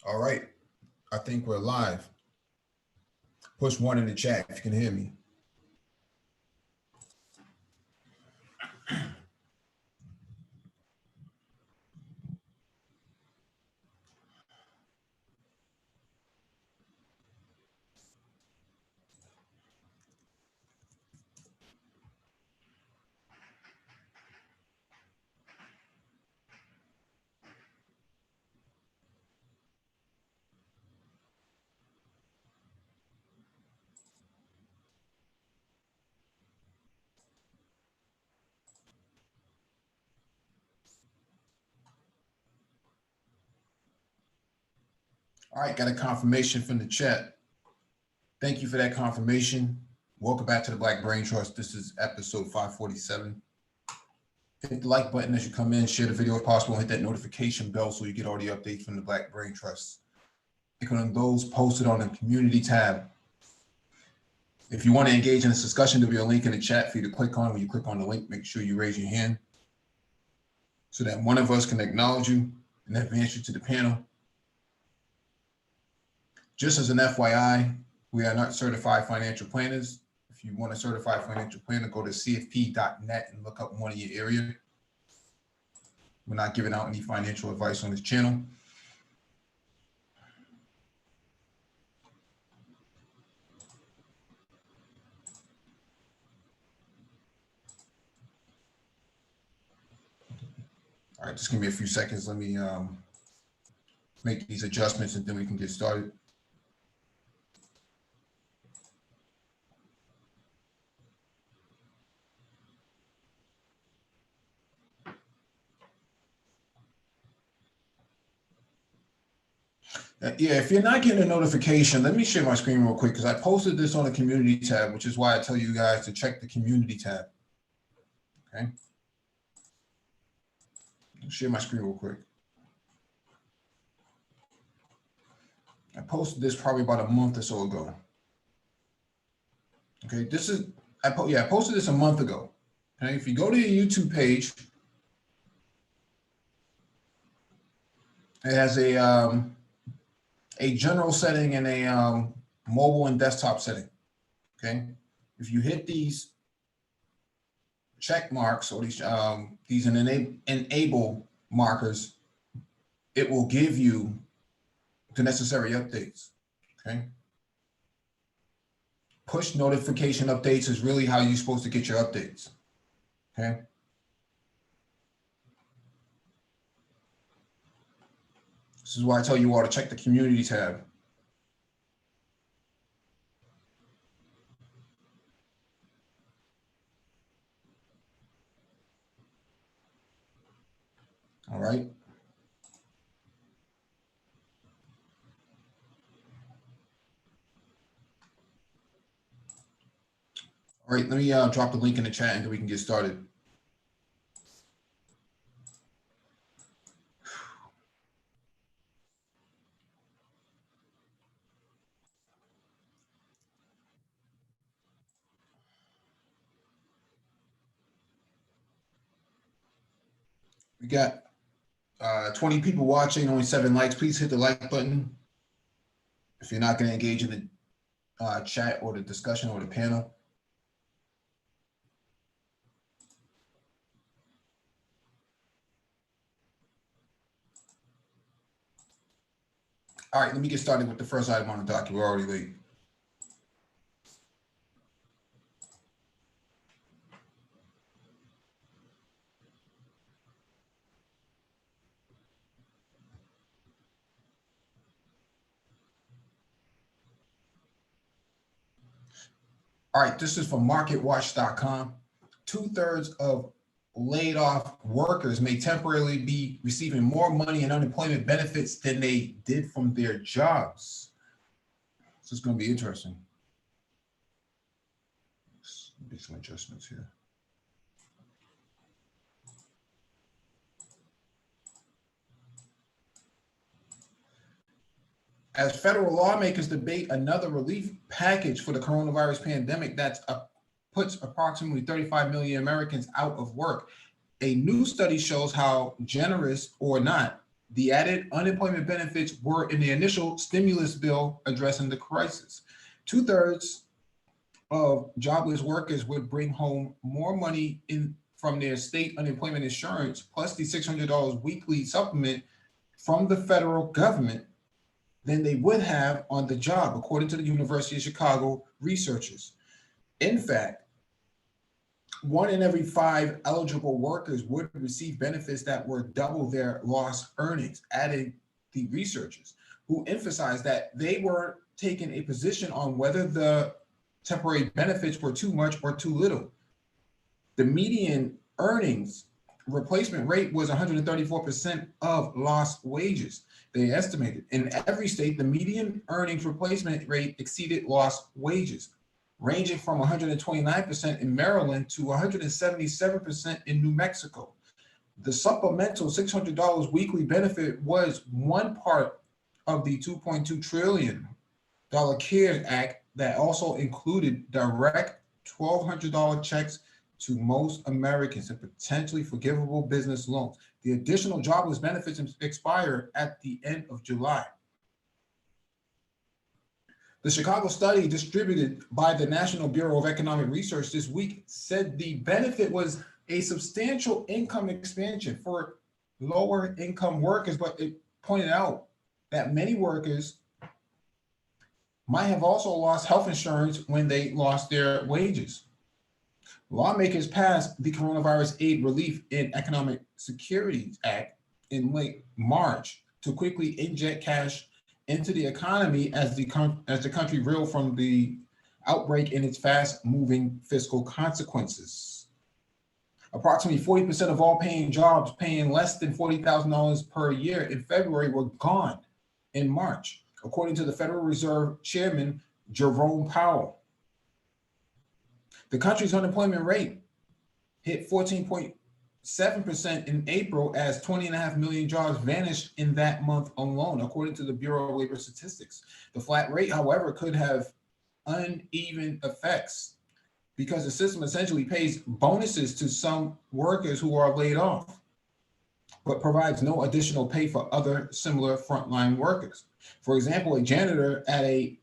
All right. I think we're live. Push one in the chat if you can hear me. All right, got a confirmation from the chat. Thank you for that confirmation. Welcome back to the Black Brain Trust. This is episode 547. Hit the like button as you come in, share the video if possible, and hit that notification bell so you get all the updates from the Black Brain Trust. Click on those posted on the community tab. If you want to engage in this discussion, there'll be a link in the chat for you to click on. When you click on the link, make sure you raise your hand so that one of us can acknowledge you and advance you to the panel. Just as an FYI, we are not certified financial planners. If you want a certified financial planner, go to cfp.net and look up one in your area. We're not giving out any financial advice on this channel. All right, just give me a few seconds. Let me make these adjustments and then we can get started. Yeah, if you're not getting a notification, let me share my screen real quick because I posted this on the community tab, which is why I tell you guys to check the community tab. Okay. I'll share my screen real quick. I posted this probably about a month or so ago. Okay, this is, I posted this a month ago. Okay, if you go to your YouTube page, it has a general setting and a mobile and desktop setting. Okay, if you hit these check marks or these enable markers, it will give you the necessary updates. Okay. Push notification updates is really how you're supposed to get your updates. Okay. This is why I tell you all to check the community tab. All right. All right, let me drop the link in the chat and then we can get started. We got 20 people watching, only 7 likes. Please hit the like button if you're not going to engage in the chat or the discussion or the panel. All right, let me get started with the first item on the docket. We're already late. All right, this is from marketwatch.com. 2/3 of laid off workers may temporarily be receiving more money in unemployment benefits than they did from their jobs. So it's going to be interesting. Let's make some adjustments here. As federal lawmakers debate another relief package for the coronavirus pandemic that puts approximately 35 million Americans out of work, a new study shows how generous or not The added unemployment benefits were in the initial stimulus bill addressing the crisis. Two-thirds of jobless workers would bring home more money in from their state unemployment insurance, plus the $600 weekly supplement from the federal government, than they would have on the job, according to the University of Chicago researchers. In fact, 1 in every 5 eligible workers would receive benefits that were double their lost earnings, added the researchers, who emphasized that they were taking a position on whether the temporary benefits were too much or too little. The median earnings replacement rate was 134% of lost wages. They estimated in every state, the median earnings replacement rate exceeded lost wages, ranging from 129% in Maryland to 177% in New Mexico. The supplemental $600 weekly benefit was one part of the $2.2 trillion CARES Act that also included direct $1,200 checks to most Americans and potentially forgivable business loans. The additional jobless benefits expire at the end of July. The Chicago study distributed by the National Bureau of Economic Research this week said the benefit was a substantial income expansion for lower income workers, but it pointed out that many workers might have also lost health insurance when they lost their wages. Lawmakers passed the Coronavirus Aid Relief and Economic Security Act in late March to quickly inject cash into the economy as the country reeled from the outbreak and its fast-moving fiscal consequences. Approximately 40% of all paying jobs paying less than $40,000 per year in February were gone in March, according to the Federal Reserve Chairman Jerome Powell. The country's unemployment rate hit 14.7% in April as 20.5 million jobs vanished in that month alone, according to the Bureau of Labor Statistics. The flat rate, however, could have uneven effects because the system essentially pays bonuses to some workers who are laid off, but provides no additional pay for other similar frontline workers. For example, a janitor at a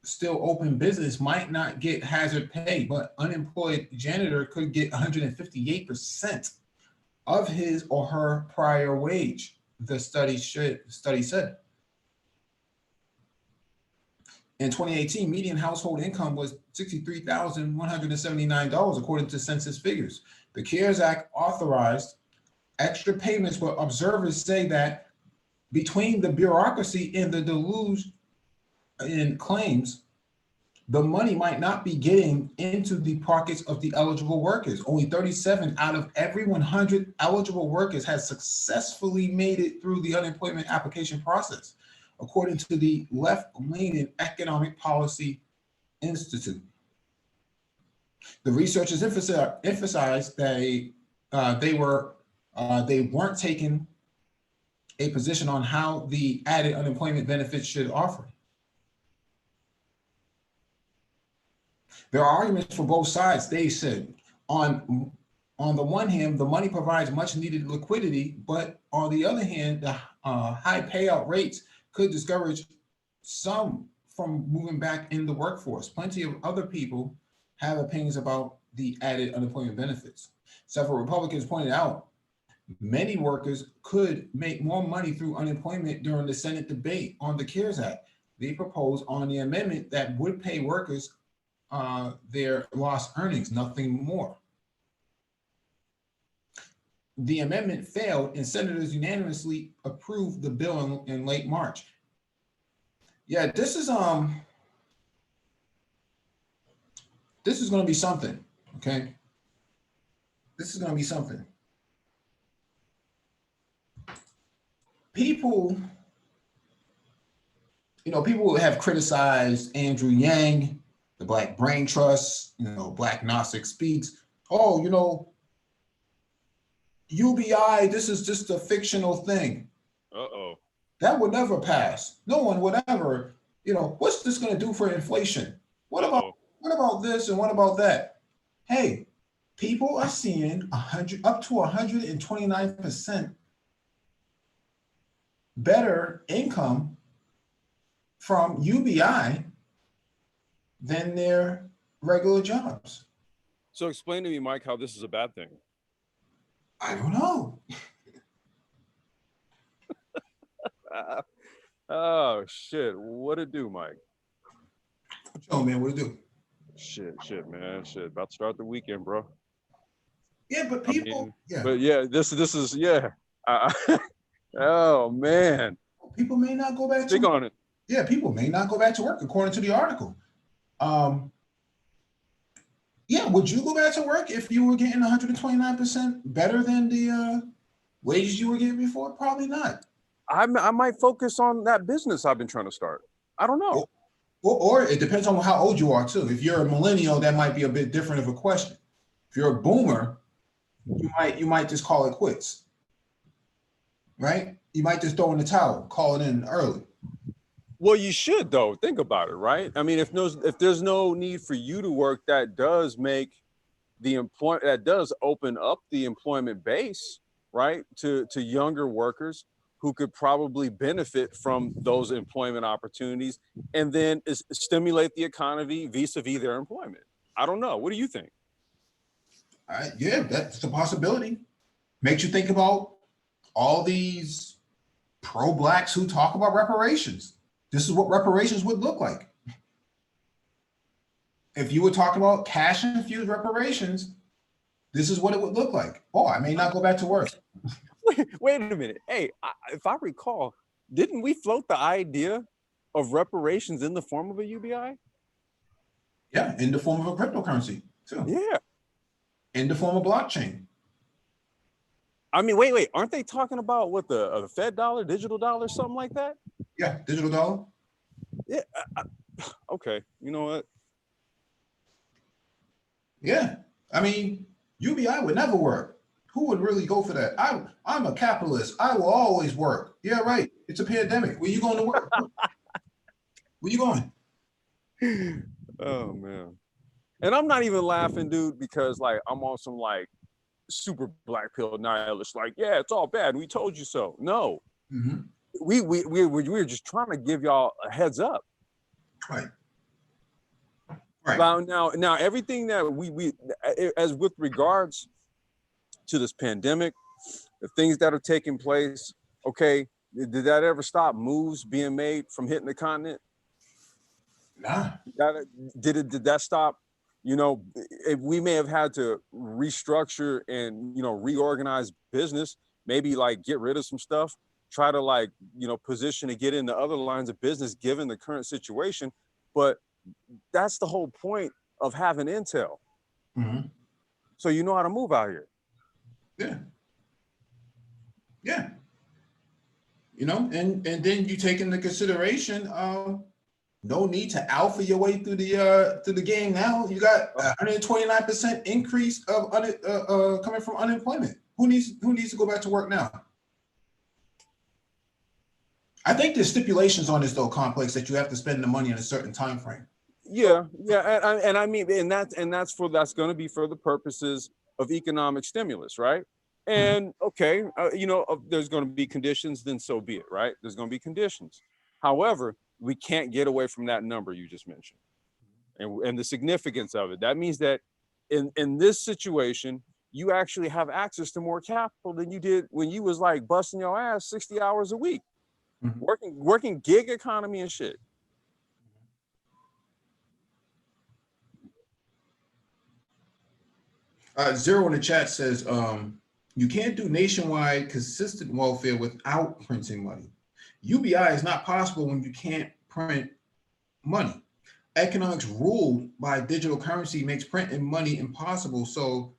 still open business might not get hazard pay, but unemployed janitor could get 158% of his or her prior wage, the study said. In 2018, median household income was $63,179, according to census figures. The CARES Act authorized extra payments, but observers say that between the bureaucracy and the deluge in claims, the money might not be getting into the pockets of the eligible workers. Only 37 out of every 100 eligible workers has successfully made it through the unemployment application process, according to the left-leaning Economic Policy Institute. The researchers emphasized that they weren't taking a position on how the added unemployment benefits should offer. There are arguments for both sides, they said. On the one hand, the money provides much needed liquidity, but on the other hand, the high payout rates could discourage some from moving back in the workforce. Plenty of other people have opinions about the added unemployment benefits. Several Republicans pointed out many workers could make more money through unemployment during the Senate debate on the CARES Act. They proposed on the amendment that would pay workers their lost earnings, nothing more. The amendment failed and senators unanimously approved the bill in late March. Yeah, this is going to be something, okay? This is going to be something. People have criticized Andrew Yang, the Black Brain Trust, Black Gnostic Speaks. Oh, UBI, this is just a fictional thing. Uh-oh. That would never pass. No one would ever, what's this going to do for inflation? What about this and what about that? Hey, people are seeing up to 129% better income from UBI than their regular jobs. So explain to me, Mike, how this is a bad thing. I don't know. Oh shit! What it do, Mike? Oh man, what it do? Shit, man, shit. About to start the weekend, bro. Yeah, but people, But yeah, this is oh man. People may not go back Stick to on it. Yeah, people may not go back to work according to the article. Yeah, would you go back to work if you were getting 129% better than the wages you were getting before? Probably not. I might focus on that business I've been trying to start. I don't know. Or it depends on how old you are too. If you're a millennial, that might be a bit different of a question. If you're a boomer, you might just call it quits, right? You might just throw in the towel, call it in early. Well, you should though. Think about it, right? I mean, if there's no need for you to work, that does make that does open up the employment base, right, to younger workers who could probably benefit from those employment opportunities, and then stimulate the economy vis-a-vis their employment. I don't know. What do you think? Yeah, that's a possibility. Makes you think about all these pro-blacks who talk about reparations. This is what reparations would look like. If you were talking about cash-infused reparations, this is what it would look like. Oh, I may not go back to work. Wait a minute. Hey, if I recall, didn't we float the idea of reparations in the form of a UBI? Yeah, in the form of a cryptocurrency too. Yeah. In the form of blockchain. I mean, wait. Aren't they talking about what the Fed dollar, digital dollar, something like that? Yeah, digital dollar. Yeah. Okay. You know what? Yeah. I mean, UBI would never work. Who would really go for that? I'm a capitalist. I will always work. Yeah, right. It's a pandemic. Where you going to work? Where you going? Oh man. And I'm not even laughing, dude, because like I'm on some like super black pill nihilist, like, yeah, it's all bad. We told you so. No. Mm-hmm. We're just trying to give y'all a heads up. Right. Now everything that we as with regards to this pandemic, the things that are taking place, okay, did that ever stop moves being made from hitting the continent? Nah. Did that stop? You know, if we may have had to restructure and, you know, reorganize business, maybe like get rid of some stuff, try to like, you know, position to get into other lines of business given the current situation. But that's the whole point of having intel. Mm-hmm. So you know how to move out here. Yeah. Yeah. You know, and then you take into consideration, no need to alpha your way through the game now. You got 129% increase of coming from unemployment. Who needs to go back to work now? I think there's stipulations on this though, Complex, that you have to spend the money in a certain time frame. Yeah, and I mean, and that's going to be for the purposes of economic stimulus, right? And okay, you know, there's going to be conditions, then so be it, right? There's going to be conditions. However, we can't get away from that number you just mentioned, and the significance of it. That means that in this situation, you actually have access to more capital than you did when you was like busting your ass 60 hours a week, working gig economy and shit. Zero in the chat says, you can't do nationwide consistent welfare without printing money. UBI is not possible when you can't print money. Economics ruled by digital currency makes printing money impossible, so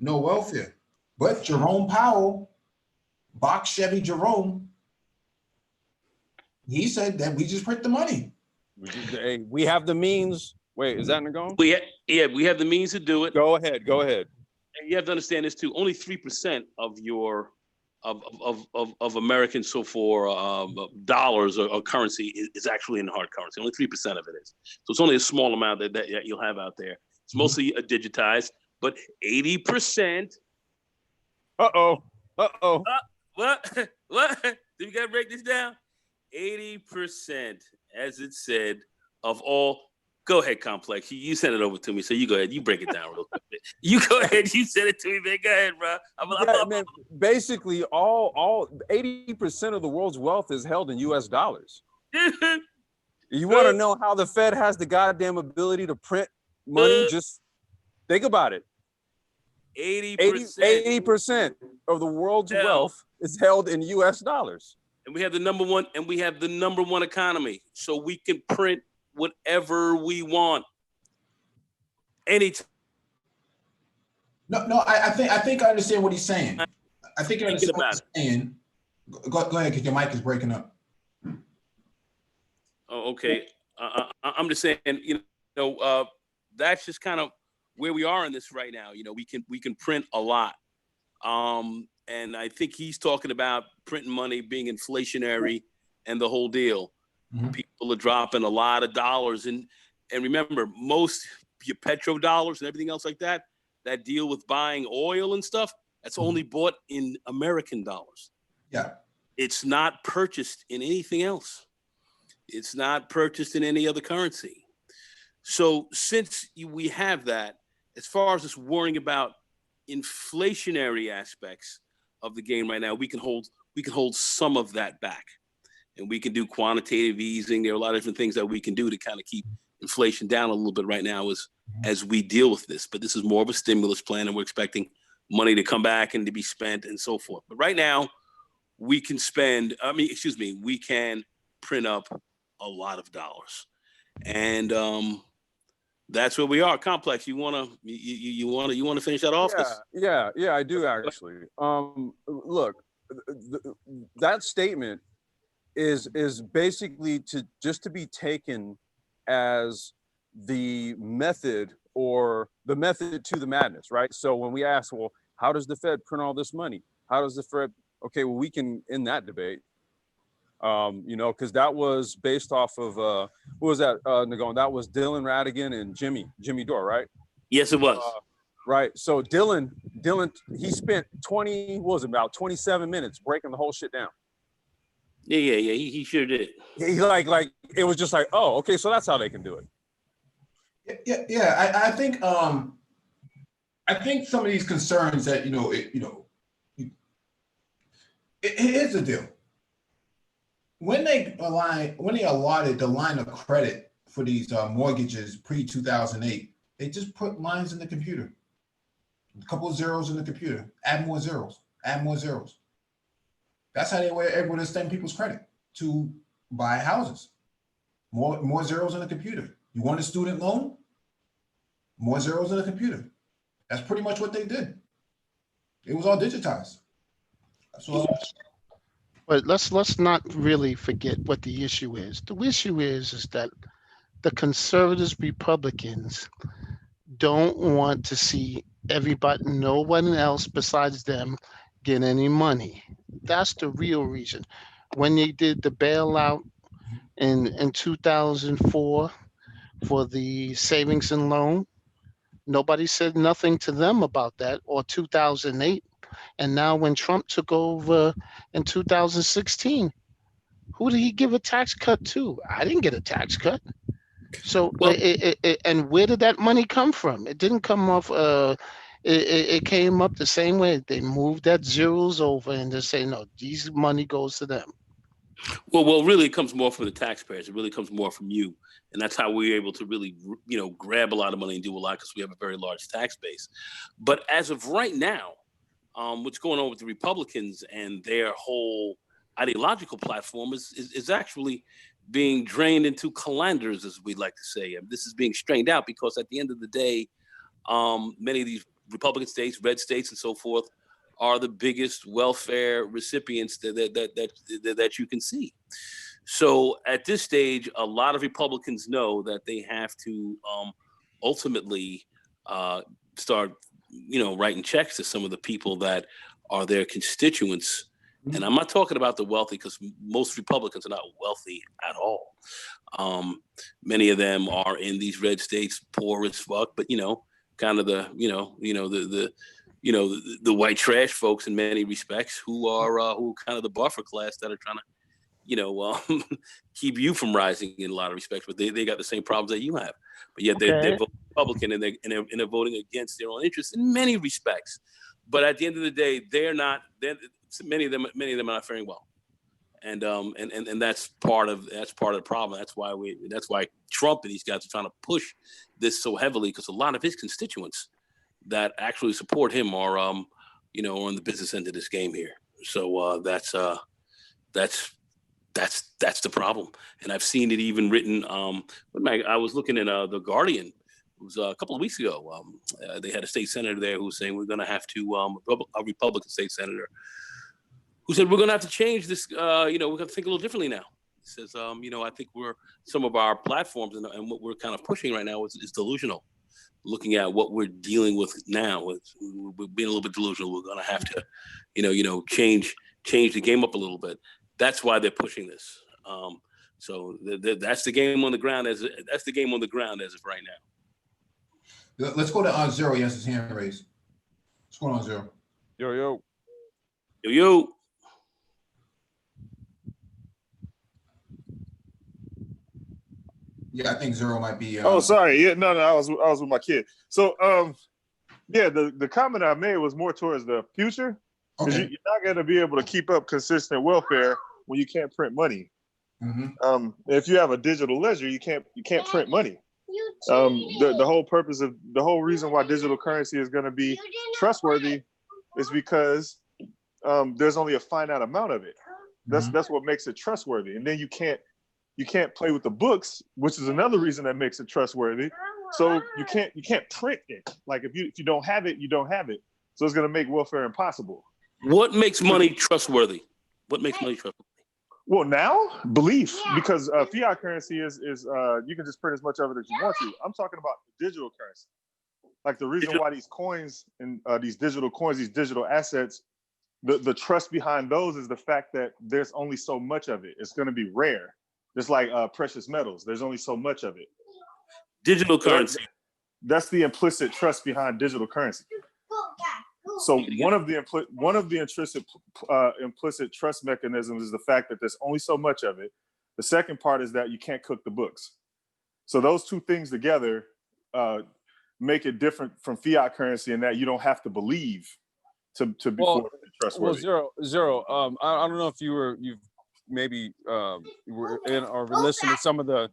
no welfare. But Jerome Powell, Box Chevy Jerome, he said that we just print the money. We have the means. Wait, is that Nagone? We have the means to do it. Go ahead. And you have to understand this too. Only 3% of your of American dollars or currency is actually in hard currency. Only 3% of it is. So it's only a small amount that you'll have out there. It's mostly digitized, but 80%. Uh-oh. What? Do we got to break this down? 80%, as it said, of all. Go ahead, Complex. You sent it over to me, so you go ahead. You break it down real quick. You go ahead. You sent it to me, man. Go ahead, bro. Man, basically, all 80% of the world's wealth is held in U.S. dollars. You want to know how the Fed has the goddamn ability to print money? Just think about it. 80% of the world's wealth is held in U.S. dollars. And we have the number one economy, so we can print whatever we want. Anytime. No, I think I understand what he's saying. I think I understand what he's saying. Go ahead, because your mic is breaking up. Oh, okay. I'm just saying, that's just kind of where we are in this right now. We can print a lot. And I think he's talking about printing money being inflationary and the whole deal. Mm-hmm. People are dropping a lot of dollars. And remember, most your petrodollars and everything else like that deal with buying oil and stuff, that's only bought in American dollars. Yeah. It's not purchased in anything else. It's not purchased in any other currency. So since we have that, as far as just worrying about inflationary aspects of the game right now, we can hold some of that back, and we can do quantitative easing. There are a lot of different things that we can do to kind of keep inflation down a little bit right now as we deal with this. But this is more of a stimulus plan, and we're expecting money to come back and to be spent and so forth. But right now, we can print up a lot of dollars, and that's where we are. Complex, you wanna finish that off? Yeah, I do actually. Look, that statement is basically to be taken as the method or the method to the madness, right? So when we ask, well, how does the Fed print all this money? How does the Fed? Okay, well, we can end that debate. Because that was based off of who was that? Nagon? That was Dylan Radigan and Jimmy Dore, right? Yes, it was. Right. So Dylan, he spent 27 minutes breaking the whole shit down. Yeah. He sure did. He like it was just like, oh, okay, so that's how they can do it. Yeah. I think some of these concerns that here's the deal. When they allotted the line of credit for these mortgages pre-2008, they just put lines in the computer, a couple of zeros in the computer, add more zeros. That's how they were able to extend people's credit to buy houses. More zeros in the computer. You want a student loan? More zeros in the computer. That's pretty much what they did. It was all digitized. That's all. But let's not really forget what the issue is. The issue is that the conservatives, Republicans don't want to see no one else besides them get any money. That's the real reason. When they did the bailout in 2004 for the savings and loan, nobody said nothing to them about that, or 2008. And now when Trump took over in 2016, who did he give a tax cut to? I didn't get a tax cut. So, and where did that money come from? It didn't come off, it came up the same way. They moved that zeros over and they say, no, these money goes to them. Well, really it comes more from the taxpayers. It really comes more from you. And that's how we're able to really, grab a lot of money and do a lot, because we have a very large tax base. But as of right now, what's going on with the Republicans and their whole ideological platform is actually being drained into calendars, as we like to say. This is being strained out because at the end of the day, many of these Republican states, red states, and so forth, are the biggest welfare recipients that you can see. So at this stage, a lot of Republicans know that they have to ultimately start writing checks to some of the people that are their constituents. Mm-hmm. And I'm not talking about the wealthy, because most Republicans are not wealthy at all. Many of them are in these red states, poor as fuck, but kind of the the white trash folks in many respects who are kind of the buffer class that are trying to, keep you from rising in a lot of respects, but they got the same problems that you have. But yet they're voting Republican and they're voting against their own interests in many respects. But at the end of the day, many of them are not faring well. And that's part of the problem. That's why Trump and these guys are trying to push this so heavily, because a lot of his constituents that actually support him are on the business end of this game here. So that's the problem. And I've seen it even written. I was looking in The Guardian. It was a couple of weeks ago. They had a state senator there who was saying we're going to have to a Republican state senator who said we're going to have to change this. We have to think a little differently now. He says, I think some of our platforms and what we're kind of pushing right now is delusional. Looking at what we're dealing with now, we're being a little bit delusional. We're going to have to, change the game up a little bit. That's why they're pushing this. So that's the game on the ground as of right now. Let's go to Zero. He has his hand raised. What's going on, Zero? Yo. Yeah, I think Zero might be. Oh, sorry. Yeah, no, I was with my kid. So, the comment I made was more towards the future, because you're not going to be able to keep up consistent welfare when you can't print money. Mm-hmm. If you have a digital ledger, you can't print money. The whole reason why digital currency is going to be trustworthy is because there's only a finite amount of it. That's what makes it trustworthy. And then you can't play with the books, which is another reason that makes it trustworthy. So you can't print it. Like if you don't have it, you don't have it. So it's going to make welfare impossible. What makes money trustworthy? Well, now belief, because fiat currency is you can just print as much of it as you want to. I'm talking about digital currency. Like the reason why these coins and these digital coins, these digital assets, the trust behind those is the fact that there's only so much of it. It's going to be rare. Just like precious metals, there's only so much of it. Digital currency. That's the implicit trust behind digital currency. So one of the implicit trust mechanisms is the fact that there's only so much of it. The second part is that you can't cook the books. So those two things together make it different from fiat currency in that you don't have to believe to be trustworthy. Well, Zero. I don't know if you've maybe were in or listened to some of the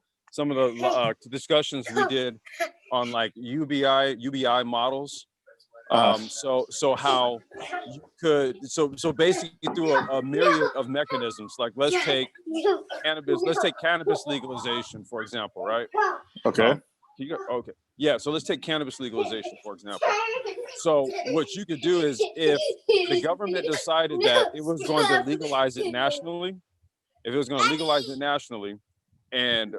discussions we did on like UBI models. So how you could so basically through a myriad of mechanisms, like let's take cannabis legalization, for example, right? Okay. Okay. Yeah, so let's take cannabis legalization, for example. So what you could do is if the government decided that it was going to legalize it nationally, and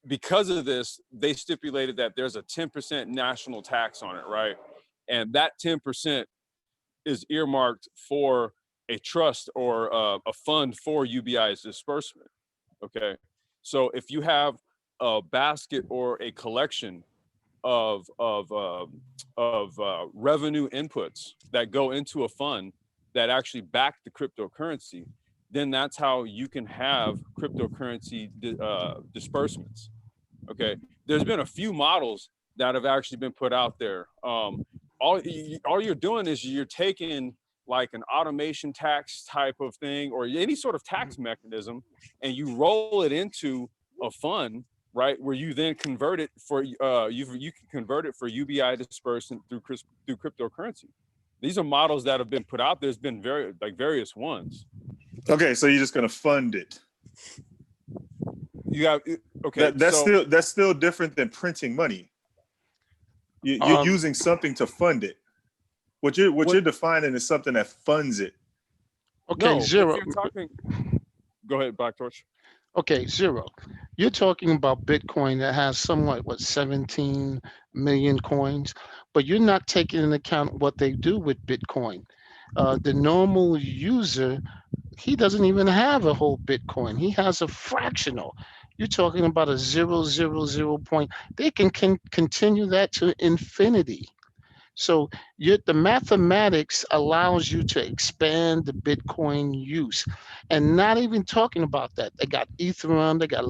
because of this, they stipulated that there's a 10% national tax on it, right? And that 10% is earmarked for a trust or a fund for UBI's disbursement. Okay, so if you have a basket or a collection of revenue inputs that go into a fund that actually back the cryptocurrency, then that's how you can have cryptocurrency disbursements. Okay, there's been a few models that have actually been put out there. All you're doing is you're taking like an automation tax type of thing or any sort of tax mechanism, and you roll it into a fund, right, where you then convert it for you can convert it for UBI disbursement through cryptocurrency. These are models that have been put out. There's been various ones. Okay, so you're just going to fund it. You got okay. That's still different than printing money. You're using something to fund it. What you're defining is something that funds it. Okay, Zero. Go ahead, Black Torch. Okay, Zero. You're talking about Bitcoin that has somewhat 17 million coins, but you're not taking into account what they do with Bitcoin. The normal user, he doesn't even have a whole Bitcoin. He has a fractional. You're talking about a 0.000 point. They can continue that to infinity. So the mathematics allows you to expand the Bitcoin use, and not even talking about that. They got Ethereum, they got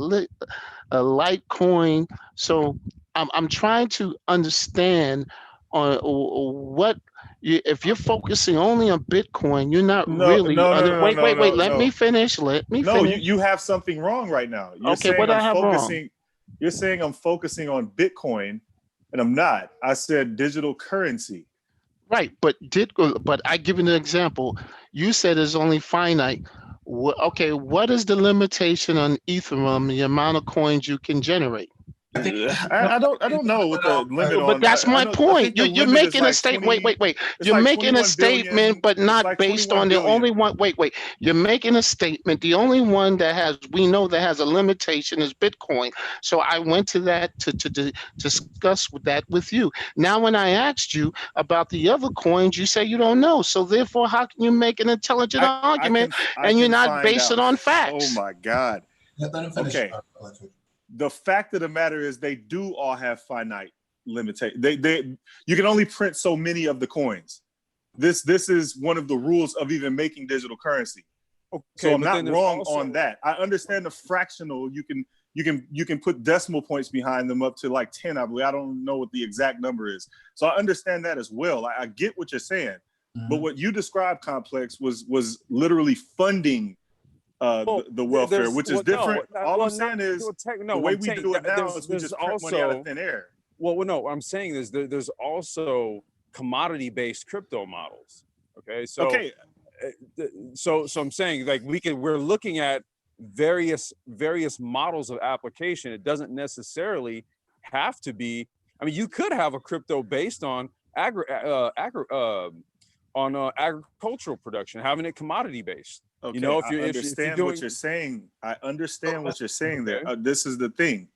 Litecoin. So I'm trying to understand on what if you're focusing only on Bitcoin, you're not No, really no, no, no, wait, no, no, let me no. finish. Let me No, finish. you have something wrong right now. You're Okay, saying what I have wrong? You're saying I'm focusing on Bitcoin, and I'm not. I said digital currency. Right, but I give you an example. You said it's only finite. Okay, what is the limitation on Ethereum, the amount of coins you can generate? I don't know what the limit But on. that's my I point. think the You're limit is making a like statement. 20. Wait. It's You're like making a 21 statement, billion. but It's not like based 21 on the only billion. one. Wait. You're making a statement. The only one we know that has a limitation is Bitcoin. So I went to that to discuss with that with you. Now, when I asked you about the other coins, you say you don't know. So therefore, how can you make an intelligent argument I and you're can not find based it out. on Oh facts? my God. Let him finish. Okay. The fact of the matter is they do all have finite limitation. You can only print so many of the coins. This is one of the rules of even making digital currency. Okay, so I'm but not then there's wrong also- on that. I understand the fractional. You can put decimal points behind them up to like 10, I believe. I don't know what the exact number is. So I understand that as well. I get what you're saying. But what you described, Complex, was literally funding the welfare, which is different. All I'm saying is the way we do it now is we just print money out of thin air. Well, no, what I'm saying is there's also commodity-based crypto models. Okay, so Okay, so I'm saying like we're looking at various models of application. It doesn't necessarily have to be. I mean, you could have a crypto based on agricultural production, having it commodity based. okay, You know, I understand what you're saying. I understand what you're saying there. This is the thing.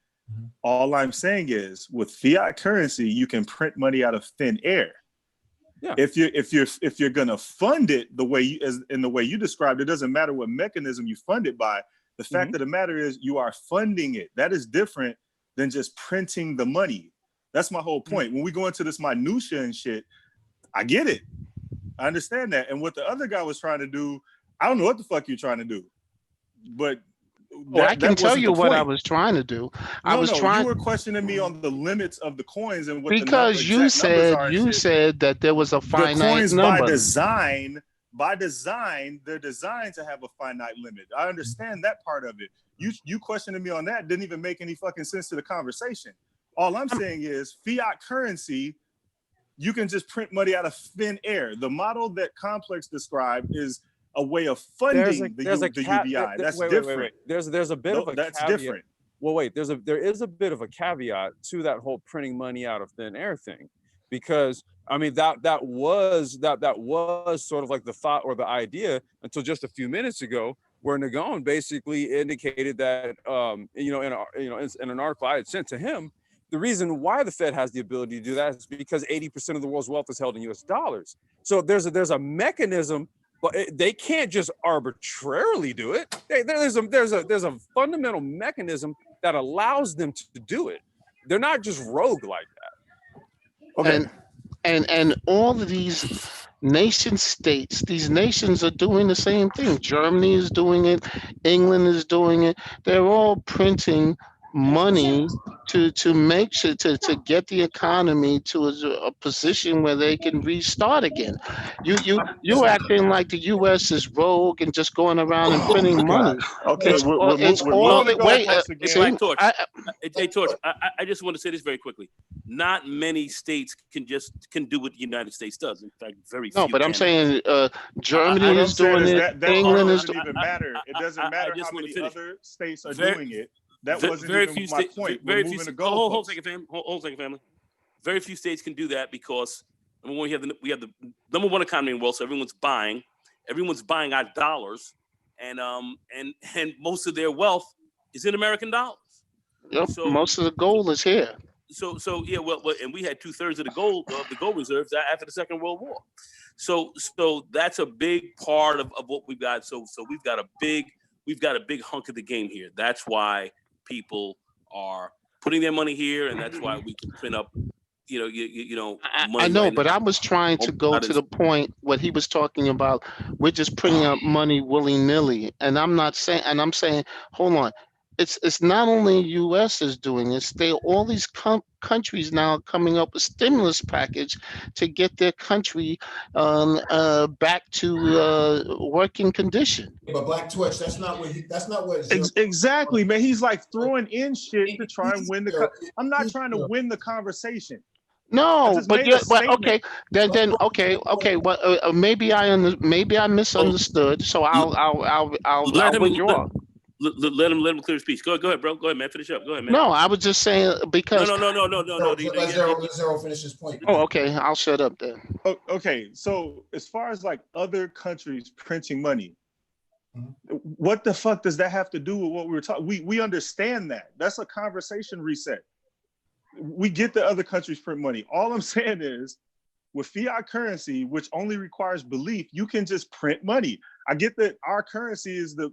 All I'm saying is, with fiat currency, you can print money out of thin air. Yeah. If you're gonna fund it the way you described, it doesn't matter what mechanism you fund it by. The fact of the matter is, you are funding it. That is different than just printing the money. That's my whole point. When we go into this minutia and shit, I get it. I understand that. And what the other guy was trying to do, I don't know what the fuck you're trying to do, but I can tell you what I was trying to do. You were questioning me on the limits of the coins and what because you said that there was a finite the coins number. By design, they're designed to have a finite limit. I understand that part of it. You questioning me on that didn't even make any fucking sense to the conversation. All I'm saying is fiat currency, you can just print money out of thin air. The model that Complex described is a way of funding the UBI. That's different. Wait. There's a bit of a that's caveat. different. Well, wait. There is a bit of a caveat to that whole printing money out of thin air thing, because I mean that was sort of like the thought or the idea until just a few minutes ago, where Nagone basically indicated that in an article I had sent to him, the reason why the Fed has the ability to do that is because 80% of the world's wealth is held in U.S. dollars. So there's a mechanism. But they can't just arbitrarily do it. There's a fundamental mechanism that allows them to do it. They're not just rogue like that. Okay. And all of these nation states, these nations are doing the same thing. Germany is doing it. England is doing it. They're all printing money to make sure to get the economy to a position where they can restart again. You're acting like the U.S. is rogue and just going around and printing money. Okay, Black Torch. Hey, Torch, I just want to say this very quickly. Not many states can do what the United States does. In fact, very few. No, but I'm saying Germany what is I'm saying doing is it. that England is doesn't even matter. It doesn't matter how many other states are doing it. That wasn't very even few my point. Very We're few. moving the Hold goalposts. a second, family. Very few states can do that because number one, we have the number one economy in the world, so everyone's buying our dollars, and most of their wealth is in American dollars. Yep, So most of the gold is here. So yeah, well, and we had 2/3 of the gold reserves after the Second World War. So that's a big part of what we've got. So we've got a big hunk of the game here. That's why people are putting their money here, and that's why we can print up I know, but I was trying to go to the point what he was talking about. We're just putting up money willy nilly, and I'm saying, hold on. It's not only U.S. is doing this. All these countries now coming up with stimulus package to get their country back to working condition. Yeah, but Black Torch, that's not what Zero. Exactly, man. He's like throwing in shit to try and win the. I'm not trying to win the conversation. No, but okay, then okay. Well, maybe I misunderstood. So I'll withdraw. Let him clear his speech. Go ahead, bro. Go ahead, man. Finish up. Go ahead, man. No, I was just saying because No. Let Zero finish his point. Oh, okay. I'll shut up then. Okay, so as far as like other countries printing money, what the fuck does that have to do with what we were talking? We understand that. That's a conversation reset. We get the other countries print money. All I'm saying is, with fiat currency, which only requires belief, you can just print money. I get that our currency is the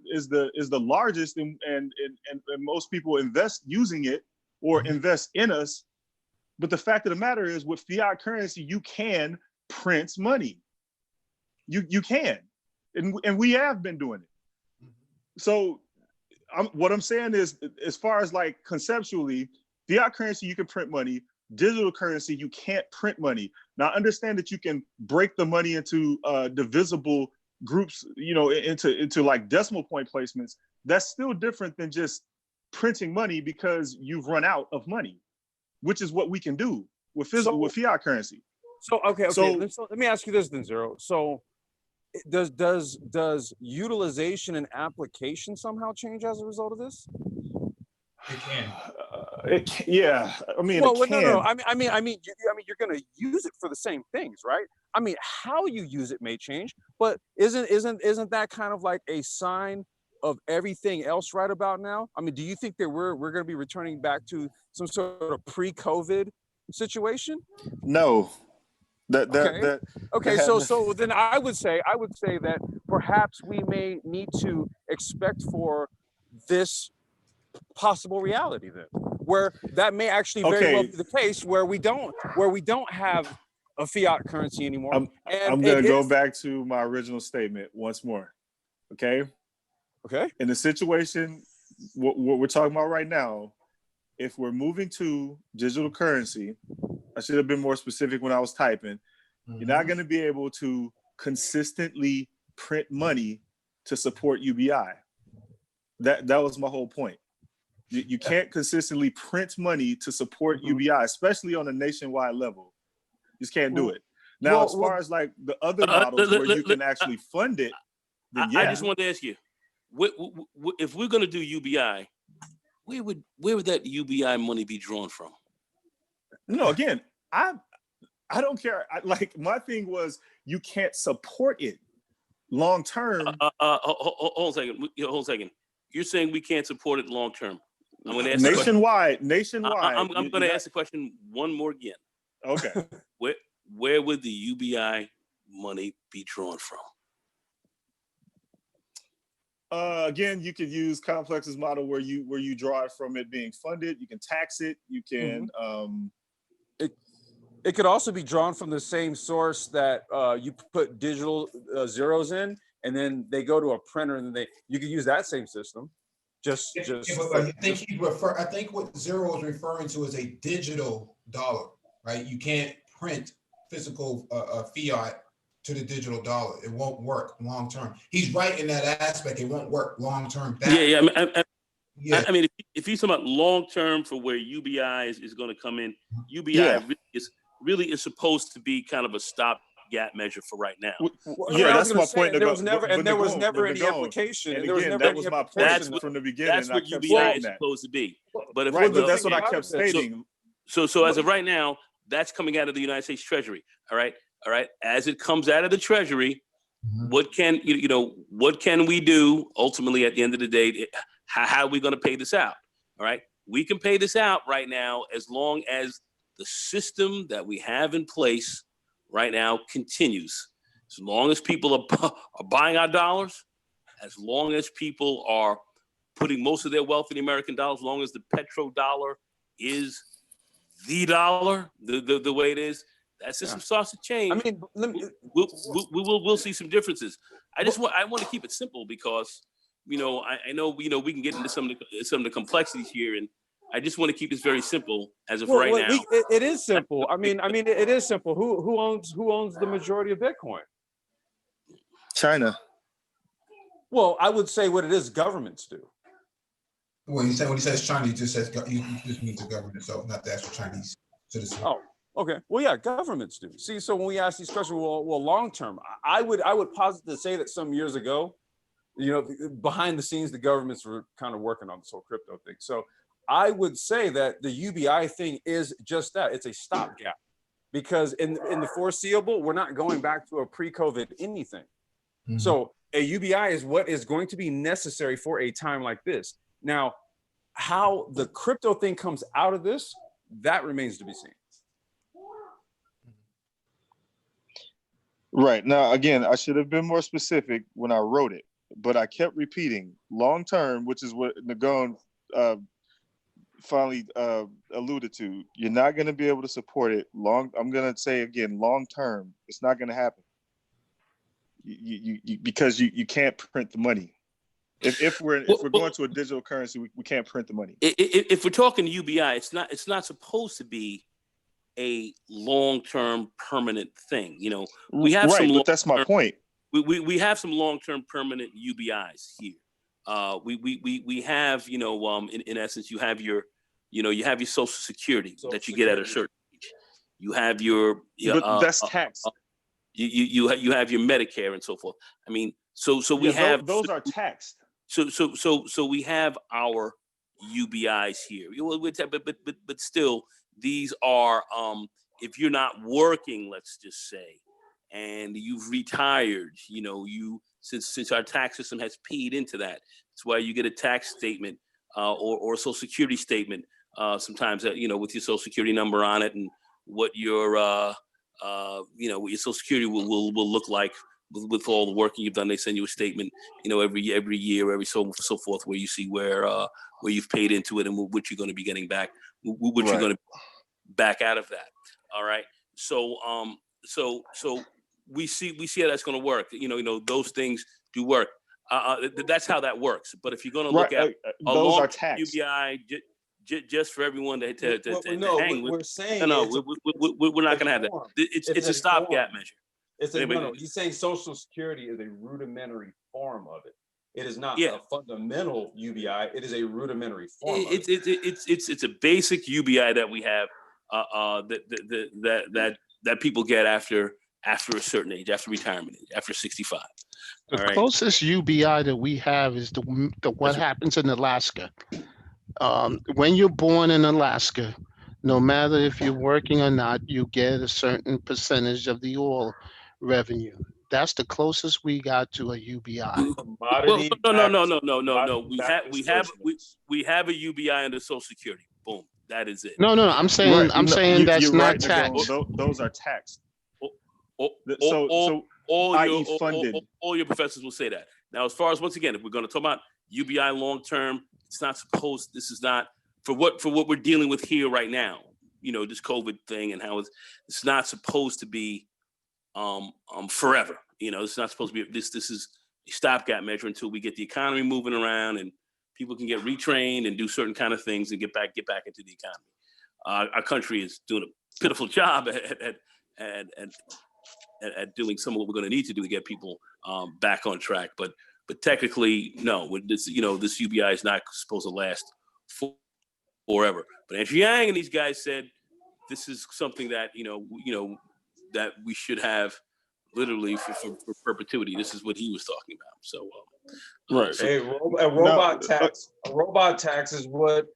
largest, and most people invest using it or invest in us. But the fact of the matter is, with fiat currency, you can print money. You can, and we have been doing it. So, what I'm saying is, as far as like conceptually, fiat currency, you can print money. Digital currency, you can't print money. Now, understand that you can break the money into divisible groups, into like decimal point placements. That's still different than just printing money because you've run out of money, which is what we can do with fiat currency. So let me ask you this then, Zero. So does utilization and application somehow change as a result of this? It can. Yeah, I mean, well, it can. No. I mean, you're going to use it for the same things, right? I mean, how you use it may change, but isn't that kind of like a sign of everything else right about now? I mean, do you think that we're going to be returning back to some sort of pre-COVID situation? No. Okay. So then I would say that perhaps we may need to expect for this possible reality then, where that may actually very well be the case, where we don't have a fiat currency anymore. I'm going to go back to my original statement once more. Okay. In the situation, what we're talking about right now, if we're moving to digital currency, I should have been more specific when I was typing. You're not going to be able to consistently print money to support UBI. That was my whole point. You can't consistently print money to support UBI, especially on a nationwide level. You just can't do it. Now, as far as like the other models where you can actually fund it, then yeah. I just wanted to ask you, if we're going to do UBI, where would that UBI money be drawn from? No, again, I don't care. My thing was, you can't support it long term. Hold a second. You're saying we can't support it long term. I'm going to ask nationwide. I'm going to ask the question one more again. Okay. Where would the UBI money be drawn from? Again, you could use Complex's model where you draw it from it being funded. You can tax it. You can. It could also be drawn from the same source that you put digital zeros in, and then they go to a printer, and then you can use that same system. I think what Zero is referring to is a digital dollar, right? You can't print physical fiat to the digital dollar. It won't work long term. He's right in that aspect. It won't work long term. I mean, if he's talking about long term for where UBI is going to come in, UBI really is supposed to be kind of a stopgap measure for right now. That's my point. There was never any application. And again, that was my point from the beginning. That's what UBI is supposed to be. But that's what I kept stating. So as of right now, that's coming out of the United States Treasury. All right. As it comes out of the Treasury, what can we do ultimately at the end of the day? How are we going to pay this out? All right. We can pay this out right now as long as the system that we have in place right now continues. As long as people are buying our dollars, as long as people are putting most of their wealth in the American dollar, as long as the petrodollar is the dollar the way it is, that system starts to change. I mean, we'll see some differences. I want to keep it simple because, I know, we can get into some of the complexities here, and I just want to keep this very simple as of right now. It is simple. I mean, it is simple. Who owns the majority of Bitcoin? China. Well, I would say what it is, governments do. Well, when he says China, he just means the government, so not the actual Chinese citizen. Oh, okay. Well, yeah, governments do. See, so when we ask these questions, well, long term, I would posit to say that some years ago, behind the scenes, the governments were kind of working on this whole crypto thing. So I would say that the UBI thing is just that. It's a stopgap, because in the foreseeable, we're not going back to a pre-COVID anything. Mm-hmm. So a UBI is what is going to be necessary for a time like this. Now, how the crypto thing comes out of this, that remains to be seen. Right. Now, again, I should have been more specific when I wrote it, but I kept repeating long term, which is what Nagone finally alluded to. You're not going to be able to support it I'm going to say again, long term, it's not going to happen. Because you can't print the money. If we're going to a digital currency, we can't print the money. If we're talking UBI, it's not supposed to be a long-term permanent thing. We have some. But that's my point. We have some long-term permanent UBIs here. We have, in essence, you have your Social Security that you get at a certain age. You have your but that's taxed. You have your Medicare and so forth. I mean, so we have those are taxed. So we have our UBIs here. But still, these are if you're not working, let's just say, and you've retired, since our tax system has paid into that. That's why you get a tax statement or a Social Security statement sometimes with your Social Security number on it and what your what your Social Security will look like with all the work you've done. They send you a statement, every year, every so forth, where you see where you've paid into it and what you're going to be getting back, what you're going to back out of that. All right. So we see how that's going to work. Those things do work. That's how that works. But if you're going to look at a long UBI, just for everyone to hang with, we're saying we're not going to have that. It's a stopgap measure. He's saying Social Security is a rudimentary form of it. It is not a fundamental UBI. It is a rudimentary form. It's a basic UBI that we have that people get after a certain age, after retirement age, after 65. The closest UBI that we have is the what happens in Alaska. When you're born in Alaska, no matter if you're working or not, you get a certain percentage of the oil revenue. That's the closest we got to a UBI. Well, no. We have a UBI under Social Security. Boom. That is it. No. I'm saying that's not taxed. Those are taxed. All your professors will say that. Now, as far as, once again, if we're going to talk about UBI long term, this is not for what we're dealing with here right now. This COVID thing and how it's not supposed to be forever. It's not supposed to be this is a stopgap measure until we get the economy moving around and people can get retrained and do certain kind of things and get back into the economy. Our country is doing a pitiful job at doing some of what we're going to need to do to get people back on track. But technically, no. This UBI is not supposed to last forever. But Andrew Yang and these guys said this is something that that we should have literally for perpetuity. This is what he was talking about. So, right. A robot tax is what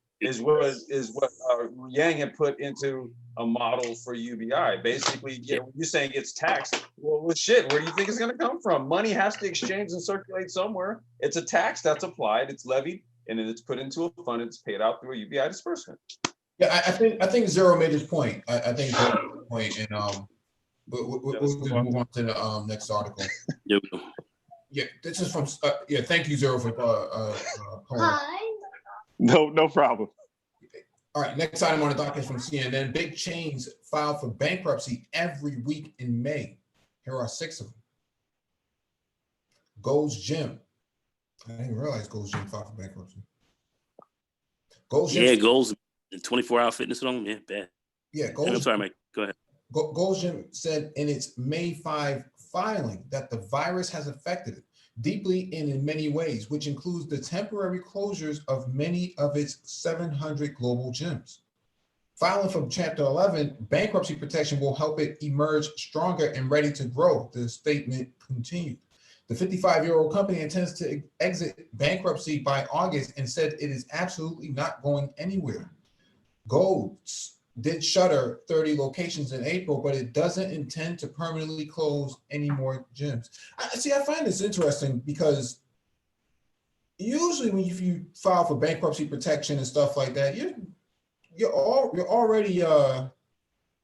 Yang had put into a model for UBI. Basically, you're saying it's taxed. Well, shit, where do you think it's going to come from? Money has to exchange and circulate somewhere. It's a tax that's applied, it's levied, and then it's put into a fund. It's paid out through a UBI disbursement. Yeah, I think Zero made his point. I think Zero made his point, and we'll just move on to the next article. Yeah, this is from thank you, Zero, for No problem. All right, next item on the docket is from CNN. Big chains file for bankruptcy every week in May. Here are 6 of them. Gold's Gym. I didn't realize Gold's Gym filed for bankruptcy. Gold's Gym. Yeah, goals and 24-hour fitness on them. Yeah, bad. Yeah, I'm Gold's, sorry, Mike. Go ahead. Gold's Gym said in its May 5 filing that the virus has affected it deeply and in many ways, which includes the temporary closures of many of its 700 global gyms. Filing from Chapter 11, bankruptcy protection will help it emerge stronger and ready to grow, the statement continued. The 55-year-old company intends to exit bankruptcy by August and said it is absolutely not going anywhere. Gold's did shutter 30 locations in April, but it doesn't intend to permanently close any more gyms. I find this interesting because usually when you file for bankruptcy protection and stuff like that, you're already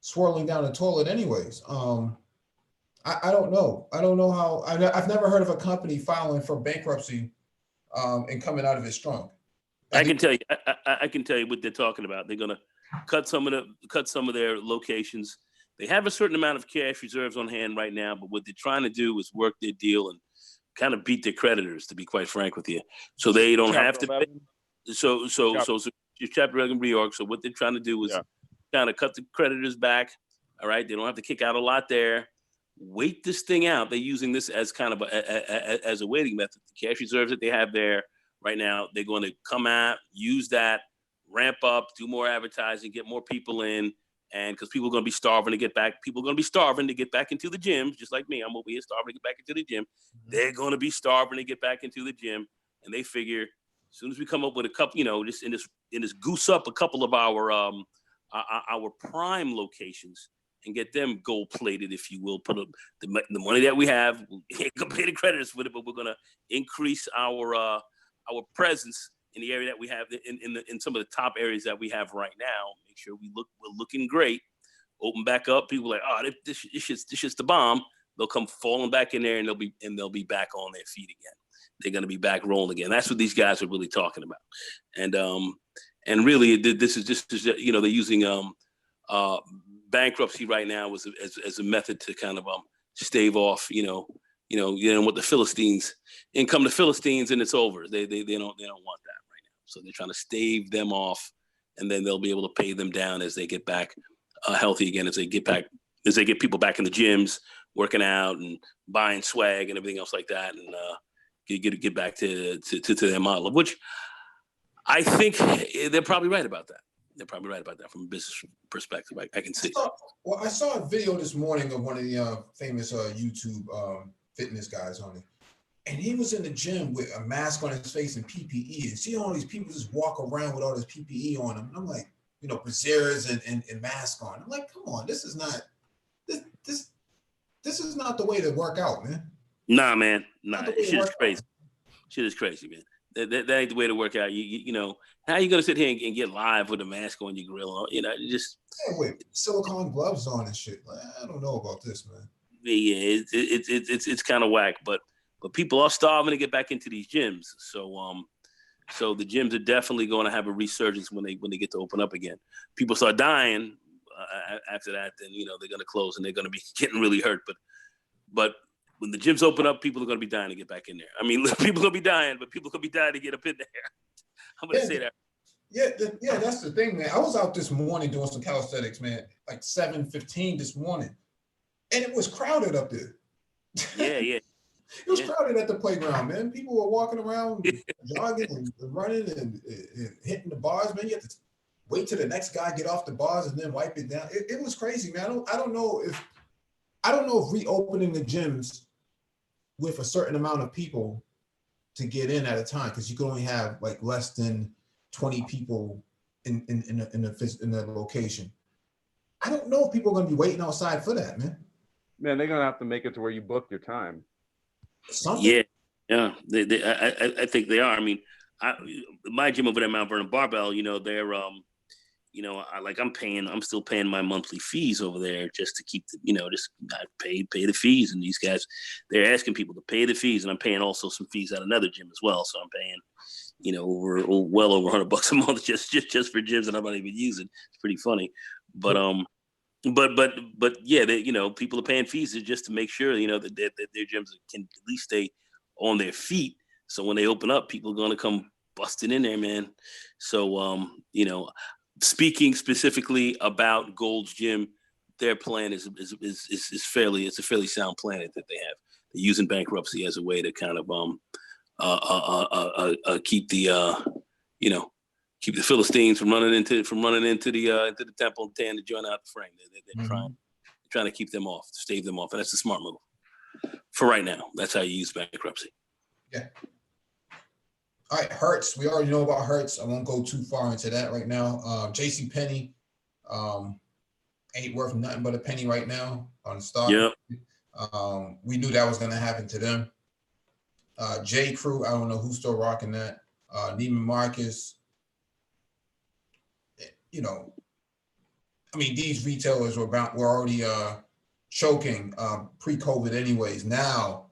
swirling down the toilet anyways. I don't know. I don't know how. I've never heard of a company filing for bankruptcy and coming out of it strong. I can tell you. I can tell you what they're talking about. They're gonna cut some of their locations. They have a certain amount of cash reserves on hand right now, but what they're trying to do is work their deal and kind of beat their creditors, to be quite frank with you, so they don't have to pay. So Chapter 11 reorg. So what they're trying to do is kind of cut the creditors back. All right, they don't have to kick out a lot there. Wait this thing out. They're using this as kind of as a waiting method. The cash reserves that they have there right now, they're going to come out, use that, ramp up, do more advertising, get more people in, and because people are going to be starving to get back. People are going to be starving to get back into the gym, just like me. I'm over here starving to get back into the gym. They're going to be starving to get back into the gym, and they figure as soon as we come up with a couple, just in this goose up a couple of our prime locations and get them gold plated, if you will. Put up the money that we have, we'll pay the creditors with it, but we're going to increase our presence in the area that we have in some of the top areas that we have right now. Make sure we're looking great. Open back up. People are like, oh, this shit's the bomb. They'll come falling back in there, and they'll be back on their feet again. They're going to be back rolling again. That's what these guys are really talking about. And really, this is they're using bankruptcy right now as a method to kind of stave off, with the Philistines. In come the Philistines, and it's over. They don't want that right now. So they're trying to stave them off, and then they'll be able to pay them down as they get back healthy again, as they get people back in the gyms, working out and buying swag and everything else like that, and get back to their model, of which I think they're probably right about that. They're probably right about that from a business perspective. I can see. I saw a video this morning of one of the famous YouTube fitness guys on it, and he was in the gym with a mask on his face and PPE, and seeing all these people just walk around with all this PPE on them. And I'm like, brassieres and mask on. I'm like, come on, this is not the way to work out, man. Nah, man. Nah, shit is crazy. Shit is crazy, man. That ain't the way to work out. You know, how you gonna sit here and get live with a mask on your grill? Just with silicone gloves on and shit. Like, I don't know about this, man. Yeah, it's kind of whack, but people are starving to get back into these gyms. So the gyms are definitely going to have a resurgence when they get to open up again. People start dying after that, then they're going to close and they're going to be getting really hurt. But when the gyms open up, people are going to be dying to get back in there. I mean, people are going to be dying, but people are going to be dying to get up in there. I'm going to say that. Yeah, that's the thing, man. I was out this morning doing some calisthenics, man, like 7:15 this morning, and it was crowded up there. Yeah. It was crowded at the playground, man. People were walking around, jogging and running and hitting the bars, man. You have to wait till the next guy get off the bars and then wipe it down. It was crazy, man. I don't know if reopening the gyms with a certain amount of people to get in at a time, because you can only have like less than 20 people in the location. I don't know if people are going to be waiting outside for that, man. Man, they're going to have to make it to where you book your time. Something. Yeah. I think they are. I mean, my gym over there, Mount Vernon Barbell, they're I'm still paying my monthly fees over there just to keep pay the fees. And these guys, they're asking people to pay the fees, and I'm paying also some fees at another gym as well. So I'm paying, well over $100 a month just for gyms that I'm not even using. It's pretty funny, but yeah, people are paying fees just to make sure that their gyms can at least stay on their feet. So when they open up, people are going to come busting in there, man. So speaking specifically about Gold's Gym, their plan is fairly, it's a fairly sound plan that they have. They're using bankruptcy as a way to kind of keep the keep the Philistines from running into the temple and tearing the joint out the frame. They're trying to keep them off, stave them off, and that's a smart move for right now. That's how you use bankruptcy. Yeah. All right, Hertz. We already know about Hertz. I won't go too far into that right now. JCPenney ain't worth nothing but a penny right now on the stock. Yep. We knew that was going to happen to them. J. Crew, I don't know who's still rocking that. Neiman Marcus. These retailers were already choking pre-COVID anyways. Now,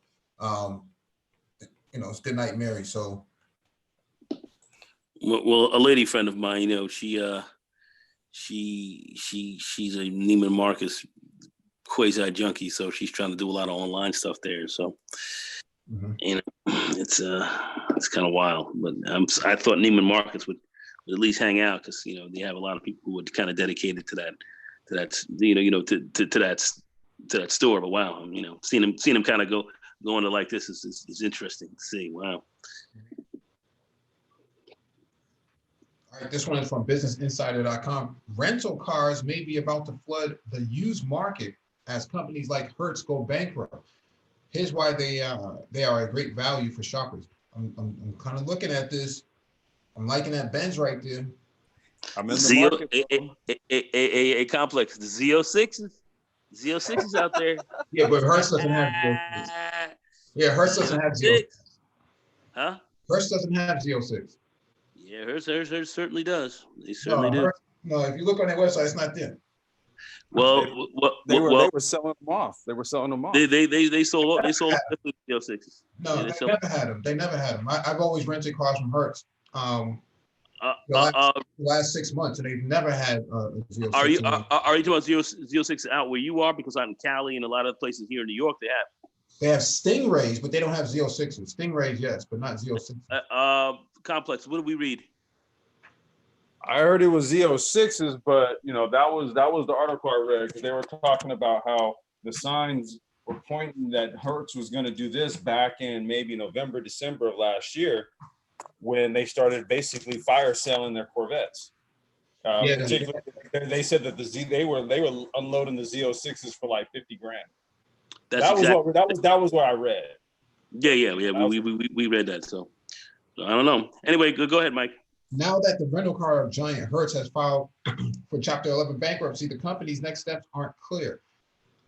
it's good night, Mary. So, well, a lady friend of mine, she's a Neiman Marcus quasi junkie, so she's trying to do a lot of online stuff there. So, it's kind of wild. But I thought Neiman Marcus would at least hang out because they have a lot of people who are kind of dedicated to that store. But wow, seeing them kind of go into like this is interesting to see. Wow. All right, this one is from BusinessInsider.com. Rental cars may be about to flood the used market as companies like Hertz go bankrupt. Here's why they are a great value for shoppers. I'm kind of looking at this. I'm liking that Benz right there. I'm in the market. A complex. The Z06s out there. Yeah, but Hertz doesn't have Z06. Yeah, Hertz doesn't have Z06. Huh? Hertz doesn't have Z06. Yeah, Hertz certainly does. They certainly do. No, if you look on their website, it's not there. They were selling them off. They sold the Z06s. No, they never had them. They never had them. I've always rented cars from Hertz. The last 6 months, and they've never had a Z06. Are you talking about Z06 out where you are? Because out in Cali and a lot of places here in New York, they have. They have Stingrays, but they don't have Z06s. Stingrays, yes, but not Z06. Complex. What did we read? I heard it was Z06s, but that was the article I read because they were talking about how the signs were pointing that Hertz was going to do this back in maybe November, December of last year, when they started basically fire selling their Corvettes. Particularly, they said that they were unloading the Z06s for like $50,000. That was what I read. Yeah. We read that. So I don't know. Anyway, go ahead, Mike. Now that the rental car giant Hertz has filed for Chapter 11 bankruptcy, the company's next steps aren't clear.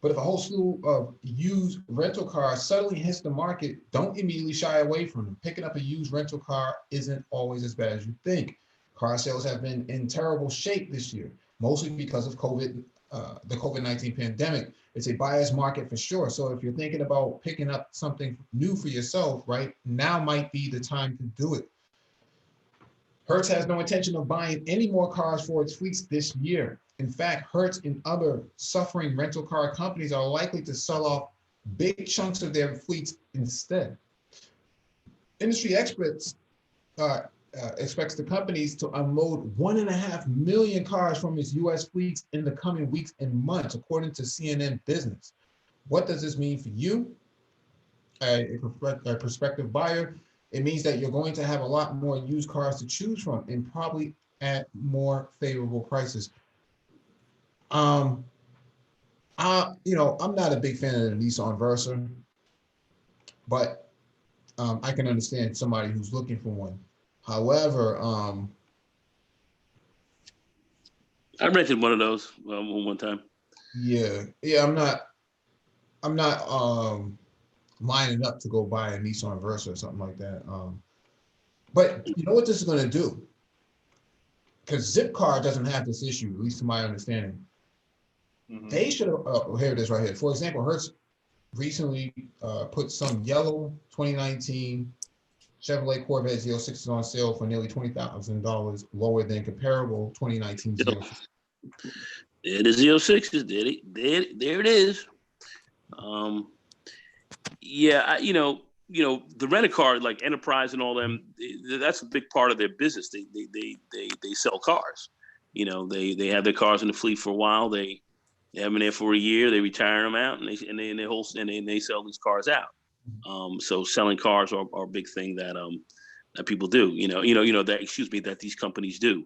But if a whole slew of used rental cars suddenly hits the market, don't immediately shy away from them. Picking up a used rental car isn't always as bad as you think. Car sales have been in terrible shape this year, mostly because of the COVID-19 pandemic. It's a buyer's market for sure. So if you're thinking about picking up something new for yourself, right now might be the time to do it. Hertz has no intention of buying any more cars for its fleets this year. In fact, Hertz and other suffering rental car companies are likely to sell off big chunks of their fleets instead. Industry experts expects the companies to unload 1.5 million cars from its U.S. fleets in the coming weeks and months, according to CNN Business. What does this mean for you, a prospective buyer? It means that you're going to have a lot more used cars to choose from and probably at more favorable prices. I'm not a big fan of the Nissan Versa, but I can understand somebody who's looking for one. However, I rented one of those one time. Yeah, I'm not lining up to go buy a Nissan Versa or something like that. But you know what this is going to do? Because Zipcar doesn't have this issue, at least to my understanding. They should have, here it is right here. For example, Hertz recently put some yellow 2019 Chevrolet Corvette Z06 is on sale for nearly $20,000 lower than comparable 2019 Z06. There the Z06s, there it is. Yeah, the rent-a-car, like Enterprise and all them, that's a big part of their business. They sell cars. They have their cars in the fleet for a while. They have them there for a year. They retire them out, and they sell these cars out. So selling cars are a big thing that people do. That these companies do.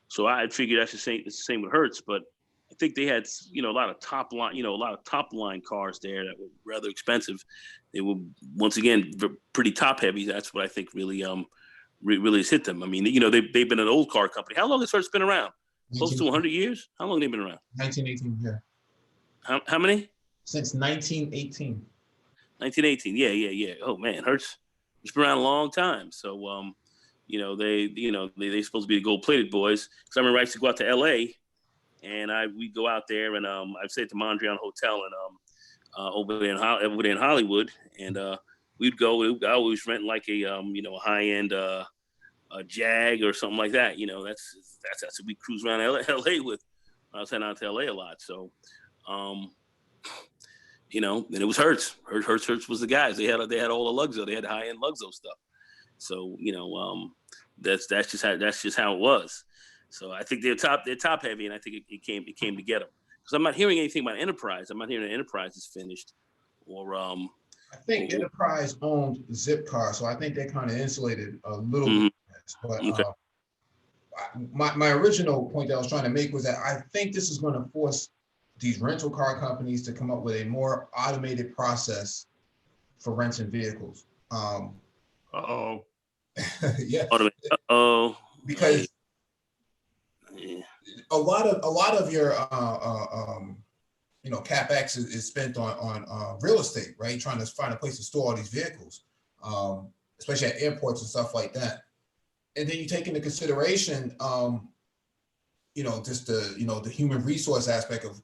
So I figured that's the same with Hertz, but I think they had a lot of top line cars there that were rather expensive. They were, once again, pretty top heavy. That's what I think really has hit them. I mean, they've been an old car company. How long has Hertz been around? Close to 100 years? How long have they been around? 1918, yeah. How many? Since 1918. 1918. Yeah. Oh man, Hertz. It's been around a long time. So they supposed to be the gold-plated boys. Because I remember I used to go out to LA, and we'd go out there, and I'd stay at the Mondrian Hotel and over there in Hollywood, and we'd go. I always rent like a high-end a Jag or something like that. That's what we cruise around LA with. I was heading out to LA a lot, so and it was Hertz. Hertz was the guys. They had all the Luxo. They had high-end Luxo stuff. So that's just how it was. So I think they're top heavy, and I think it came to get them. Because I'm not hearing anything about Enterprise. I'm not hearing that Enterprise is finished, or I think Enterprise owned Zipcar, so I think they kind of insulated a little bit. But okay. My original point that I was trying to make was that I think this is going to force these rental car companies to come up with a more automated process for renting vehicles. Yeah. Because a lot of your CapEx is spent on real estate, right? Trying to find a place to store all these vehicles, especially at airports and stuff like that. And then you take into consideration, just the human resource aspect of,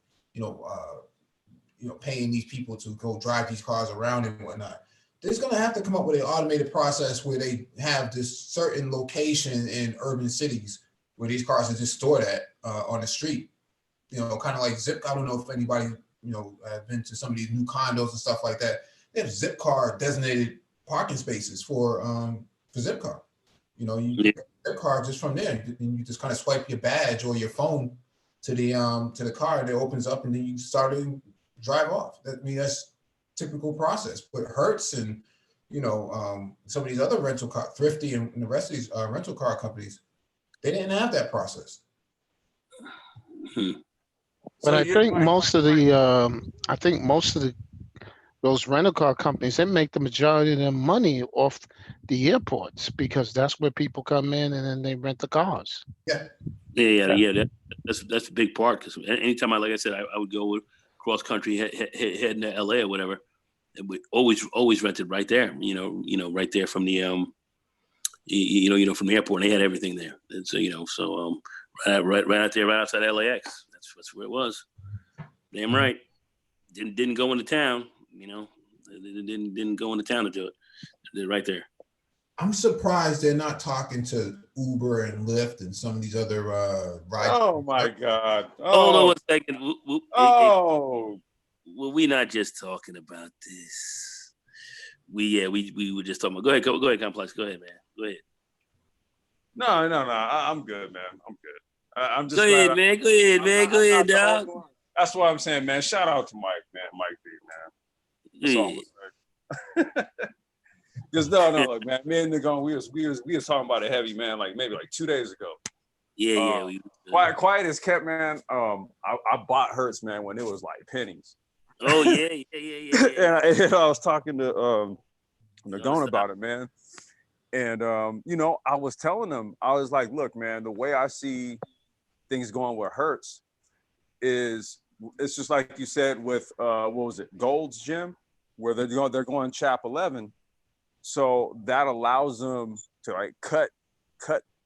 paying these people to go drive these cars around and whatnot. There's going to have to come up with an automated process where they have this certain location in urban cities where these cars are just stored at on the street, kind of like Zip. I don't know if anybody, have been to some of these new condos and stuff like that. They have Zipcar designated parking spaces for Zipcar. You get a car just from there, and you just kind of swipe your badge or your phone to the car, and it opens up, and then you start to drive off. That's typical process. But Hertz and some of these other rental car, Thrifty, and the rest of these rental car companies, they didn't have that process. But I think most of those rental car companies, they make the majority of their money off the airports, because that's where people come in and then they rent the cars. Yeah. That's a big part, because anytime like I said, I would go cross country, heading to LA or whatever, and we always rented right there. Right there from the from the airport, and they had everything there. And so right out there, right outside LAX. That's where it was. Damn right. Didn't go into town. Didn't go into town to do it. They're right there. I'm surprised they're not talking to Uber and Lyft and some of these other rides. Oh my God! Hold on 1 second. Oh, well, we're not just talking about this. We were just talking about. Go ahead, Complex. Go ahead, man. Go ahead. No. I'm good, man. I'm good. I'm just. Go ahead, man. Go ahead, dog. That's what I'm saying, man. Shout out to Mike, man. Mike B, man. That's all. Because no, look, man. Me and Nagone, we was talking about it heavy, man. Maybe 2 days ago. Yeah. Quiet as kept, man. I bought Hertz, man, when it was like pennies. Oh yeah. And I was talking to Nagone about it, man. And I was telling them, I was like, look, man, the way I see things going with Hertz is it's just like you said with what was it, Gold's Gym, where they're going Chap 11. So that allows them to cut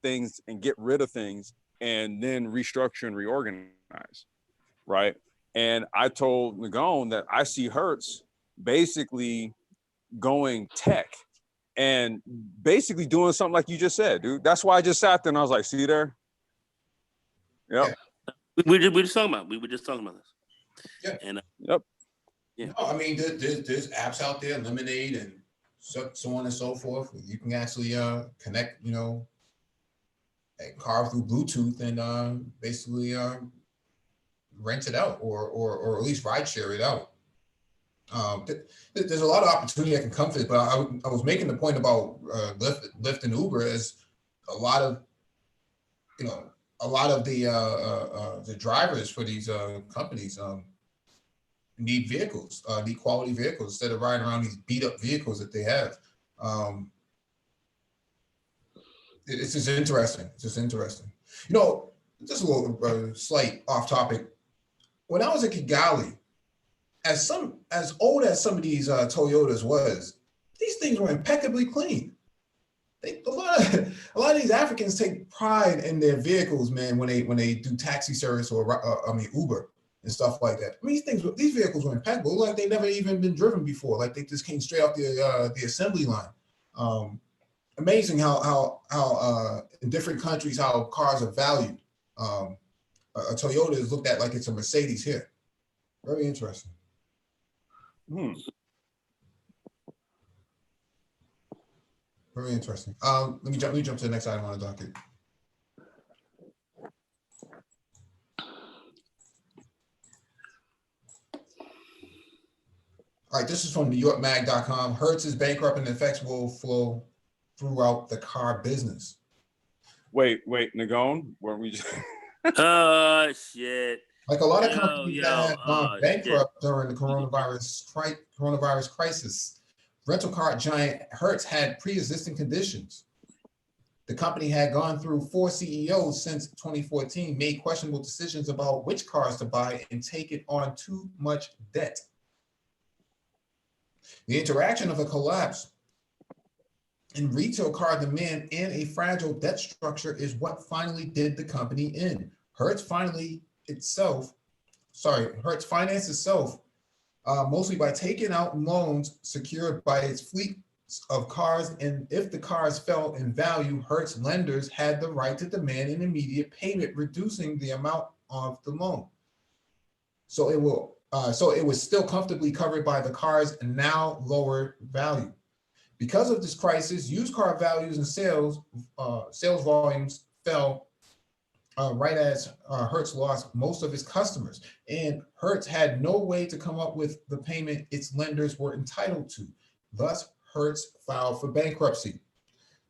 things and get rid of things and then restructure and reorganize, right? And I told Nagone that I see Hertz basically going tech and basically doing something like you just said, dude. That's why I just sat there and I was like, see there? Yep. We were just talking about. We were just talking about this. Yeah. And Yep. Yeah. No, I mean, there's apps out there, Lemonade and so on and so forth. You can actually connect, a car through Bluetooth and basically rent it out or at least ride share it out. There's a lot of opportunity that can come for it, but I was making the point about Lyft and Uber as a lot of the drivers for these companies need vehicles, need quality vehicles instead of riding around these beat up vehicles that they have. It's just interesting. It's just interesting. Just a little slight off topic. When I was in Kigali, as old as some of these Toyotas was, these things were impeccably clean. A lot of these Africans take pride in their vehicles, man, when they do taxi service or Uber and stuff like that. I mean, these vehicles were impeccable, like they never even been driven before, like they just came straight off the assembly line. Amazing how in different countries how cars are valued. A Toyota is looked at like it's a Mercedes here. Very interesting. Very interesting. Let me jump to the next item on the docket. All right, this is from NewYorkMag.com. Hertz is bankrupt and the effects will flow throughout the car business. Wait, Nagone, were we just oh shit. Like a lot of companies that have gone bankrupt during the coronavirus crisis, rental car giant Hertz had pre-existing conditions. The company had gone through 4 CEOs since 2014, made questionable decisions about which cars to buy and taken on too much debt. The interaction of a collapse in retail car demand and a fragile debt structure is what finally did the company in. Hertz financed itself mostly by taking out loans secured by its fleet of cars, and if the cars fell in value, Hertz lenders had the right to demand an immediate payment, reducing the amount of the loan. So it was still comfortably covered by the car's now lower value. Because of this crisis, used car values and sales volumes fell right as Hertz lost most of its customers. And Hertz had no way to come up with the payment its lenders were entitled to. Thus, Hertz filed for bankruptcy.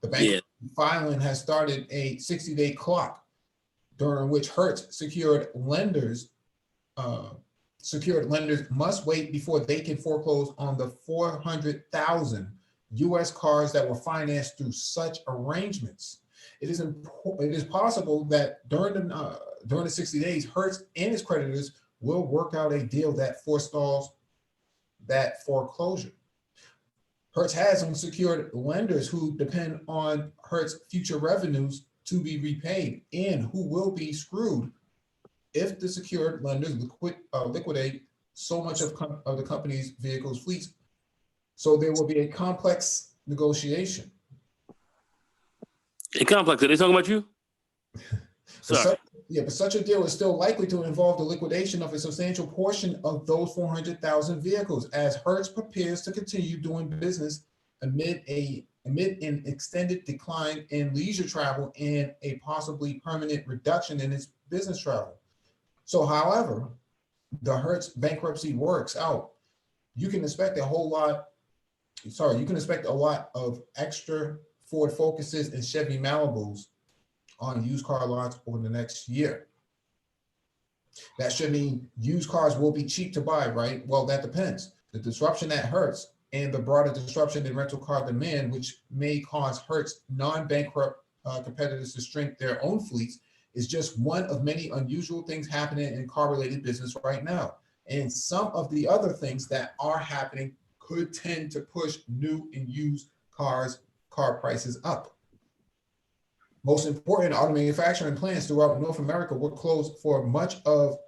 The bankruptcy filing has started a 60-day clock during which Hertz secured lenders must wait before they can foreclose on the 400,000 U.S. cars that were financed through such arrangements. It is possible that during the 60 days, Hertz and its creditors will work out a deal that forestalls that foreclosure. Hertz has unsecured lenders who depend on Hertz future revenues to be repaid and who will be screwed if the secured lenders liquidate so much of the company's vehicles fleets. So there will be a complex negotiation. A complex. Are they talking about you? Sorry. But such a deal is still likely to involve the liquidation of a substantial portion of those 400,000 vehicles as Hertz prepares to continue doing business amid an extended decline in leisure travel and a possibly permanent reduction in its business travel. So, however, the Hertz bankruptcy works out, you can expect a lot of extra Ford Focuses and Chevy Malibus on used car lots over the next year. That should mean used cars will be cheap to buy, right? Well, that depends. The disruption at Hertz and the broader disruption in rental car demand, which may cause Hertz non-bankrupt competitors to shrink their own fleets, is just one of many unusual things happening in car-related business right now. And some of the other things that are happening could tend to push new and used car prices up. Most important auto manufacturing plants throughout North America were closed for much of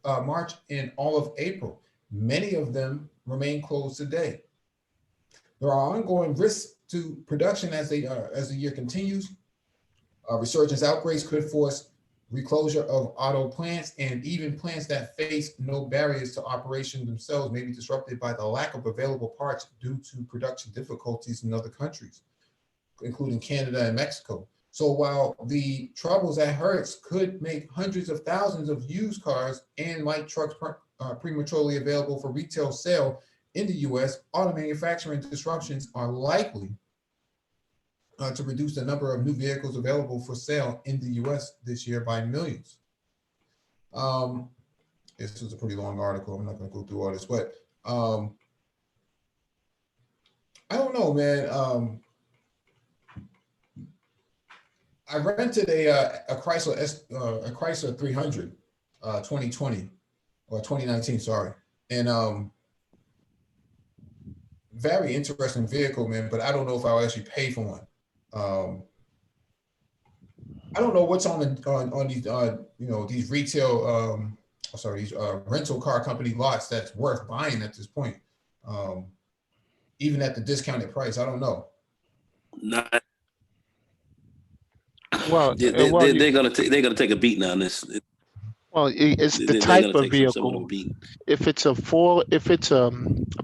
March and all of April. Many of them remain closed today. There are ongoing risks to production as the year continues. Resurgence outbreaks could force reclosure of auto plants, and even plants that face no barriers to operation themselves may be disrupted by the lack of available parts due to production difficulties in other countries, including Canada and Mexico. So while the troubles at Hertz could make hundreds of thousands of used cars and light trucks prematurely available for retail sale in the US, auto manufacturing disruptions are likely to reduce the number of new vehicles available for sale in the US this year by millions. This is a pretty long article. I'm not going to go through all this, but I don't know, man. I rented a Chrysler 300, 2020 or 2019, sorry, and very interesting vehicle, man. But I don't know if I'll actually pay for one. I don't know what's on these these retail these rental car company lots that's worth buying at this point, even at the discounted price. I don't know. Not, Well, they're gonna take a beating on this. It's the They're type gonna of take somewhat of a vehicle. beating. If it's a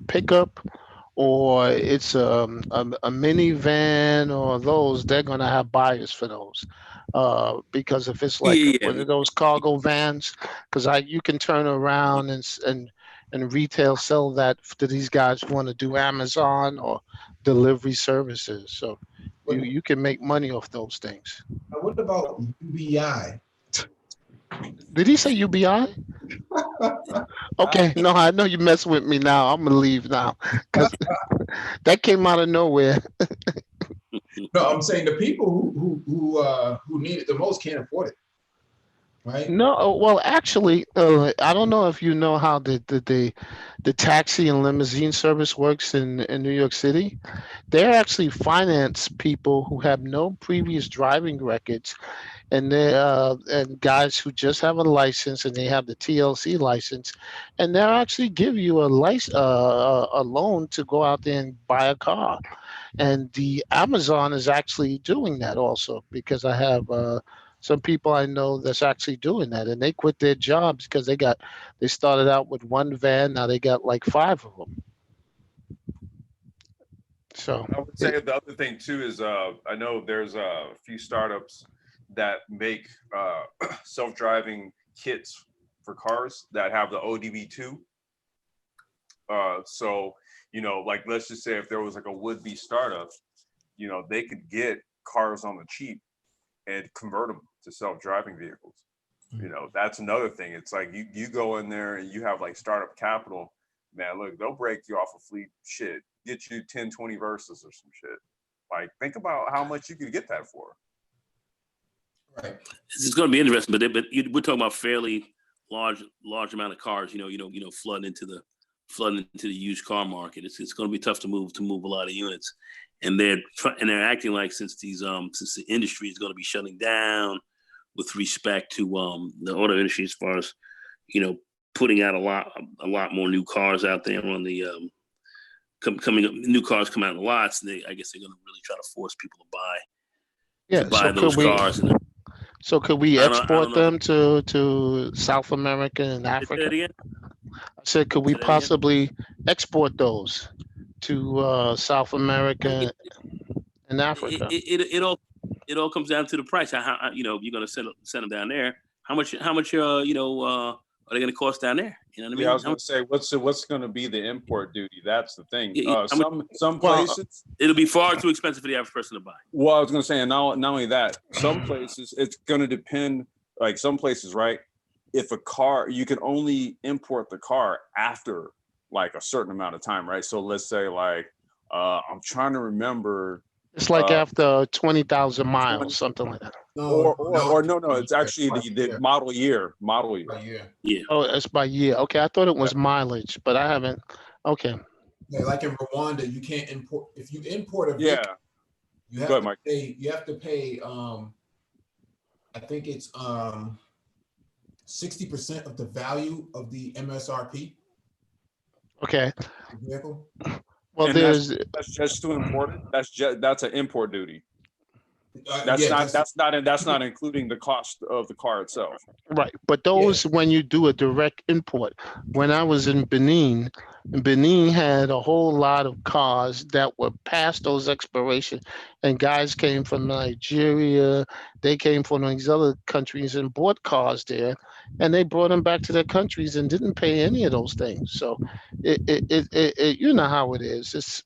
pickup, or it's a minivan, or those, they're gonna have buyers for those. Because if it's like Yeah, one of those cargo vans, because you can turn around and retail sell that to these guys who want to do Amazon or delivery services. So you can make money off those things. What about UBI? Did he say UBI? Okay, no, I know you mess with me now. I'm gonna leave now because that came out of nowhere. No, I'm saying the people who need it the most can't afford it, right? No, well, actually, I don't know if you know how the taxi and limousine service works in New York City. They're actually finance people who have no previous driving records, and they and guys who just have a license and they have the TLC license, and they'll actually give you a loan to go out there and buy a car. And the Amazon is actually doing that also, because I have some people I know that's actually doing that, and they quit their jobs because they started out with one van, now they got like 5 of them. So I would say the other thing too is I know there's a few startups that make self-driving kits for cars that have the ODB2. So, like, let's just say if there was like a would-be startup, they could get cars on the cheap and convert them to self-driving vehicles. That's another thing. It's like you go in there and you have like startup capital, man, look, they'll break you off a fleet shit, get you 10, 20 Versas or some shit. Like, think about how much you could get that for. Right. it's going to be interesting, but we're talking about fairly large amount of cars. Flooding into the used car market. It's going to be tough to move a lot of units, and they're acting like since the industry is going to be shutting down with respect to the auto industry, as far as putting out a lot more new cars out there on the coming up. New cars come out in the lots, and I guess they're going to really try to force people to buy those cars. So could we export them to South America and Africa? I said, could we possibly export those to South America and Africa? It all comes down to the price. How you're going to send them down there? How much are they going to cost down there? You know what I mean? Yeah, I was going to say, what's going to be the import duty? That's the thing. Yeah, some places it'll be far too expensive for the average person to buy. Well, I was going to say, and not only that, some places it's going to depend. Like some places, right? If a car, you can only import the car after like a certain amount of time, right? So let's say like I'm trying to remember. It's like after 20,000 miles, something like that. No, it's actually the model year. Yeah. Oh, it's by year. Okay, I thought it was mileage, but I haven't. Okay. Yeah, like in Rwanda, you can't import. If you import a vehicle, you have to pay. I think it's 60% of the value of the MSRP. Okay. Vehicle. Well, And that's just to import it. That's an import duty. Yeah, That's not including the cost of the car itself. right. But those, when you do a direct import, when I was in Benin, Benin had a whole lot of cars that were past those expiration, and guys came from Nigeria, they came from these other countries and bought cars there, and they brought them back to their countries and didn't pay any of those things. So you know how it is. It's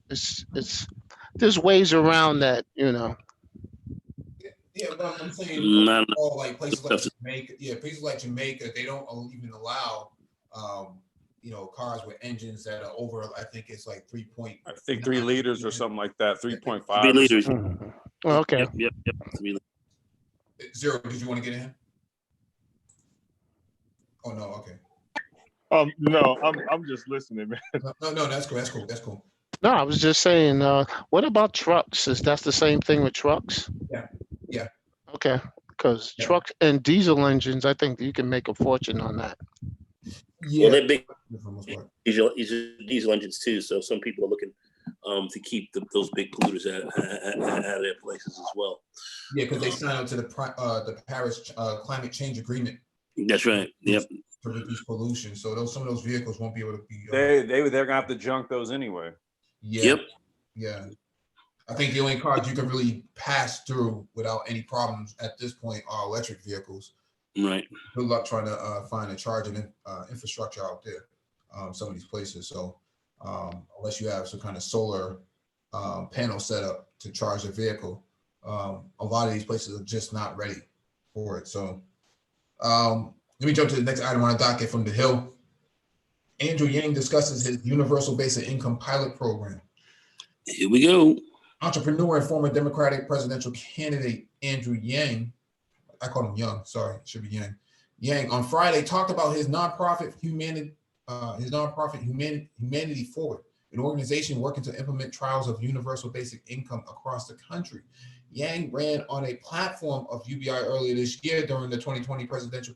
there's ways around that, you know. Yeah, but I'm saying No, no, all like places like Jamaica, places like Jamaica, they don't even allow, cars with engines that are over. I think it's like 3 point. I think 3 liters or something like that, 3.5. 3 liters. Mhm. Okay. Yep. 3 liters. Zero, did you want to get in? Oh no, okay. No, I'm just listening, man. No, that's cool. No, I was just saying, what about trucks? Is that the same thing with trucks? Yeah. Okay, because Yeah. trucks and diesel engines, I think you can make a fortune on that. Yeah. Well, they're big diesel engines too. So some people are looking to keep those big polluters out of their places as well. Yeah, because they signed up to the Paris climate change agreement. That's right. Yep. To reduce pollution, so some of those vehicles won't be able to be. They're gonna have to junk those anyway. Yeah. Yep. Yeah. I think the only cars you can really pass through without any problems at this point are electric vehicles. Right. Good luck trying to find a charging infrastructure out there, some of these places. So unless you have some kind of solar panel set up to charge a vehicle, a lot of these places are just not ready for it. So let me jump to the next item on the docket from the Hill. Andrew Yang discusses his universal basic income pilot program. Here we go. Entrepreneur and former Democratic presidential candidate Andrew Yang, I call him Young, sorry, it should be Yang. Yang on Friday talked about his nonprofit Humanity Forward, an organization working to implement trials of universal basic income across the country. Yang ran on a platform of UBI earlier this year during the 2020 presidential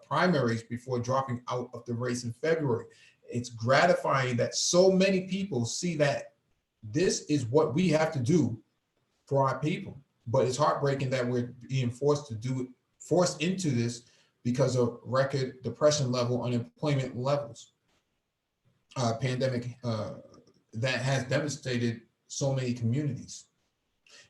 primaries before dropping out of the race in February. It's gratifying that so many people see that this is what we have to do for our people, but it's heartbreaking that we're being forced into this because of record depression level, unemployment levels, pandemic that has devastated so many communities.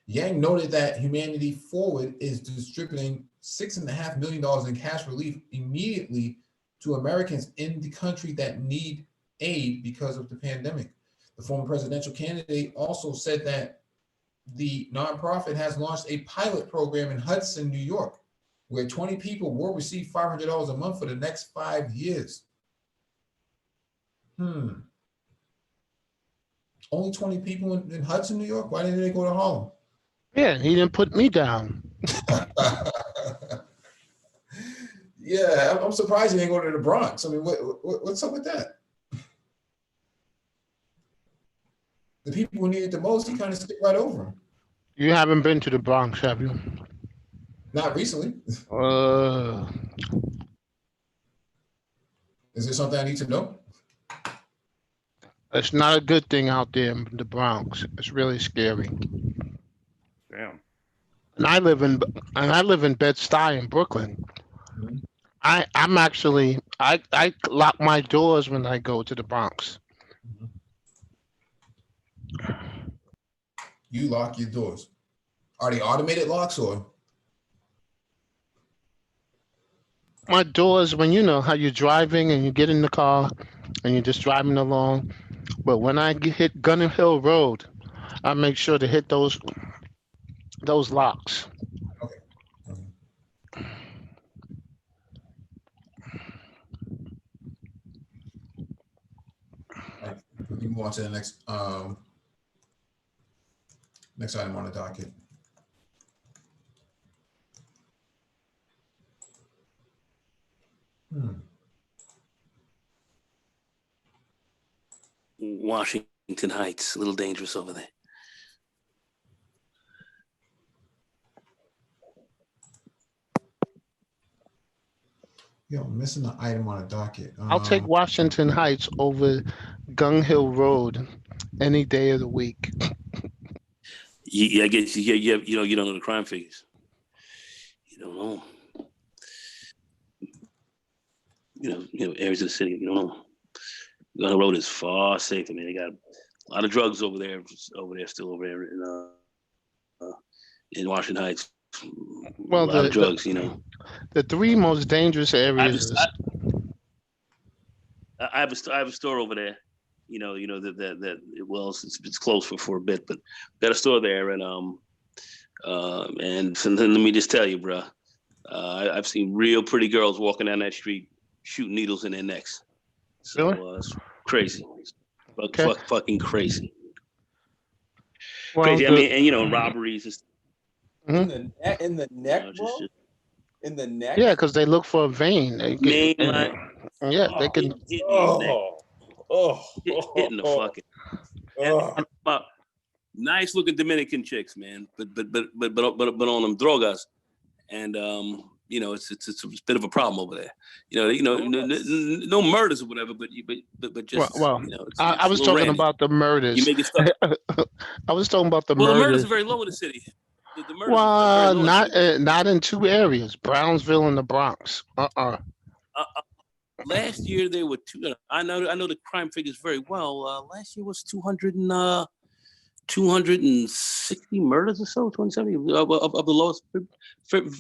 Yang noted that Humanity Forward is distributing $6.5 million in cash relief immediately to Americans in the country that need aid because of the pandemic. The former presidential candidate also said that the nonprofit has launched a pilot program in Hudson, New York, where 20 people will receive $500 a month for the next 5 years. Only 20 people in Hudson, New York? Why didn't they go to Harlem? Yeah, he didn't put me down. Yeah, I'm surprised he didn't go to the Bronx. I mean, what's up with that? The people who need it the most, he kind of skipped right over them. You haven't been to the Bronx, have you? Not recently. Is there something I need to know? It's not a good thing out there in the Bronx. It's really scary. Damn. And I live in Bed-Stuy in Brooklyn. Mm-hmm. I lock my doors when I go to the Bronx. You lock your doors. Are they automated locks or? My doors, when you know how you're driving and you get in the car and you're just driving along, but when I hit Gunner Hill Road, I make sure to hit those locks. Okay. All right. We move on to the next item on the docket. Washington Heights, a little dangerous over there. Yo, I'm missing the item on the docket. I'll take Washington Heights over Gung Hill Road any day of the week. Yeah, I guess you don't know the crime figures. You don't know. Areas of the city. You don't know. Gun Hill Road is far safer, man. They got a lot of drugs over there still over there in Washington Heights. Well, a lot of drugs, the three most dangerous areas. I have a store over there. It's closed for a bit, but got a store there, and let me just tell you, bro, I've seen real pretty girls walking down that street shooting needles in their necks. So Really? it's crazy, Okay. fucking crazy, Well, crazy. I mean, and robberies. Mhm. In the neck, bro. In the neck. Yeah, because they look for a vein. They get, Mainline. yeah, they can. Hitting the fucking. And nice looking Dominican chicks, man, but on them drogas, and it's a bit of a problem over there. No murders or whatever, but just Well, it's I was a little talking randy. about the murders. You make it stuck. I was talking about the Well, the murders murders. are very low in the city. The murders Well, are very low in the not city. not in two areas, Brownsville and the Bronx. Last year there were two. I know the crime figures very well. Last year was 260 murders or so, 270 of the lowest,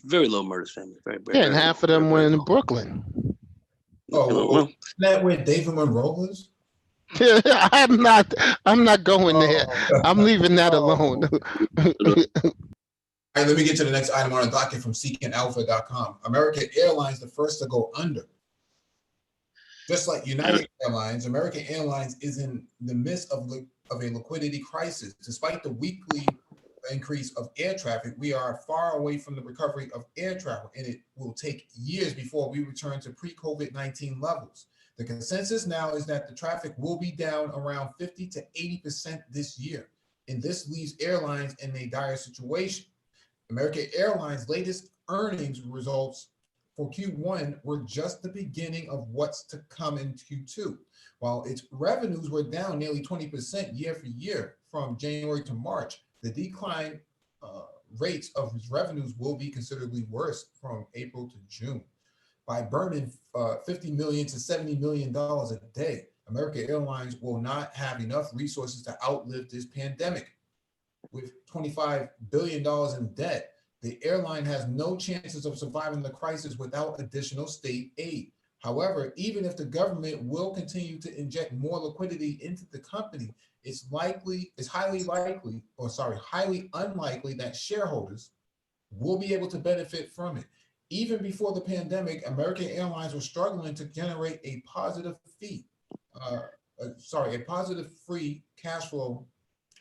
very low murders, family. Very, very, Yeah, and very half low, of them very, were very in low. Brooklyn. Isn't that where David Monroe was? I'm not going there. I'm leaving that alone. All right, let me get to the next item on the docket from seekingalpha.com. American Airlines, the first to go under. Just like United Airlines, American Airlines is in the midst of a liquidity crisis. Despite the weekly increase of air traffic, we are far away from the recovery of air travel, and it will take years before we return to pre-COVID-19 levels. The consensus now is that the traffic will be down around 50 to 80% this year, and this leaves airlines in a dire situation. American Airlines' latest earnings results for Q1 were just the beginning of what's to come in Q2. While its revenues were down nearly 20% year for year from January to March, the decline rates of its revenues will be considerably worse from April to June. By burning $50 million to $70 million a day, American Airlines will not have enough resources to outlive this pandemic. With $25 billion in debt, the airline has no chances of surviving the crisis without additional state aid. However, even if the government will continue to inject more liquidity into the company, it's highly unlikely that shareholders will be able to benefit from it. Even before the pandemic, American Airlines was struggling to generate a positive free cash flow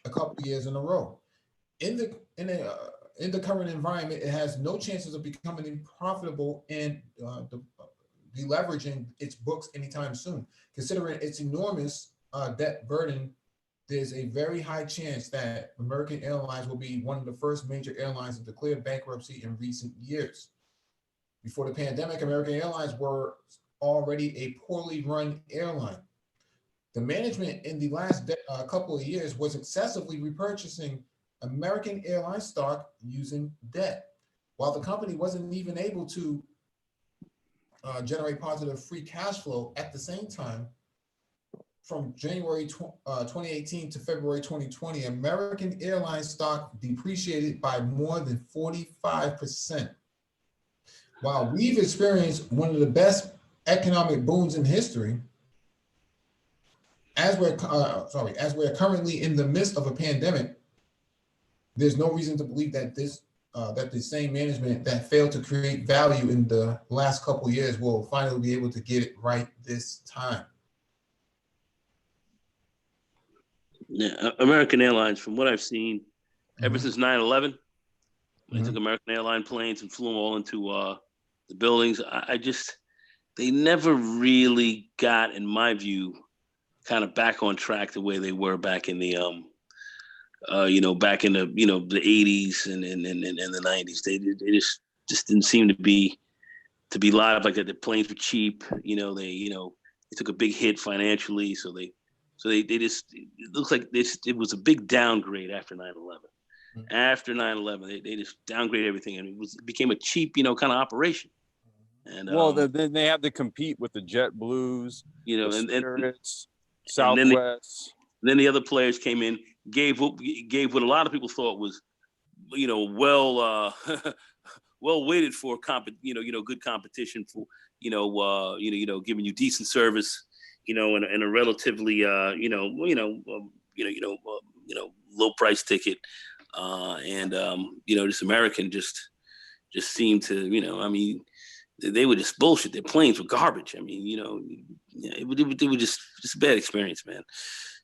a couple of years in a row. In the current environment, it has no chances of becoming profitable and deleveraging its books anytime soon. Considering its enormous debt burden, there's a very high chance that American Airlines will be one of the first major airlines to declare bankruptcy in recent years. Before the pandemic, American Airlines were already a poorly run airline. The management in the last couple of years was excessively repurchasing American Airlines stock using debt. While the company wasn't even able to generate positive free cash flow at the same time, from January 2018 to February 2020, American Airlines stock depreciated by more than 45%. While we've experienced one of the best economic booms in history, as we're currently in the midst of a pandemic, there's no reason to believe that the same management that failed to create value in the last couple of years will finally be able to get it right this time. Yeah, American Airlines, from what I've seen, ever since 9/11, they took American Airline planes and flew them all into the buildings. They never really got, in my view, kind of back on track the way they were back in the back in the the 80s and the 90s. They just didn't seem to be live like that. The planes were cheap. They took a big hit financially, so they So they just, it looks like this, it was a big downgrade after 9/11. After 9/11, they just downgrade everything, and it became a cheap, kind of operation. And well, then they had to compete with the Jet Blues, and Spirits, and Southwest. then the other players came in, gave what a lot of people thought was, well, well weighted for good competition for, giving you decent service, in a relatively, low price ticket, and this American just seemed to, they were just bullshit. Their planes were garbage. It was just a bad experience, man.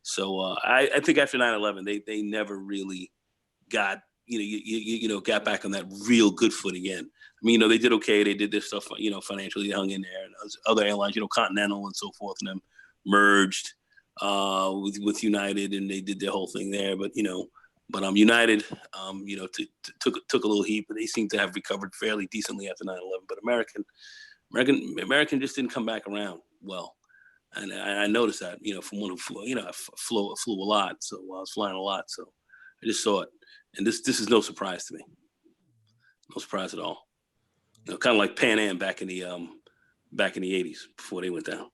So I think after 9/11, they never really got got back on that real good foot again. They did okay. They did their stuff, financially. They hung in there, and other airlines, Continental and so forth, and them merged with United, and they did their whole thing there. But United, took a little heat, but they seem to have recovered fairly decently after 9/11. But American just didn't come back around well. And I noticed that, from one who flew, I flew a lot. So I was flying a lot. So I just saw it. And this is no surprise to me. No surprise at all. Kind of like Pan Am back in the 80s before they went down.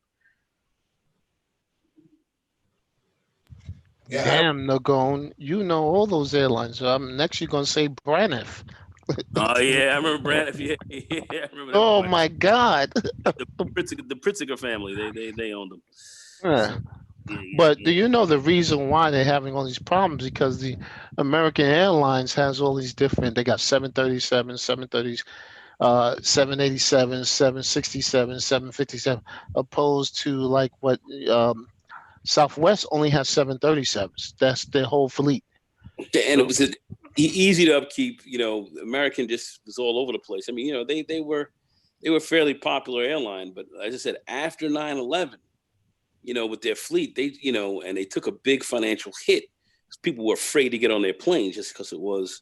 Yeah. Damn, Nagone, you know all those airlines. Next, you're going to say Braniff. Oh, yeah, I remember Braniff. Yeah, I remember that. Oh, my God. The Pritzker family, they owned them. Yeah. But do you know the reason why they're having all these problems? Because the American Airlines has all these different, they got 737, 730s, 787, 767, 757, opposed to like what Southwest only has 737s. That's their whole fleet. And it was easy to upkeep. American just was all over the place. They were a fairly popular airline, but as I said, after 9/11, with their fleet, and they took a big financial hit because people were afraid to get on their planes just because it was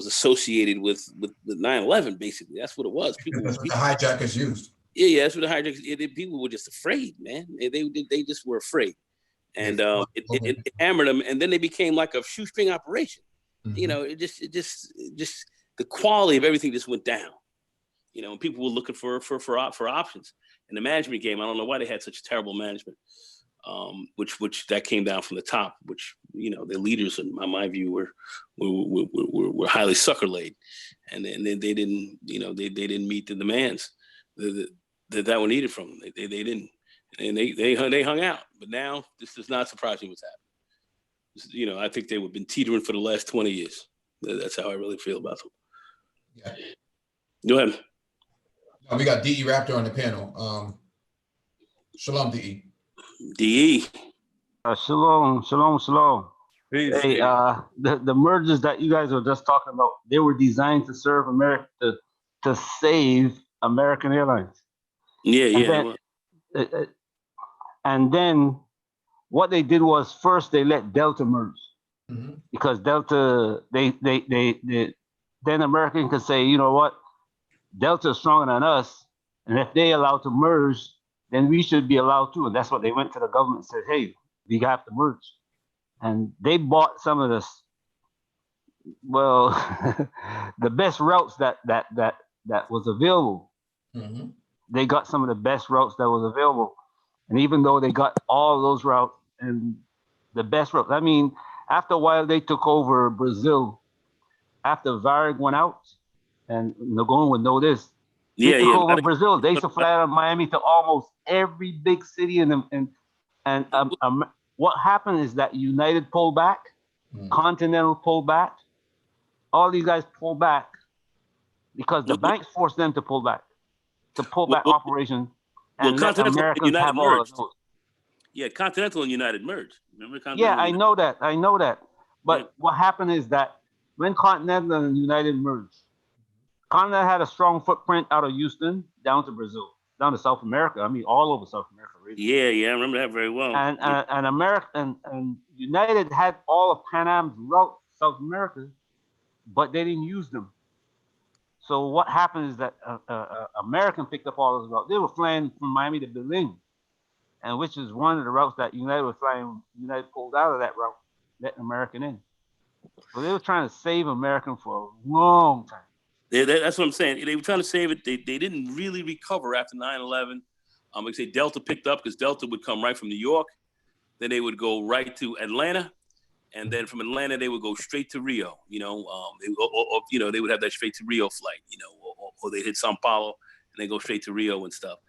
associated with 9/11. Basically, that's what it was. That's what the hijackers used. Yeah, that's what the hijackers. People were just afraid, man. They just were afraid, and it hammered them, and then they became like a shoestring operation. Mm-hmm. It just the quality of everything just went down. And people were looking for options. In the management game, I don't know why they had such terrible management, which that came down from the top. Which their leaders, in my view, were highly sucker laid, and then they didn't they didn't meet the demands that were needed from them. They didn't, and they hung out. But now this does not surprise me what's happening. I think they have been teetering for the last 20 years. That's how I really feel about them. Yeah. Go ahead. We got DE Raptor on the panel. Shalom, DE. DE. Shalom. Peace. Hey, the mergers that you guys were just talking about, they were designed to serve America, to save American Airlines. Yeah. And then what they did was first they let Delta merge, because Delta, then American could say, you know what, Delta is stronger than us, and if they allow to merge, then we should be allowed to. And that's what they went to the government and said, hey, we have to merge. And they bought some of this, the best routes that was available. Mm-hmm. They got some of the best routes that was available. And even though they got all those routes and the best routes, after a while they took over Brazil. After Varig went out, and Nagone would know this. They took over Brazil. They used to fly out of Miami to almost every big city what happened is that United pulled back, Continental pulled back, all these guys pulled back because the banks forced them to pull back operations. And let Americans have all of those. Yeah, Continental and United merged. Remember Continental? Yeah, I know that. But what happened is that when Continental and United merged, Continental had a strong footprint out of Houston down to Brazil, down to South America. all over South America, really. Yeah, I remember that very well. And America and United had all of Pan Am's routes South America, but they didn't use them. So what happened is that American picked up all those routes. They were flying from Miami to Berlin, and which is one of the routes that United was flying. United pulled out of that route, letting American in. So they were trying to save American for a long time. That's what I'm saying. They were trying to save it. They didn't really recover after 9/11. Like I say, Delta picked up because Delta would come right from New York. Then they would go right to Atlanta. And then from Atlanta, they would go straight to Rio, they would have that straight to Rio flight, or they'd hit Sao Paulo and they go straight to Rio and stuff.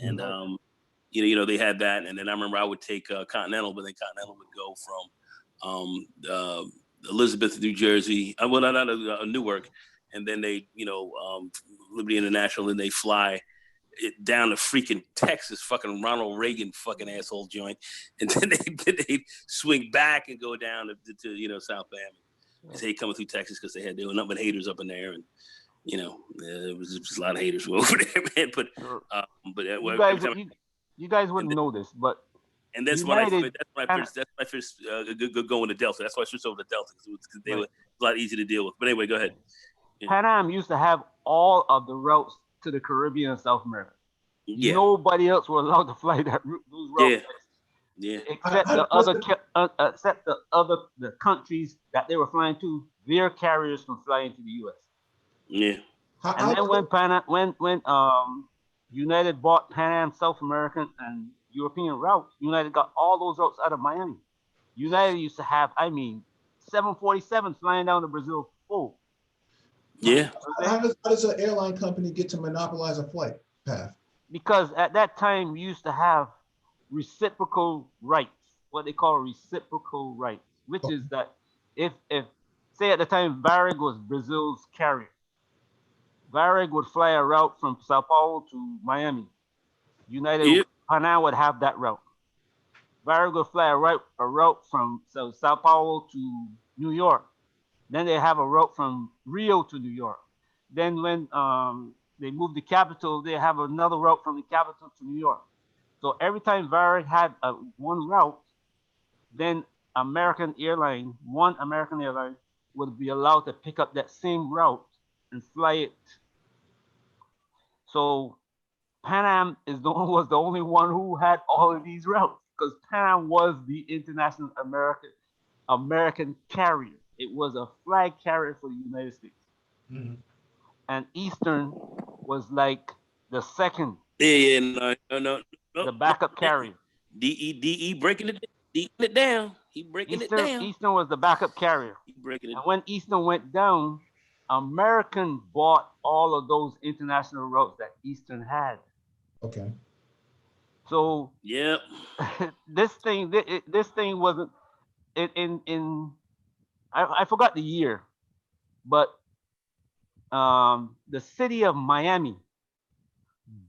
And, they had that. And then I remember I would take Continental, but then Continental would go from Elizabeth, New Jersey, not Newark. And then they, Liberty International, and they fly it down to freaking Texas, fucking Ronald Reagan fucking asshole joint, and then they swing back and go down to South Miami. They say coming through Texas because they were nothing but haters up in there, and it was just a lot of haters over there, man. But you guys wouldn't know this, but that's when I first going to Delta. That's why I switched over to Delta because they were a lot easier to deal with. But anyway, go ahead. Yeah. Pan Am used to have all of the routes to the Caribbean and South America. Yeah. Nobody else was allowed to fly those routes. Yeah. Except the countries that they were flying to, their carriers from flying to the U.S. Yeah. And then when United bought Pan Am South American and European routes, United got all those routes out of Miami. United used to have, 747 flying down to Brazil full. Yeah. How does an airline company get to monopolize a flight path? Because at that time, we used to have reciprocal rights, what they call reciprocal rights, which is that if say at the time, Varig was Brazil's carrier, Varig would fly a route from Sao Paulo to Miami. United Pan Am would have that route. Varig would fly a route from Sao Paulo to New York. Then they have a route from Rio to New York. Then when they moved the capital, they have another route from the capital to New York. So every time Varig had one route, then one American airline would be allowed to pick up that same route and fly it. So Pan Am was the only one who had all of these routes because Pan Am was the international American carrier. It was a flag carrier for the United States. Mm-hmm. And Eastern was like the second. No. The backup carrier. DE breaking it down. He breaking it down. Eastern was the backup carrier. And when Eastern went down, American bought all of those international routes that Eastern had. Okay. So yep. this thing wasn't in I forgot the year, but the city of Miami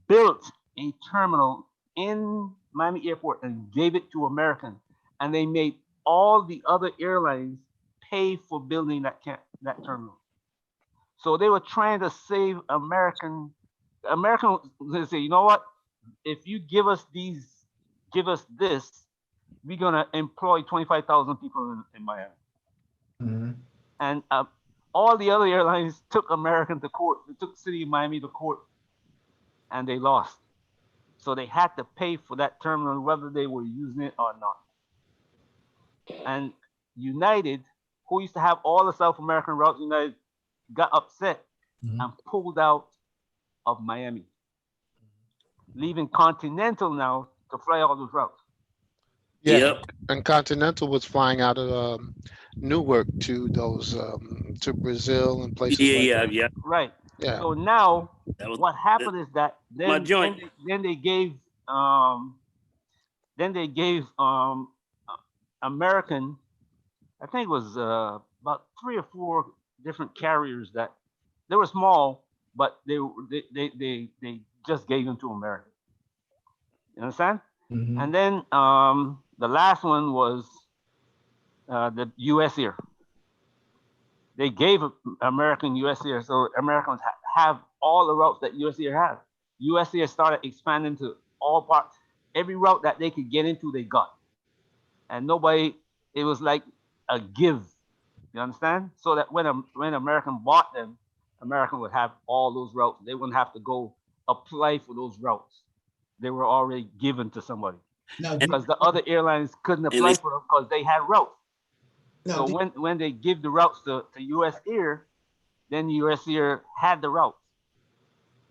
built a terminal in Miami Airport and gave it to American, and they made all the other airlines pay for building that terminal. So they were trying to save American. American, they say, you know what? If you give us this, we're gonna employ 25,000 people in Miami. Mm-hmm. And all the other airlines took American to court. They took the city of Miami to court, and they lost. So they had to pay for that terminal, whether they were using it or not. And United, who used to have all the South American routes, United got upset and pulled out of Miami, leaving Continental now to fly all those routes. Yeah, yep. And Continental was flying out of Newark to those to Brazil and places. Yeah. Right. Yeah. So now what happened is that then they gave American, I think it was about 3 or 4 different carriers that they were small, but they just gave them to American. You understand? Mm-hmm. And then the last one was the U.S. Air. They gave American U.S. Air, so Americans have all the routes that U.S. Air has. U.S. Air started expanding to all parts. Every route that they could get into, they got. And it was like a give. You understand? So that when American bought them, American would have all those routes. They wouldn't have to go apply for those routes. They were already given to somebody. Now, because the other airlines couldn't And apply they- for them because they had routes. now, So when they give the routes to US Air, then US Air had the routes.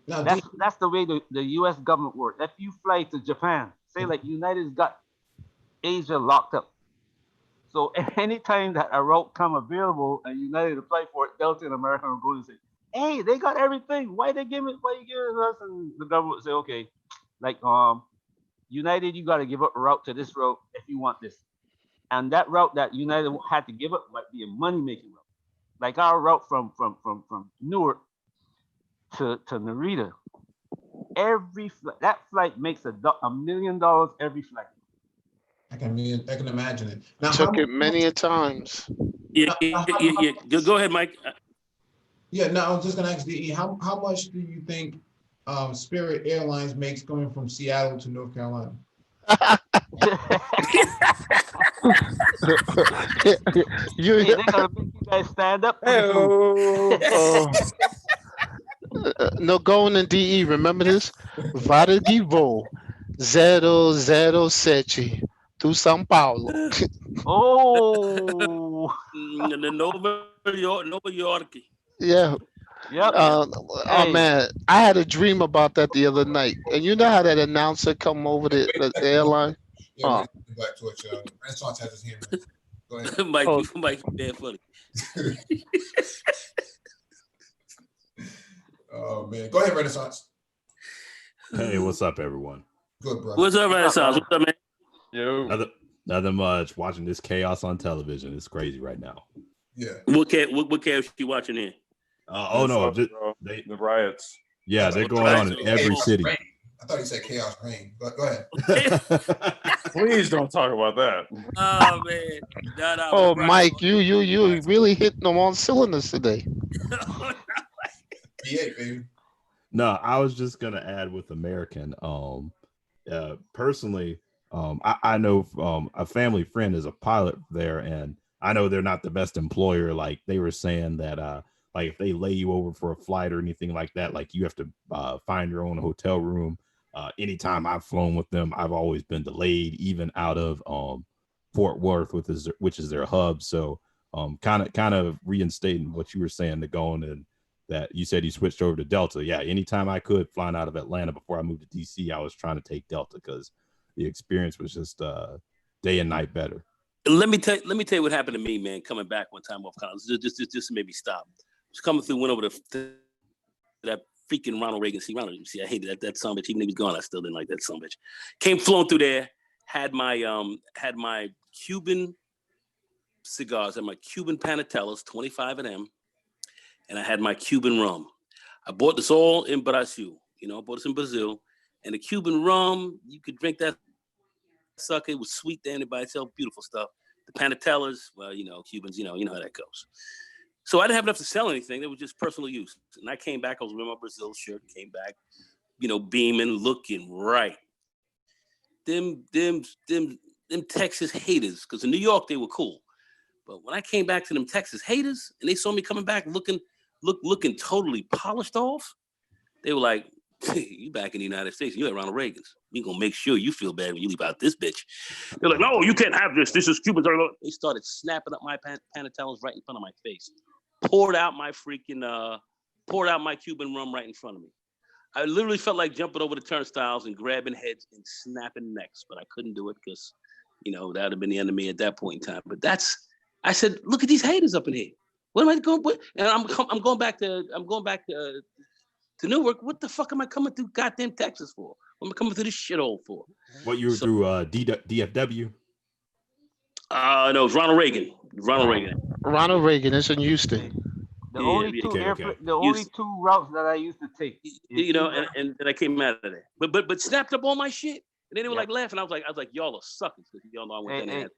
now, That's the way the US government works. If you fly to Japan, say like United's got Asia locked up. So anytime that a route come available and United apply for it, Delta and American will go and say, hey, they got everything. Why you giving us? And the government will say, okay, like United, you got to give up a route to this route if you want this. And that route that United had to give up might be a money-making route. Like our route from Newark to Narita. That flight makes $1 million every flight. I can imagine it. Now, Took it many a times. Yeah. Go ahead, Mike. Yeah, no, I was just gonna ask DE, how much do you think Spirit Airlines makes going from Seattle to North Carolina? You, Hey, they're gonna make you guys stand up. no, going in DE. Remember this? Varigi Vo 007 to São Paulo. Oh, The Nova York. Yeah. yep. Oh Hey, man, I had a dream about that the other night. And you know how that announcer come over the airline? Yeah, Oh. man, Black Torch. Renaissance has his hand raised. Go ahead. Mike, Oh. Mike, damn funny. Oh man, go ahead, Renaissance. Hey, what's up, everyone? Good, bro. What's up, Renaissance? What's up, man? Yo. Nothing much. Watching this chaos on television. It's crazy right now. Yeah. What chaos you watching here? Oh no, The riots. yeah, they're going on in every Chaos city. Reign. I thought he said chaos reign. But go ahead. Please don't talk about that. Oh man. No, Oh, right. Mike, you really hitting them on cylinders today. BA, baby. No, I was just gonna add with American. Personally, I know a family friend is a pilot there, and I know they're not the best employer. Like they were saying that like if they lay you over for a flight or anything like that, like you have to find your own hotel room. Anytime I've flown with them, I've always been delayed, even out of Fort Worth, which is their hub. So kind of reinstating what you were saying to going and that you said you switched over to Delta. Yeah, anytime I could, flying out of Atlanta before I moved to DC, I was trying to take Delta because the experience was just day and night better. Let me tell you what happened to me, man. Coming back one time off college, just made me stop. Was coming through, went over to that freaking Ronald Reagan. See, I hated that son of a bitch. Even when he was gone, I still didn't like that son of a bitch. Came flowing through there. Had my Cuban cigars, had my Cuban Panatellas, 25 of them, and I had my Cuban rum. I bought this all in Brazil. I bought this in Brazil, and the Cuban rum, you could drink that sucker. It was sweet to by itself, beautiful stuff. The Panatellas, well, Cubans, you know how that goes. So I didn't have enough to sell anything. They were just personal use. And I came back, I was wearing my Brazil shirt, came back, beaming, looking right. Them Texas haters, because in New York, they were cool. But when I came back to them Texas haters and they saw me coming back looking totally polished off, they were like, you back in the United States, you're at Ronald Reagan's. We gonna make sure you feel bad when you leave out this bitch. They're like, no, you can't have this. This is Cuban. They started snapping up my Panatellas right in front of my face. Poured out my Cuban rum right in front of me. I literally felt like jumping over the turnstiles and grabbing heads and snapping necks, but I couldn't do it because, that would have been the end of me at that point in time. But I said, look at these haters up in here. What am I going? And I'm going back to Newark. What the fuck am I coming through goddamn Texas for? What am I coming through this shithole for? What you were through DFW? No, it was Ronald Reagan. Ronald Reagan is in Houston. The only two routes that I used to take. And I came out of there. But snapped up all my shit. And then they were like laughing. I was like, y'all are suckers because y'all know I went down there.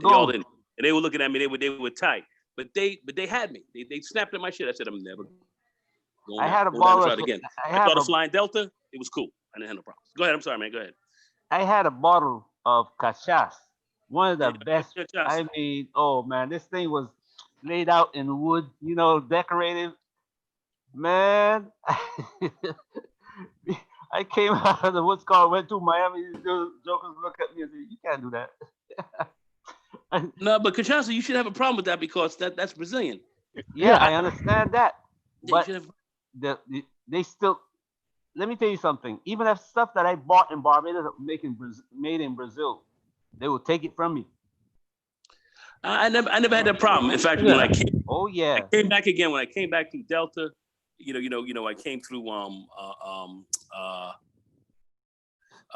Y'all didn't. And they were looking at me. They were tight. But they had me. They snapped at my shit. I said, I'm never going I had a down bottle this route again. I started flying Delta. It was cool. I didn't have no problems. Go ahead. I'm sorry, man. Go ahead. I had a bottle of cachaça. One of the best. I mean, oh man, this thing was laid out in wood, decorated. Man, I came out of the what's called, went to Miami. Those jokers look at me and say, "You can't do that." No, but Cachaça, you should have a problem with that because that's Brazilian. Yeah, I understand that, Yeah, you but should have. they still. Let me tell you something. Even if stuff that I bought in Barbados made in Brazil, they will take it from me. I never had that problem. In fact, when Yeah. I came back again, when I came back through Delta, I came through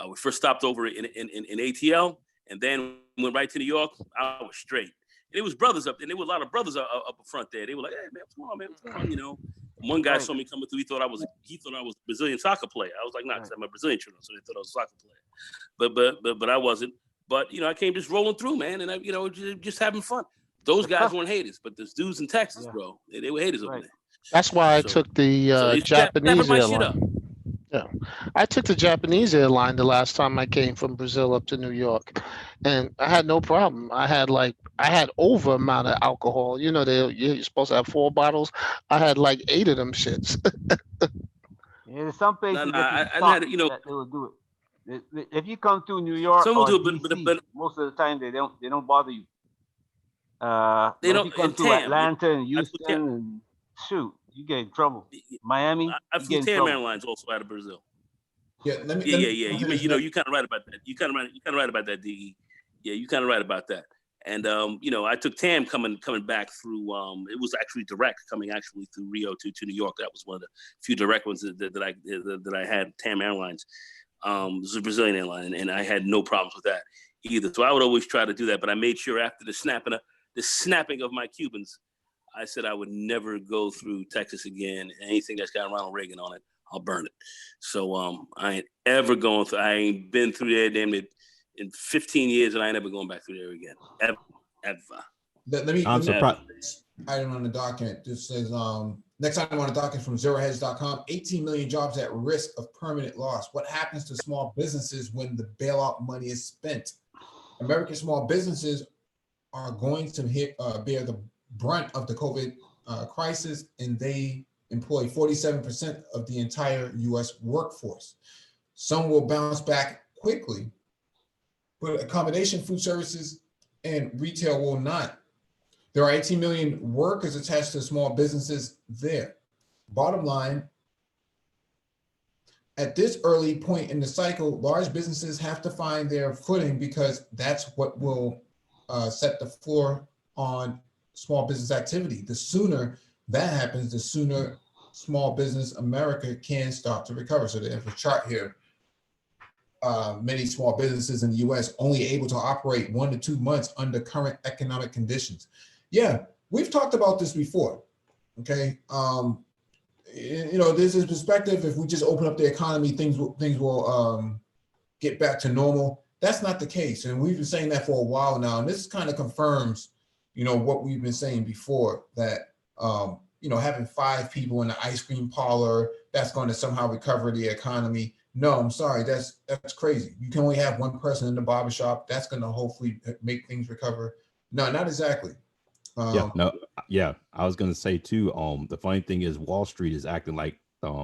we first stopped over in ATL and then went right to New York. I was straight. And it was brothers up there. There were a lot of brothers up front there. They were like, "Hey man, what's going on, man? What's going on?" One guy saw me coming through. He thought I was a Brazilian soccer player. I was like, "Nah, 'cause I'm a Brazilian children, so they thought I was a soccer player." But I wasn't. But I came just rolling through, man, and I just having fun. Those guys weren't haters, but those dudes in Texas, bro, they were haters over there. That's why I took the Japanese airline. Yeah, I took the Japanese airline the last time I came from Brazil up to New York, and I had no problem. I had over amount of alcohol. You're supposed to have 4 bottles. I had like 8 of them shits. Yeah, there's some places I that they will do it. If you come to New York Some will or do it, DC, but most of the time they don't bother you. They don't. If you come In to TAM, Atlanta and Houston, and shoot, you get in trouble. Miami, I you flew get in TAM trouble. Airlines also out of Brazil. Yeah, let me. You kind of right about that. You kind of right about that, DE. Yeah, you kind of right about that. And I took TAM coming back through. It was actually direct coming actually through Rio to New York. That was one of the few direct ones that I had. TAM Airlines. This is a Brazilian airline, and I had no problems with that either. So I would always try to do that. But I made sure after the snapping of my Cubans, I said I would never go through Texas again. Anything that's got Ronald Reagan on it, I'll burn it. So I ain't ever going through. I ain't been through there damn it in 15 years, and I ain't never going back through there again. Ever. Let me. I'm surprised. Item on the document. This says next item on the document from zeroheads.com. 18 million jobs at risk of permanent loss. What happens to small businesses when the bailout money is spent? American small businesses are going to bear the brunt of the COVID crisis, and they employ 47% of the entire U.S. workforce. Some will bounce back quickly, but accommodation, food services, and retail will not. There are 18 million workers attached to small businesses there. Bottom line, at this early point in the cycle, large businesses have to find their footing because that's what will set the floor on small business activity. The sooner that happens, the sooner small business America can start to recover. So there's a chart here. Many small businesses in the U.S. only able to operate 1 to 2 months under current economic conditions. Yeah, we've talked about this before. Okay, there's this perspective. If we just open up the economy, things will get back to normal. That's not the case, and we've been saying that for a while now. And this kind of confirms, what we've been saying before, that having 5 people in the ice cream parlor, that's going to somehow recover the economy. No, I'm sorry, that's crazy. You can only have 1 person in the barbershop. That's going to hopefully make things recover. No, not exactly. I was going to say too. The funny thing is, Wall Street is acting like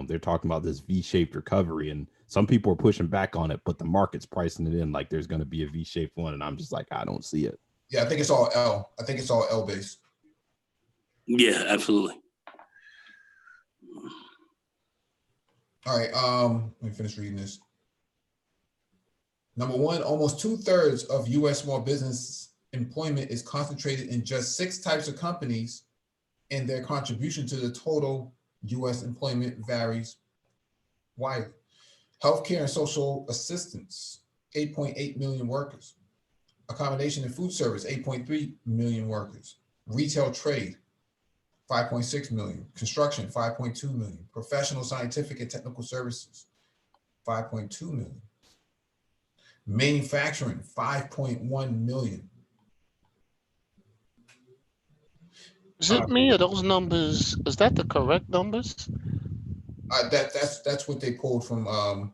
they're talking about this V-shaped recovery, and some people are pushing back on it, but the market's pricing it in like there's going to be a V-shaped one, and I'm just like, I don't see it. Yeah, I think it's all L. I think it's all L based. Yeah, absolutely. All right, let me finish reading this. Number 1, almost 2/3 of U.S. small business employment is concentrated in just 6 types of companies, and their contribution to the total U.S. employment varies widely. Healthcare and social assistance, 8.8 million workers. Accommodation and food service, 8.3 million workers. Retail trade, 5.6 million. Construction, 5.2 million. Professional, scientific, and technical services, 5.2 million. Manufacturing, 5.1 million. Is it me or those numbers? Is that the correct numbers? That's what they pulled from.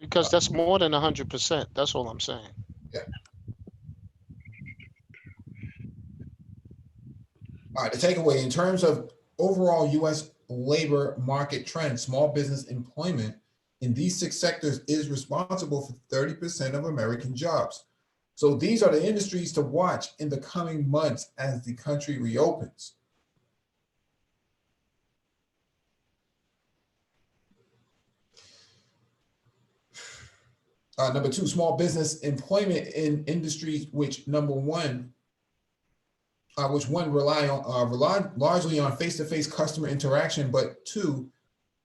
Because that's more than 100%. That's all I'm saying. Yeah. All right, the takeaway in terms of overall U.S. labor market trends, small business employment in these 6 sectors is responsible for 30% of American jobs. So these are the industries to watch in the coming months as the country reopens. Number 2, small business employment in industries which one rely largely on face-to-face customer interaction, but 2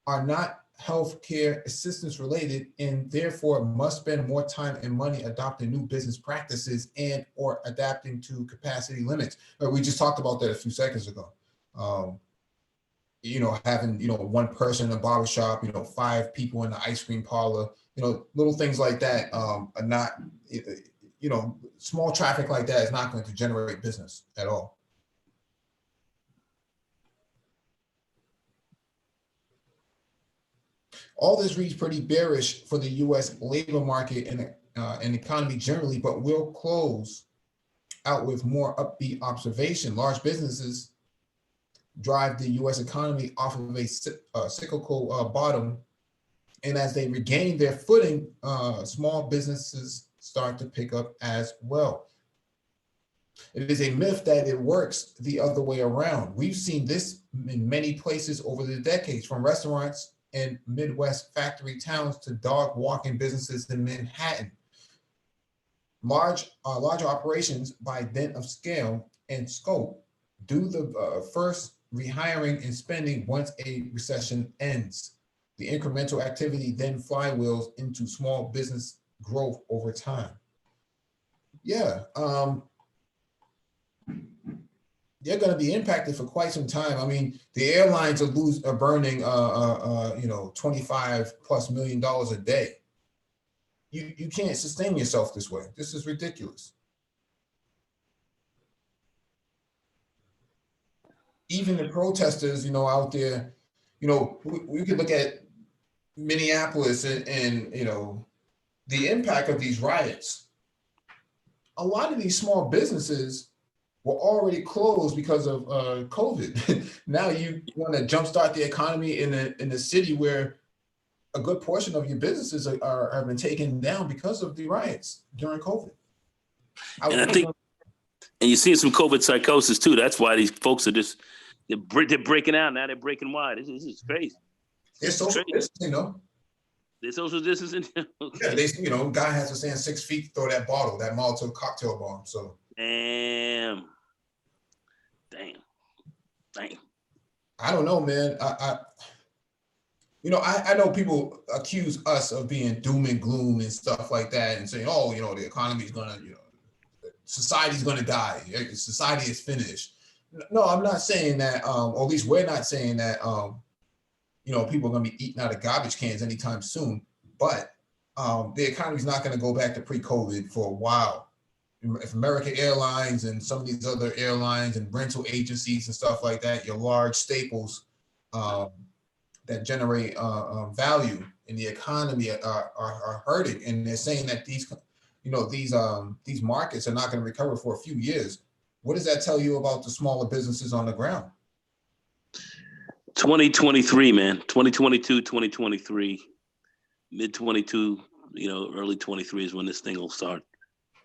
are not healthcare assistance related and therefore must spend more time and money adopting new business practices and or adapting to capacity limits. We just talked about that a few seconds ago. Having, 1 person in a barber shop, 5 people in the ice cream parlor, little things like that are not, small traffic like that is not going to generate business at all. All this reads pretty bearish for the U.S. labor market and economy generally, but we'll close out with more upbeat observation. Large businesses drive the U.S. economy off of a cyclical bottom, and as they regain their footing, small businesses start to pick up as well. It is a myth that it works the other way around. We've seen this in many places over the decades, from restaurants in Midwest factory towns to dog walking businesses in Manhattan. Large operations, by dint of scale and scope, do the first rehiring and spending once a recession ends. The incremental activity then flywheels into small business growth over time. Yeah, they're going to be impacted for quite some time. I mean, the airlines are burning, $25+ million a day. You can't sustain yourself this way. This is ridiculous. Even the protesters, out there, we could look at Minneapolis and the impact of these riots. A lot of these small businesses were already closed because of COVID. Now you want to jumpstart the economy in a city where a good portion of your businesses have been taken down because of the riots during COVID. And you're seeing some COVID psychosis too. That's why these folks are they're breaking out now. They're breaking wide. This is crazy. It's social distancing, though. They're social distancing. Yeah, guy has to stand 6 feet to throw that Molotov cocktail bomb. So. Damn. I don't know, man. I know people accuse us of being doom and gloom and stuff like that and saying, oh, the economy's gonna, society's gonna die. Society is finished. No, I'm not saying that, or at least we're not saying that, people are gonna be eating out of garbage cans anytime soon, but the economy's not gonna go back to pre-COVID for a while. If American Airlines and some of these other airlines and rental agencies and stuff like that, your large staples that generate value in the economy are hurting, and they're saying that these markets are not going to recover for a few years. What does that tell you about the smaller businesses on the ground? 2023, man, 2022, 2023, mid 22, early 23 is when this thing will start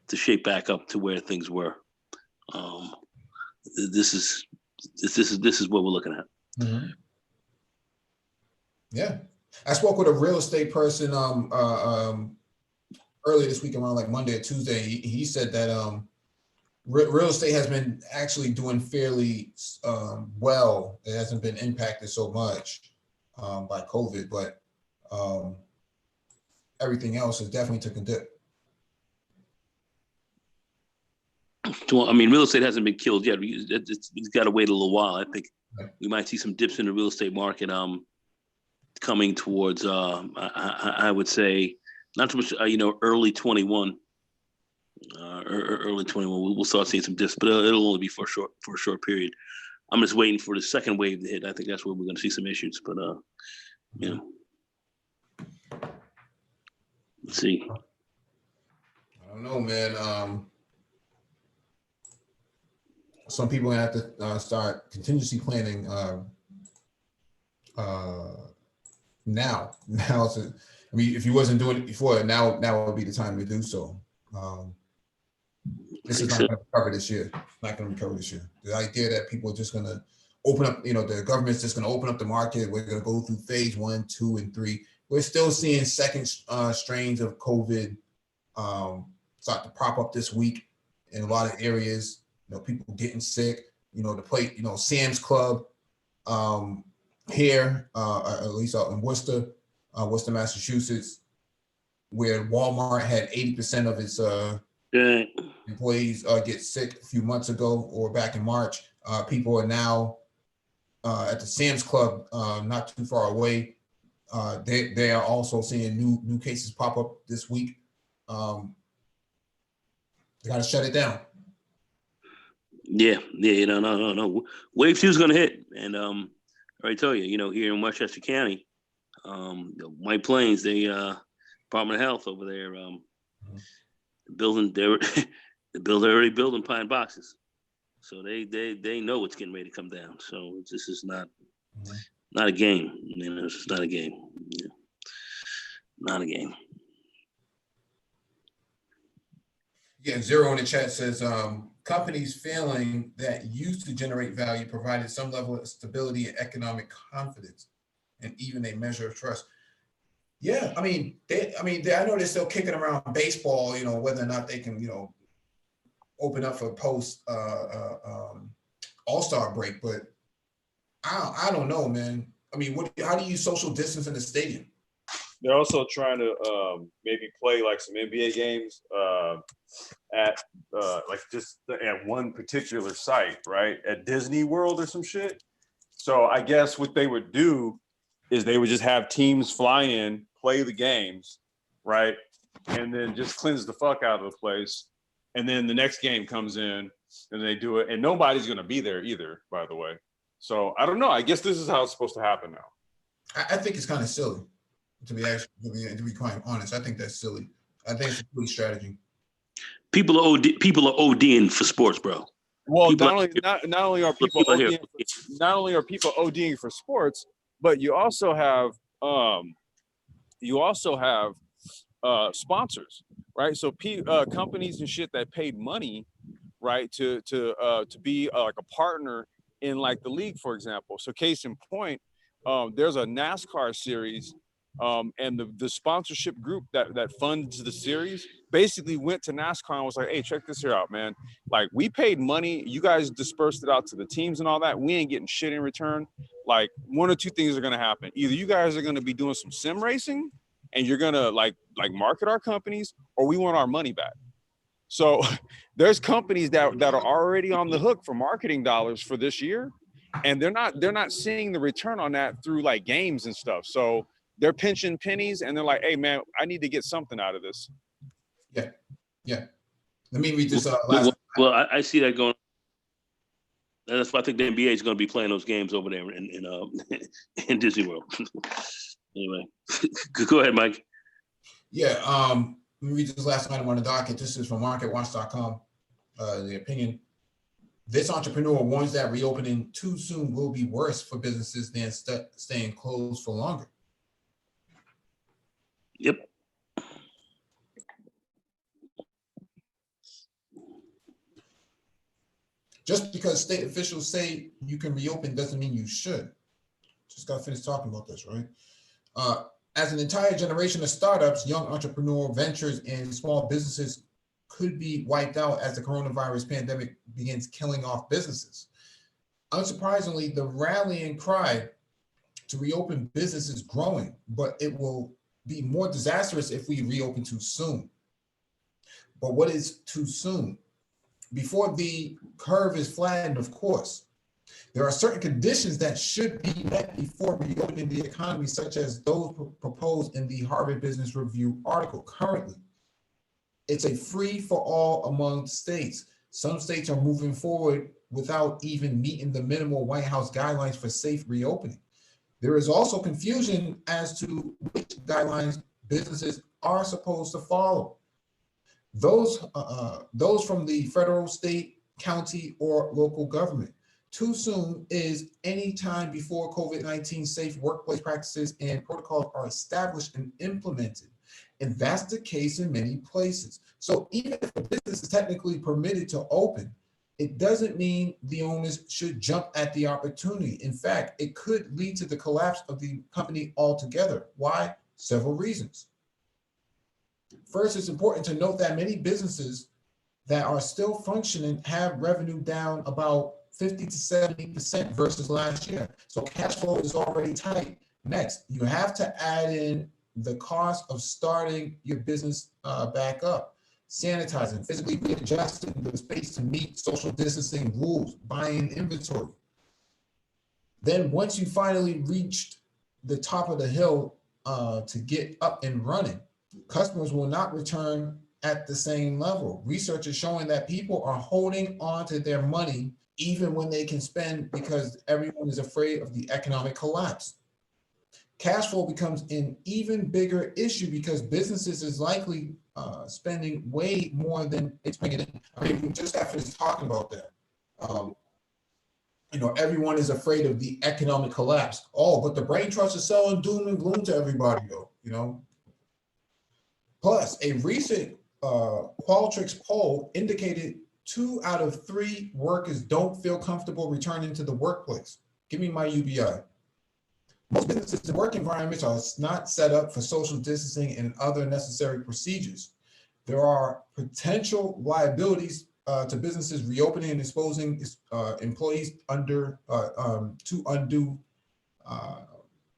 to shape back up to where things were. This is what we're looking at. Mm-hmm. Yeah, I spoke with a real estate person earlier this week around like Monday or Tuesday. He said that real estate has been actually doing fairly well. It hasn't been impacted so much by COVID, but everything else is definitely took a dip. I mean, real estate hasn't been killed yet. It's got to wait a little while. I think we might see some dips in the real estate market coming towards, I would say, not too much, early 21. Early 21, we'll start seeing some dips, but it'll only be for a short period. I'm just waiting for the second wave to hit. I think that's where we're going to see some issues, but let's see. I don't know, man. Some people have to start contingency planning, now. I mean, if you wasn't doing it before, now would be the time to do so. This is not going to recover this year. Not going to recover this year. The idea that people are just going to open up, the government's just going to open up the market. We're going to go through phase 1, 2, and 3. We're still seeing second strains of COVID start to pop up this week in a lot of areas. People getting sick. The place, Sam's Club here, at least out in Worcester, Massachusetts, where Walmart had 80% of its employees get sick a few months ago or back in March. People are now at the Sam's Club, not too far away. They are also seeing new cases pop up this week. They got to shut it down. Yeah, no. Wave 2 is going to hit, and I already tell you, here in Westchester County, the White Plains, they Department of Health over there, they're already building pine boxes, so they know it's getting ready to come down. So this is not a game. It's not a game. Yeah. Not a game. Yeah, Zero in the chat says companies failing that used to generate value provided some level of stability and economic confidence, and even a measure of trust. Yeah, I know they're still kicking around baseball, whether or not they can, open up for post All-Star break, but I don't know, man. I mean, how do you social distance in the stadium? They're also trying to maybe play like some NBA games at just at one particular site, right? At Disney World or some shit. So I guess what they would do is they would just have teams fly in, play the games, right? And then just cleanse the fuck out of the place. And then the next game comes in and they do it. And nobody's going to be there either, by the way. So I don't know. I guess this is how it's supposed to happen now. I think it's kind of silly, to be quite honest. I think that's silly. I think it's a silly strategy. People are ODing for sports, bro. Well, not only are people ODing for sports, but you also have sponsors, right? So companies and shit that paid money, right, to be like a partner in like the league, for example. So case in point, there's a NASCAR series, and the sponsorship group that funds the series basically went to NASCAR and was like, hey, check this here out, man. Like, we paid money, you guys dispersed it out to the teams and all that. We ain't getting shit in return. Like, one or two things are gonna happen. Either you guys are gonna be doing some sim racing and you're gonna like market our companies, or we want our money back. So there's companies that are already on the hook for marketing dollars for this year, and they're not seeing the return on that through like games and stuff. So they're pinching pennies and they're like, hey man, I need to get something out of this. Yeah. Let me read this last. Well, I see that going. That's why I think the NBA is going to be playing those games over there in Disney World. Anyway, go ahead, Mike. Yeah. Let me read this last item on the docket. This is from MarketWatch.com. The opinion. This entrepreneur warns that reopening too soon will be worse for businesses than staying closed for longer. Yep. Just because state officials say you can reopen doesn't mean you should. Just got to finish talking about this, right? As an entire generation of startups, young entrepreneur ventures, and small businesses could be wiped out as the coronavirus pandemic begins killing off businesses. Unsurprisingly, the rallying cry to reopen business is growing, but it will be more disastrous if we reopen too soon. But what is too soon? Before the curve is flattened, of course. There are certain conditions that should be met before reopening the economy, such as those proposed in the Harvard Business Review article. Currently, it's a free for all among states. Some states are moving forward without even meeting the minimal White House guidelines for safe reopening. There is also confusion as to which guidelines businesses are supposed to follow. Those from the federal, state, county, or local government. Too soon is any time before COVID-19 safe workplace practices and protocols are established and implemented. And that's the case in many places. So even if a business is technically permitted to open, it doesn't mean the owners should jump at the opportunity. In fact, it could lead to the collapse of the company altogether. Why? Several reasons. First, it's important to note that many businesses that are still functioning have revenue down about 50 to 70% versus last year. So cash flow is already tight. Next, you have to add in the cost of starting your business back up, sanitizing, physically readjusting the space to meet social distancing rules, buying inventory. Then once you finally reached the top of the hill to get up and running, customers will not return at the same level. Research is showing that people are holding on to their money even when they can spend because everyone is afraid of the economic collapse. Cash flow becomes an even bigger issue because businesses is likely spending way more than it's bringing in. I mean, we just got finished talking about that. Everyone is afraid of the economic collapse. Oh, but the brain trust is selling doom and gloom to everybody, though, Plus, a recent Qualtrics poll indicated 2 out of 3 workers don't feel comfortable returning to the workplace. Give me my UBI. Most businesses and work environments are not set up for social distancing and other necessary procedures. There are potential liabilities to businesses reopening and exposing employees to undue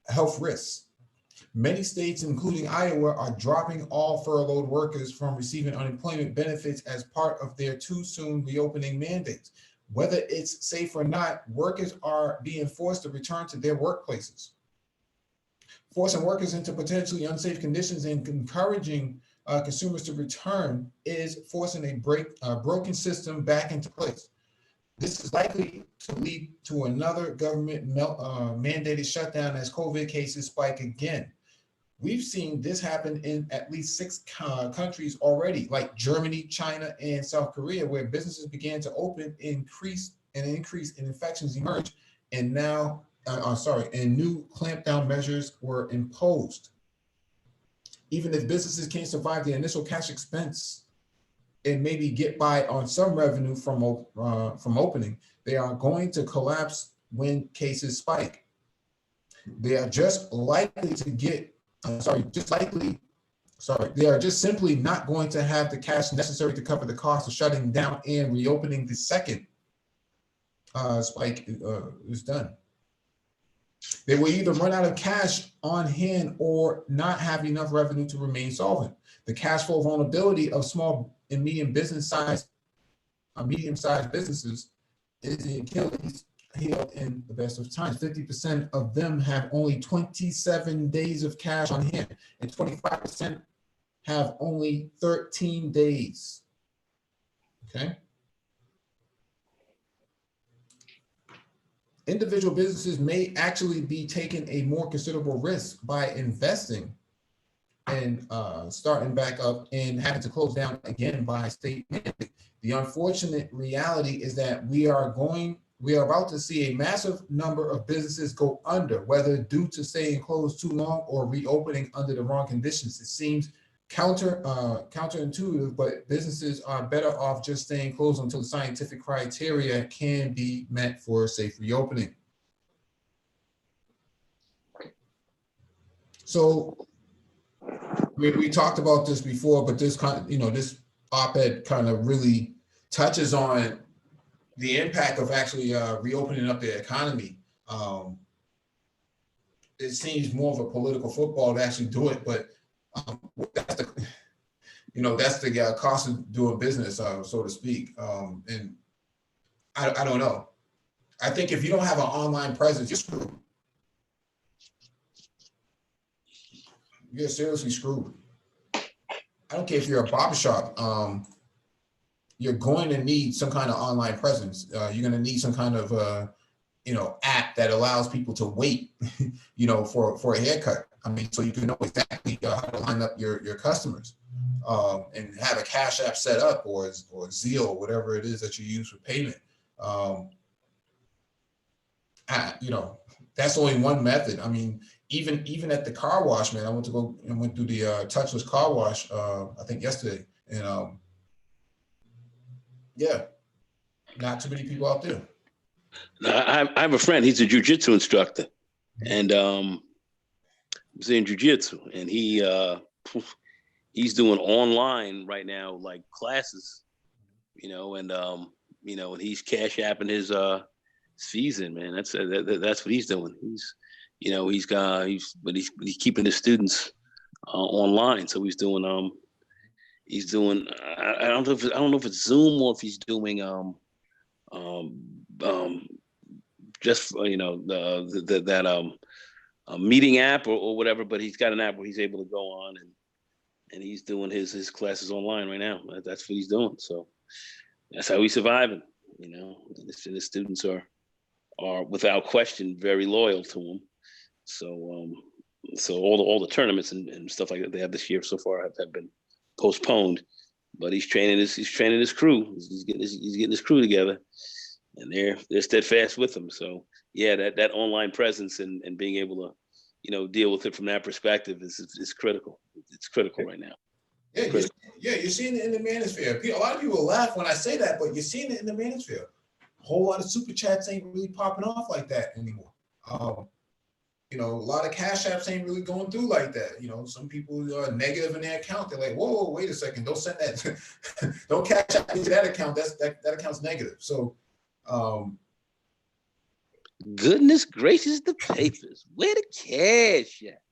health risks. Many states, including Iowa, are dropping all furloughed workers from receiving unemployment benefits as part of their too soon reopening mandates. Whether it's safe or not, workers are being forced to return to their workplaces. Forcing workers into potentially unsafe conditions and encouraging consumers to return is forcing a broken system back into place. This is likely to lead to another government mandated shutdown as COVID cases spike again. We've seen this happen in at least 6 countries already, like Germany, China, and South Korea, where businesses began to open, an increase in infections emerged, and now, and new clampdown measures were imposed. Even if businesses can't survive the initial cash expense and maybe get by on some revenue from opening, they are going to collapse when cases spike. They are just likely to get, they are just simply not going to have the cash necessary to cover the cost of shutting down and reopening the second spike is done. They will either run out of cash on hand or not have enough revenue to remain solvent. The cash flow vulnerability of small and medium-sized businesses is the Achilles heel in the best of times. 50% of them have only 27 days of cash on hand, and 25% have only 13 days. Okay. Individual businesses may actually be taking a more considerable risk by investing and starting back up and having to close down again by state mandate. The unfortunate reality is that we are about to see a massive number of businesses go under, whether due to staying closed too long or reopening under the wrong conditions. It seems counterintuitive, but businesses are better off just staying closed until the scientific criteria can be met for safe reopening. So we talked about this before, but this this op-ed kind of really touches on the impact of actually reopening up the economy. It seems more of a political football to actually do it, but that's the cost of doing business, so to speak. And I don't know. I think if you don't have an online presence, you're screwed. You're seriously screwed. I don't care if you're a barbershop. You're going to need some kind of online presence. You're going to need some kind of app that allows people to wait, for a haircut. I mean, so you can know exactly how to line up your customers, and have a Cash App set up or Zelle, whatever it is that you use for payment. you know, that's only one method. I mean, even at the car wash, man, I went through the touchless car wash, I think yesterday, and yeah, not too many people out there. I have a friend. He's a jujitsu instructor, and he's in jujitsu, and he's doing online right now, like classes, you know, and you know, and he's cash apping his fees in, man. That's what he's doing. He's, you know, he's keeping his students online. So he's doing I don't know if it's Zoom or if he's doing just you know that meeting app or whatever. But he's got an app where he's able to go on and he's doing his classes online right now. That's what he's doing. So that's how he's surviving. You know, and the students are without question very loyal to him. So so all the tournaments and stuff like that they have this year so far have been postponed. But he's training his crew. He's getting his crew together, and they're steadfast with him. So yeah, that online presence and being able to, you know, deal with it from that perspective is critical. It's critical right now. Yeah, you're seeing it in the manosphere. A lot of people laugh when I say that, but you're seeing it in the manosphere. A whole lot of super chats ain't really popping off like that anymore. You know, a lot of cash apps ain't really going through like that. You know, some people are negative in their account. They're like, whoa, wait a second, don't send that. Don't cash out into that account. That account's negative. So goodness gracious, the papers. Where the cash at?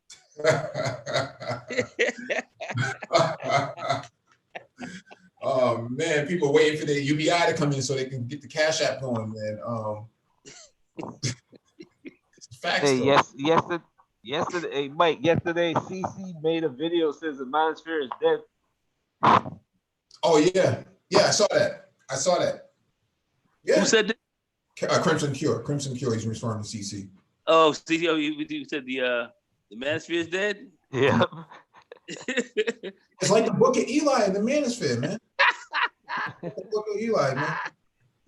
Oh man, people waiting for their UBI to come in so they can get the cash app going, man. Facts, hey, yesterday, hey, Mike, yesterday CC made a video says the manosphere is dead. Oh yeah, I saw that. Yeah. Who said that? Crimson Cure. He's referring to CC. Oh, you said the manosphere is dead. Yeah. It's like the Book of Eli in the manosphere, man. The Book of Eli, man.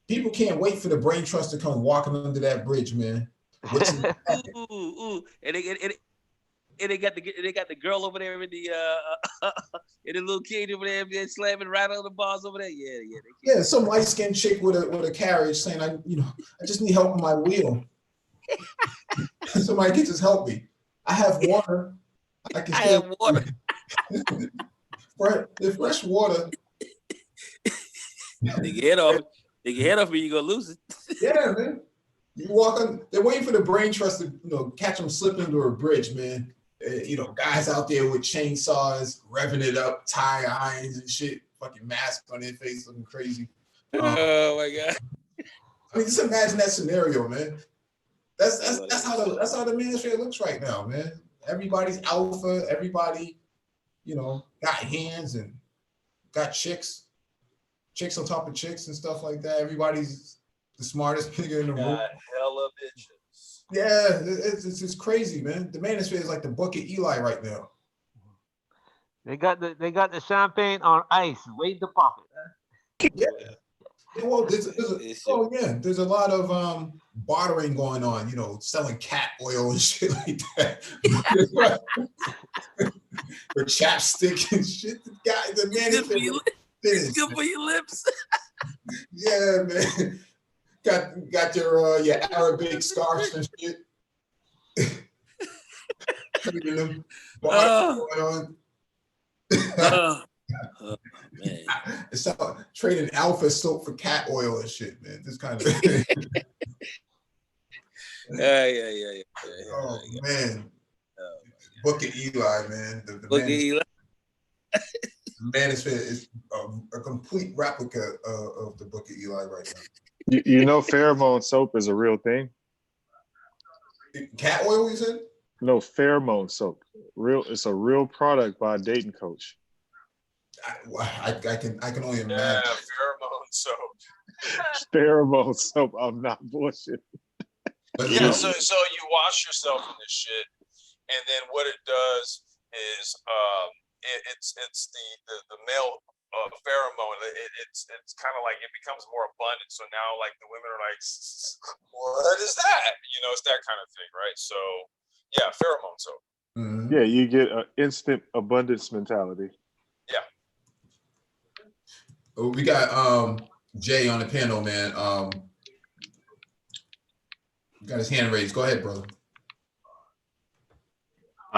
People can't wait for the brain trust to come walking under that bridge, man. Ooh, and they got the girl over there in the in the little kid over there slamming right on the bars over there. Yeah. Some light skinned chick with a carriage saying, I just need help with my wheel. Somebody can just help me. I have water. I have water. The fresh water. They get off me, you gonna lose it. Yeah, man. You walk on, they're waiting for the brain trust to, catch them slipping under a bridge, man. Guys out there with chainsaws, revving it up, tie irons and shit, fucking mask on their face looking crazy. Oh my God. I mean, just imagine that scenario, man. That's how the manosphere looks right now, man. Everybody's alpha, everybody, got hands and got chicks on top of chicks and stuff like that. Everybody's the smartest nigga in the room. Hella bitches. Yeah, it's crazy, man. The manosphere is like the Book of Eli right now. They got the champagne on ice, waiting to pop it. Yeah. Well, there's a lot of bartering going on, selling cat oil and shit like that. For chapstick and shit. The manosphere. It's good for your lips. Yeah, man. Got your Arabic scarves and shit. Trading them going on. Man. It's trading alpha soap for cat oil and shit, man. This kind of Yeah. Oh man. Book of Eli, man. The Book of Eli. Manosphere is a complete replica of the Book of Eli right now. You know, pheromone soap is a real thing. Cat oil, you said? No, pheromone soap. It's a real product by a dating coach. I can only imagine. Yeah, pheromone soap. Pheromone soap. I'm not bullshit. But Yeah, so you wash yourself in this shit, and then what it does is it's the male pheromone. It's kind of like it becomes more abundant. So now like the women are like, what is that? You know, it's that kind of thing, right? So yeah, pheromone. So Yeah, you get an instant abundance mentality. yeah. We got Jay on the panel, man. Got his hand raised. Go ahead, brother.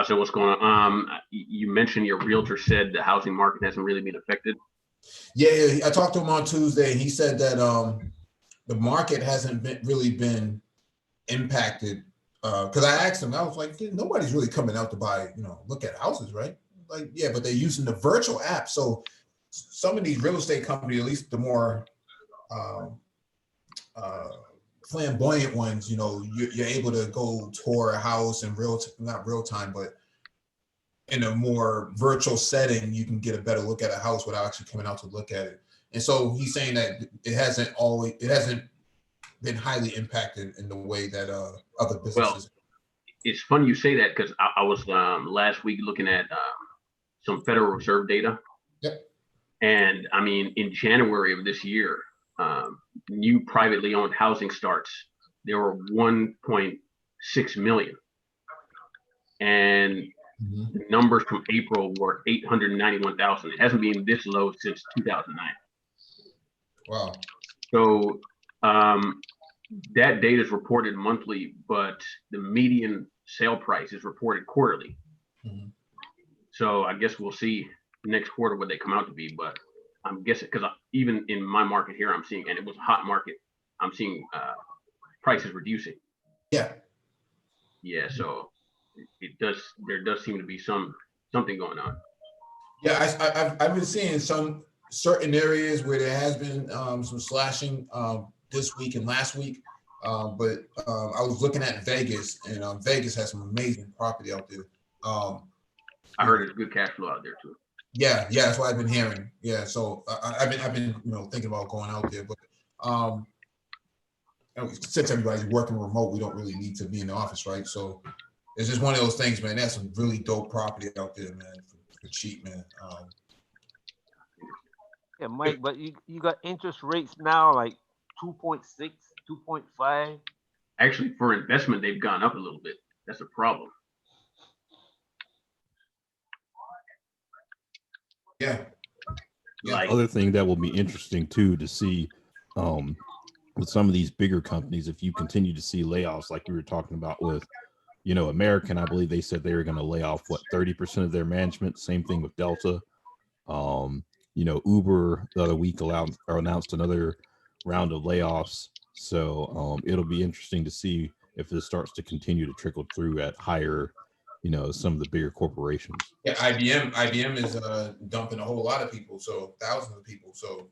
So what's going on? You mentioned your realtor said the housing market hasn't really been affected. Yeah, I talked to him on Tuesday, and he said that the market hasn't really been impacted. Because I asked him, I was like, nobody's really coming out to buy, look at houses, right? Like, yeah, but they're using the virtual app. So some of these real estate companies, at least the more flamboyant ones, you're able to go tour a house in not real time, but in a more virtual setting, you can get a better look at a house without actually coming out to look at it. And so he's saying that it hasn't been highly impacted in the way that other businesses. Well, it's funny you say that because I was last week looking at some Federal Reserve data. Yep. And I mean, in January of this year, new privately owned housing starts, there were 1.6 million. And the numbers from April were 891,000. It hasn't been this low since 2009. Wow. So that data is reported monthly, but the median sale price is reported quarterly. So I guess we'll see next quarter what they come out to be, but I'm guessing because even in my market here, I'm seeing, and it was a hot market, I'm seeing prices reducing. Yeah. Yeah, so there does seem to be something going on. Yeah, I've been seeing some certain areas where there has been some slashing this week and last week, but I was looking at Vegas, and Vegas has some amazing property out there. I heard there's good cash flow out there too. Yeah, that's what I've been hearing. Yeah, so I've been thinking about going out there, but since everybody's working remote, we don't really need to be in the office, right? So it's just one of those things, man. That's some really dope property out there, man, for cheap, man. Yeah, Mike, but you got interest rates now like 2.6, 2.5. Actually, for investment, they've gone up a little bit. That's a problem. Yeah. The other thing that will be interesting too to see with some of these bigger companies, if you continue to see layoffs like we were talking about with American, I believe they said they were going to lay off 30% of their management. Same thing with Delta. Uber the other week announced another round of layoffs. So it'll be interesting to see if this starts to continue to trickle through at higher, some of the bigger corporations. Yeah, IBM is dumping a whole lot of people, so thousands of people. So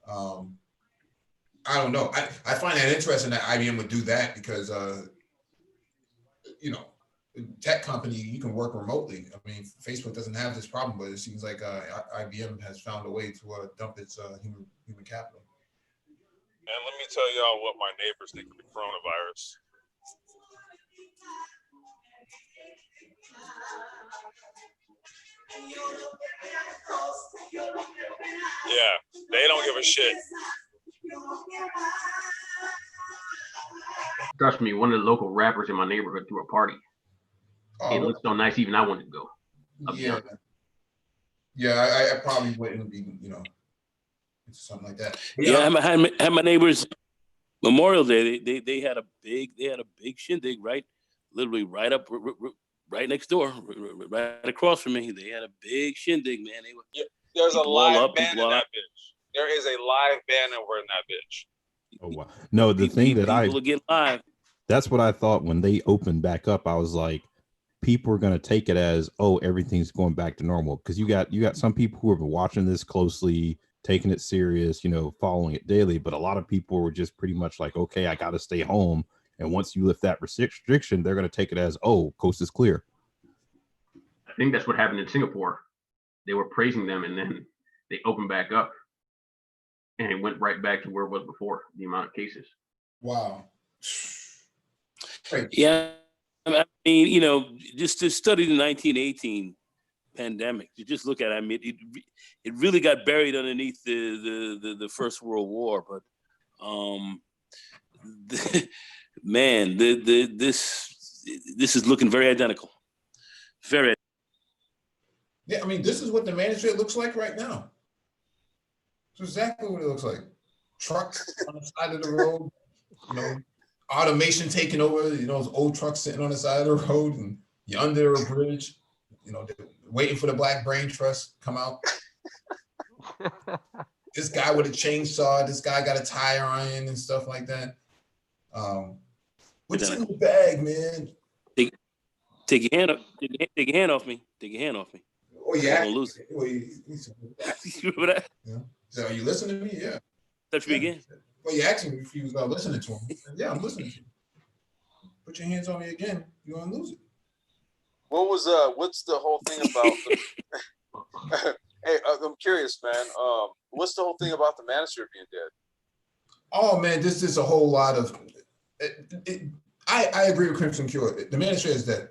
I don't know. I find that interesting that IBM would do that because tech company, you can work remotely. I mean, Facebook doesn't have this problem, but it seems like IBM has found a way to dump its human capital. And let me tell y'all what my neighbors think of the coronavirus. Yeah, they don't give a shit. Trust me, one of the local rappers in my neighborhood threw a party. It looked so nice, even I wanted to go. Yeah, I probably wouldn't be, something like that. Yeah, I had my neighbors Memorial Day. They had a big shindig, right? Literally right next door, right across from me. They had a big shindig, man. There's a live band in that bitch. There is a live band and we're in that bitch. Oh wow! No, the thing that people get live. That's what I thought when they opened back up. I was like, people are going to take it as, oh, everything's going back to normal. Because you got some people who have been watching this closely, taking it serious, following it daily. But a lot of people were just pretty much like, okay, I got to stay home. And once you lift that restriction, they're going to take it as, oh, coast is clear. I think that's what happened in Singapore. They were praising them, and then they opened back up, and it went right back to where it was before, the amount of cases. Wow. Yeah, I mean, just to study the 1918 pandemic. You just look at it. I mean, it really got buried underneath the First World War. But man, this is looking very identical. Very. Yeah, I mean, this is what the manosphere looks like right now. It's exactly what it looks like. Trucks on the side of the road, you know, automation taking over, you know, those old trucks sitting on the side of the road, and you're under a bridge, you know, waiting for the Black Brain Trust to come out. This guy with a chainsaw, this guy got a tire iron and stuff like that. What's in the bag, man? Take your hand up. Take your hand off me. Take your hand off me. Oh yeah. I'm gonna lose it. You remember that? Yeah. So are you listening to me? Yeah. Touch me again. Well, you asked me if you was listening to him. Yeah, I'm listening to you. Put your hands on me again, you're gonna lose it. What was what's the whole thing about? Hey, I'm curious, man. What's the whole thing about the manosphere being dead? Oh man, this is a whole lot of. I agree with Crimson Cure. The manosphere is dead.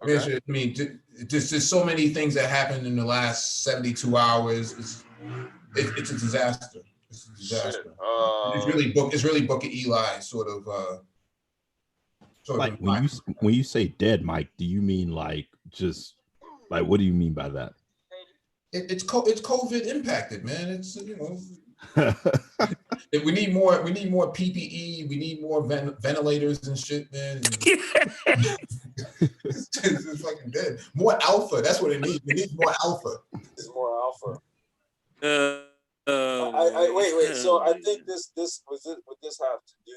Okay. I mean, there's so many things that happened in the last 72 hours. It's a disaster. It's a disaster. It's really Book of Eli sort of. Like when you say dead, Mike, do you mean like just like what do you mean by that? It's COVID impacted, man. It's you know. We need more PPE. We need more ventilators and shit, man. It's fucking dead. More alpha. That's what it needs. It needs more alpha. It's more alpha. Wait. So I think this would this have to do,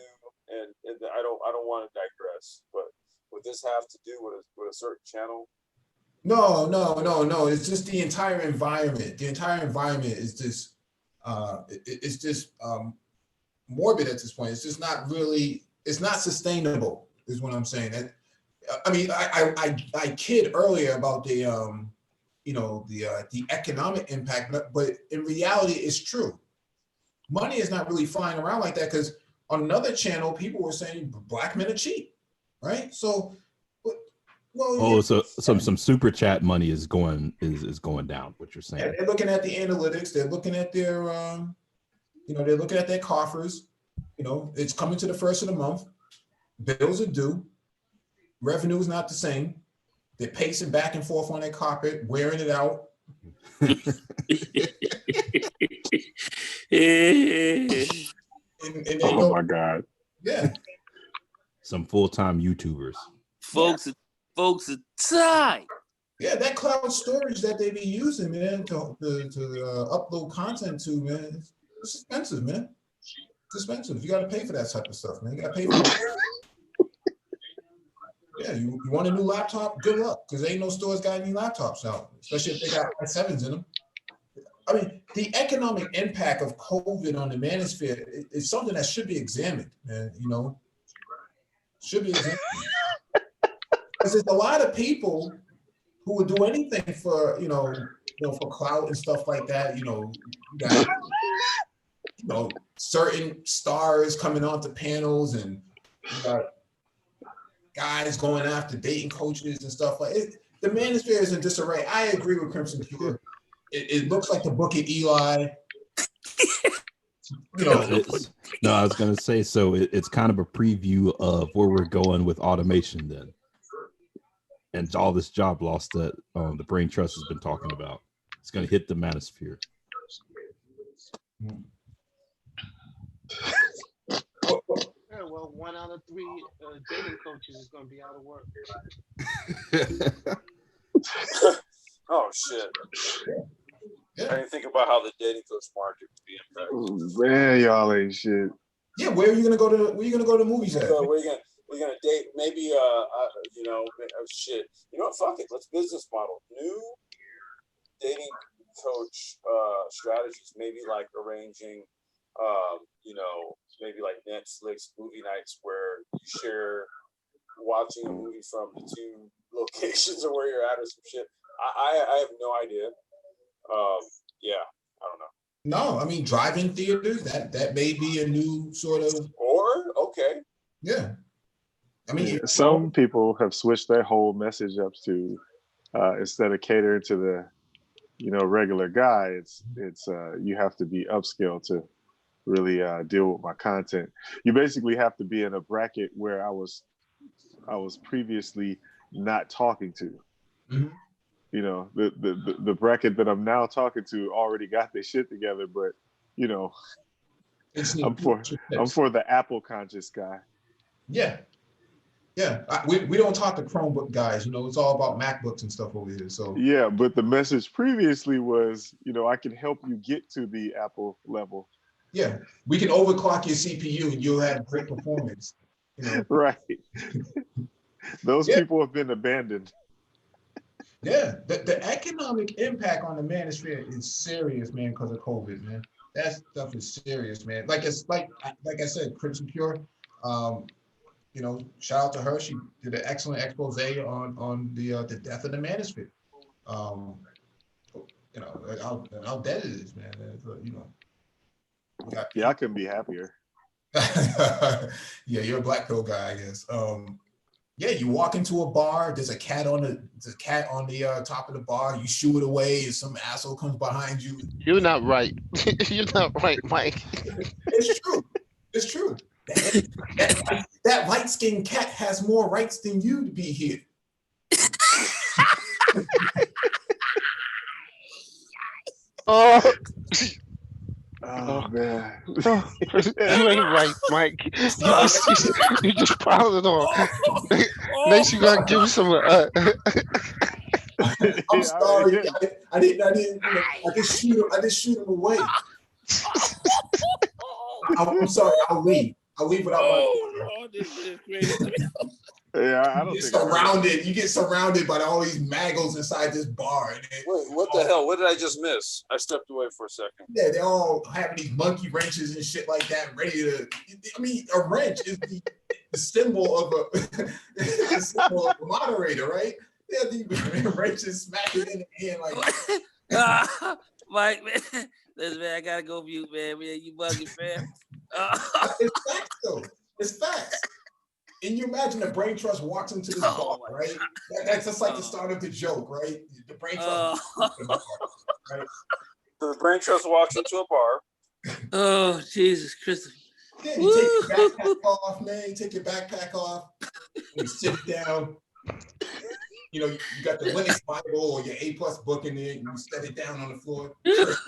and I don't want to digress, but would this have to do with a certain channel? No. It's just the entire environment. The entire environment is just it's just morbid at this point. It's just not really. It's not sustainable, is what I'm saying. I mean, I kid earlier about the the economic impact, but in reality, it's true. Money is not really flying around like that because on another channel, people were saying black men are cheap, right? So, well, so some super chat money is going down. What you're saying? They're looking at the analytics. They're looking at their, they're looking at their coffers. You know, it's coming to the first of the month. Bills are due. Revenue is not the same. They're pacing back and forth on their carpet, wearing it out. and oh my God. Yeah. Some full-time YouTubers. Folks are tight. Yeah, that cloud storage that they be using, man, to upload content to, man, it's expensive, man. It's expensive. You got to pay for that type of stuff, man. You got to pay for it. Yeah, you want a new laptop? Good luck, because ain't no stores got any laptops out, especially if they got i7s in them. I mean, the economic impact of COVID on the manosphere is something that should be examined, man. You know, should be examined. Because there's a lot of people who would do anything for, for clout and stuff like that. You got, certain stars coming onto panels, and you got guys going after dating coaches and stuff like it. The manosphere is in disarray. I agree with Crimson Cure. It looks like the Book of Eli. No, I was gonna say, so it's kind of a preview of where we're going with automation then, and all this job loss that the Brain Trust has been talking about. It's gonna hit the manosphere. Yeah, well, 1 out of 3 dating coaches is going to be out of work. Oh shit! Yeah. I didn't think about how the dating coach market would be impacted. Man, y'all ain't shit. Yeah, where are you gonna go to? Where are you gonna go to movies at? So we're gonna date maybe shit. You know what? Fuck it. Let's business model new dating coach strategies. Maybe like arranging, maybe like Netflix movie nights where you share watching a movie from the 2 locations or where you're at or some shit. I have no idea. Yeah, I don't know. No, I mean drive-in theaters. That may be a new sort of. Or okay. Yeah, I mean some people have switched their whole message up to instead of catering to the, regular guy, it's you have to be upscale to really deal with my content. You basically have to be in a bracket where I was previously not talking to. Mhm. The bracket that I'm now talking to already got their shit together, but It's I'm for the Apple conscious guy. Yeah. We don't talk to Chromebook guys, it's all about MacBooks and stuff over here. So Yeah, but the message previously was, I can help you get to the Apple level. yeah, we can overclock your CPU and you'll have great performance. Right. Those Yeah. people have been abandoned. Yeah, the economic impact on the manosphere is serious, man, because of COVID, man. That stuff is serious, man. Like I said, Crimson Pure, shout out to her. She did an excellent expose on the death of the manosphere. How dead it is, man. Yeah, I couldn't be happier. Yeah, you're a black pill guy, I guess. Yeah, you walk into a bar. There's a cat on the top of the bar. You shoo it away, and some asshole comes behind you. You're not right. You're not right, Mike. It's true. It's true. That light-skinned cat has more rights than you to be here. Oh, man. you ain't right, Mike. You just piled it on. Next, you gotta give some. I'm sorry. I didn't. I just shoot him away. I'm sorry. I'll leave without my. This is crazy. Yeah, I don't You get surrounded by all these maggots inside this bar. Wait, what the hell? What did I just miss? I stepped away for a second. Yeah, they all having these monkey wrenches and shit like that, ready to. I mean, a wrench is the symbol of a moderator, right? Yeah, the wrenches smacking in the hand like. Mike, man, listen, man, I gotta go mute, man. You bugging, man. It's facts, though. It's facts. And you imagine the brain trust walks into this bar, right? That's just like the start of the joke, right? The brain trust. Right? The brain trust walks into a bar. Oh, Jesus Christ. Yeah, you take your backpack off, man. You take your backpack off. You sit down. You got the Linux Bible or your A+ book in there, and you set it down on the floor. Curse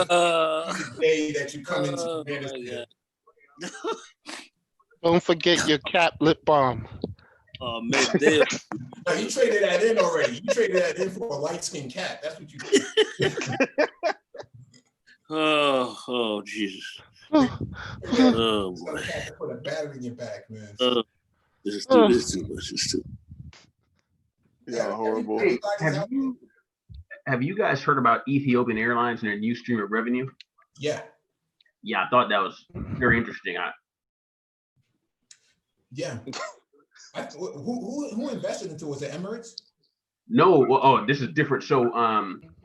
the day that you come into the Don't forget your cat lip balm. Oh man, damn. No, you traded that in already. You traded that in for a light-skinned cat. That's what you did. Oh, Jesus. Oh boy. Put a battery in your back, man. This is too much. It's too. Yeah, horrible. Have you guys heard about Ethiopian Airlines and their new stream of revenue? Yeah. Yeah, I thought that was very interesting. Yeah. Who invested into it? Was it Emirates? No, well, this is different. So,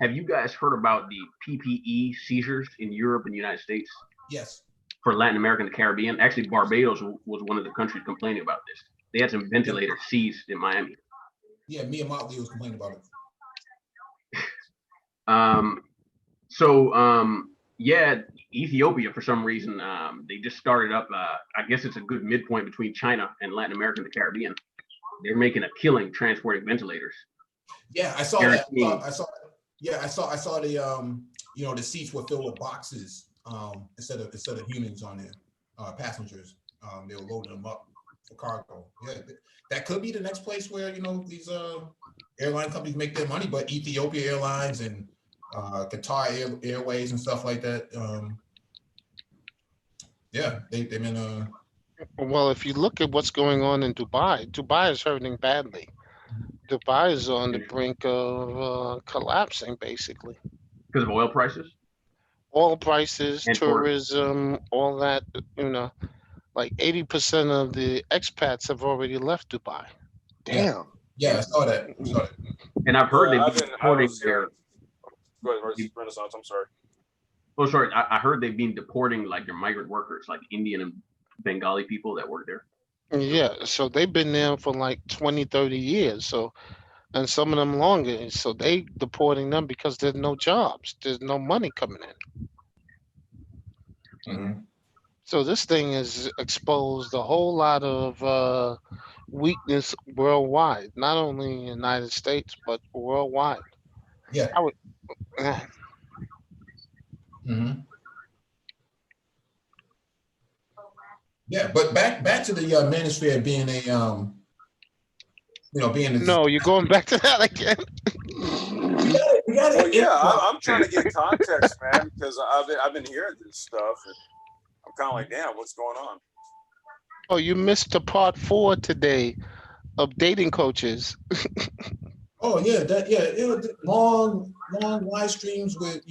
have you guys heard about the PPE seizures in Europe and the United States? Yes. For Latin America and the Caribbean? Actually, Barbados was one of the countries complaining about this. They had some ventilators seized in Miami. Yeah, me and Motley was complaining about it. Yeah, Ethiopia, for some reason, they just started up, I guess it's a good midpoint between China and Latin America and the Caribbean. They're making a killing transporting ventilators. Yeah, I saw that. I saw the the seats were filled with boxes instead of humans on there, passengers. They were loading them up for cargo. Yeah, that could be the next place where these airline companies make their money. But Ethiopia Airlines and Qatar Airways and stuff like that. They've been. Well, if you look at what's going on in Dubai is hurting badly. Dubai is on the brink of collapsing, basically. Because of oil prices? Oil prices, and tourism, all that, like 80% of the expats have already left Dubai. Damn. Yeah, I saw that. And I've heard Yeah, they've been deporting their... Go ahead, Renaissance, I'm sorry. Oh, sorry. I heard they've been deporting like their migrant workers, like Indian and Bengali people that work there. Yeah, so they've been there for like 20, 30 years. So and some of them longer. And so they deporting them because there's no jobs, there's no money coming in. Mhm. So this thing has exposed a whole lot of weakness worldwide, not only in the United States but worldwide. Yeah. I would, Mhm. Yeah, but back to the manosphere being a being a no, you're going back to that again. we got Well, it. yeah, I'm trying to get context, man, because I've been hearing this stuff, and I'm kind of like, damn, what's going on? Oh, you missed the part 4 today of dating coaches. Oh yeah, long live streams with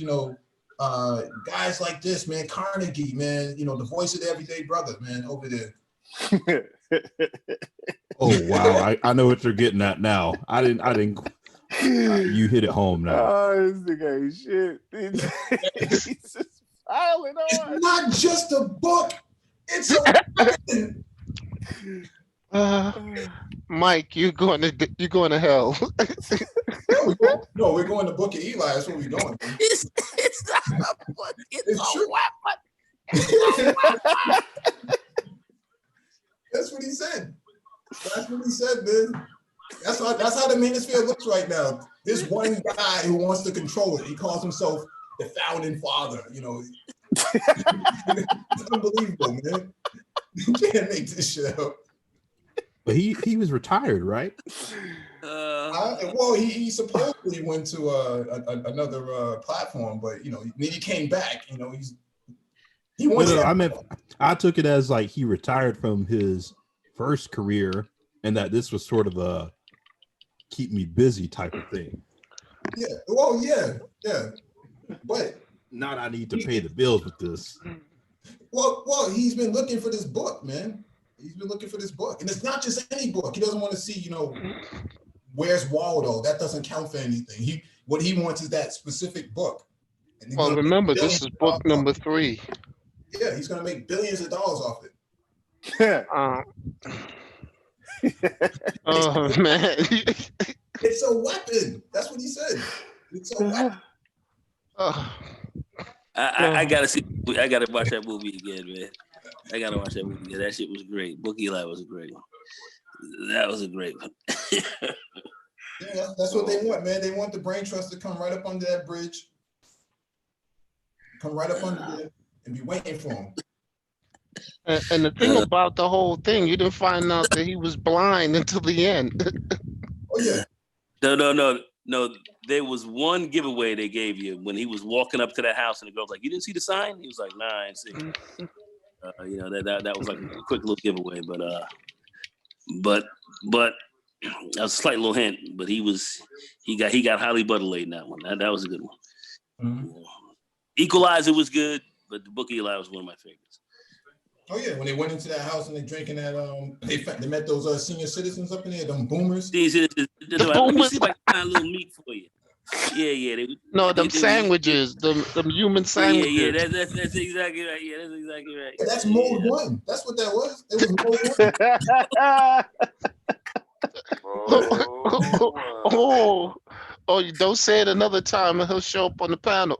guys like this, man. Carnegie, man, the voice of the everyday brother, man, over there. Oh wow, I know what you're getting at now. I didn't. You hit it home now. Oh, this nigga ain't shit. He's just piling on. It's not just a book; it's a weapon. Mike, you're going to hell. No, we're going to Book of Eli. That's where we're going. Man. It's not a book. It's true. a weapon. That's what he said. That's what he said, man. That's how the manosphere looks right now. This one guy who wants to control it. He calls himself the founding father. It's unbelievable, man. You can't make this shit up. But he was retired, right? Well, he supposedly went to another platform, but then he came back. He wants. I took it as like he retired from his first career, and that this was sort of a keep me busy type of thing. Yeah. Well, yeah, but not I need to pay the bills with this. Well, he's been looking for this book, man. He's been looking for this book, and it's not just any book. He doesn't want to see, where's Waldo. That doesn't count for anything. What he wants is that specific book. Well, remember, this is book number 3. Yeah, he's gonna make billions of dollars off it. Oh man, it's a weapon. That's what he said. It's a weapon. I gotta see. I gotta watch that movie again, man. I gotta watch that movie again. That shit was great. Book Eli was a great one. That was a great one. Yeah, that's what they want, man. They want the brain trust to come right up under that bridge, come right up under there, and be waiting for him. And the thing about the whole thing, you didn't find out that he was blind until the end. Oh yeah. No. There was one giveaway they gave you when he was walking up to that house, and the girl was like, "You didn't see the sign?" He was like, "Nah, I didn't see it." That was like a quick little giveaway, but that was a slight little hint. But he got highly buttolated in that one. That was a good one. Mm-hmm. Equalizer was good, but the Book of Eli was one of my favorites. Oh yeah, when they went into that house and they drinking that they met those senior citizens up in there, them boomers. Let me see if I can find a little meat for you. Yeah. Them sandwiches, them human sandwiches. Yeah, that's exactly right. Yeah, that's exactly right. Yeah, that's mode 1. That's what that was. It was mode 1. You don't say it another time and he'll show up on the panel.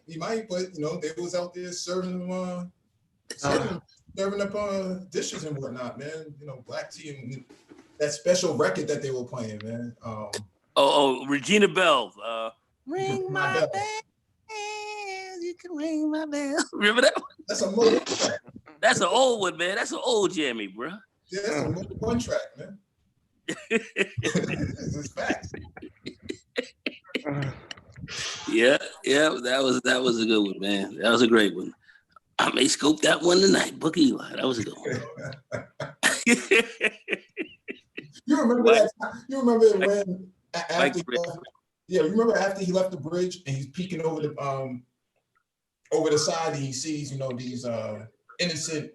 He might, but they was out there serving them, serving up dishes and whatnot, man. Black tea and that special record that they were playing, man. Regina Bell. Ring my bell. You can ring my bell. Remember that one? That's a mode 1 track. That's an old one, man. That's an old jammy, bro. Yeah, that's a mode 1 track, man. It's facts. Yeah, that was a good one, man. That was a great one. I may scope that one tonight. Book Eli. That was a good one. You remember that? You remember when after? You remember after he left the bridge and he's peeking over the side and he sees these innocent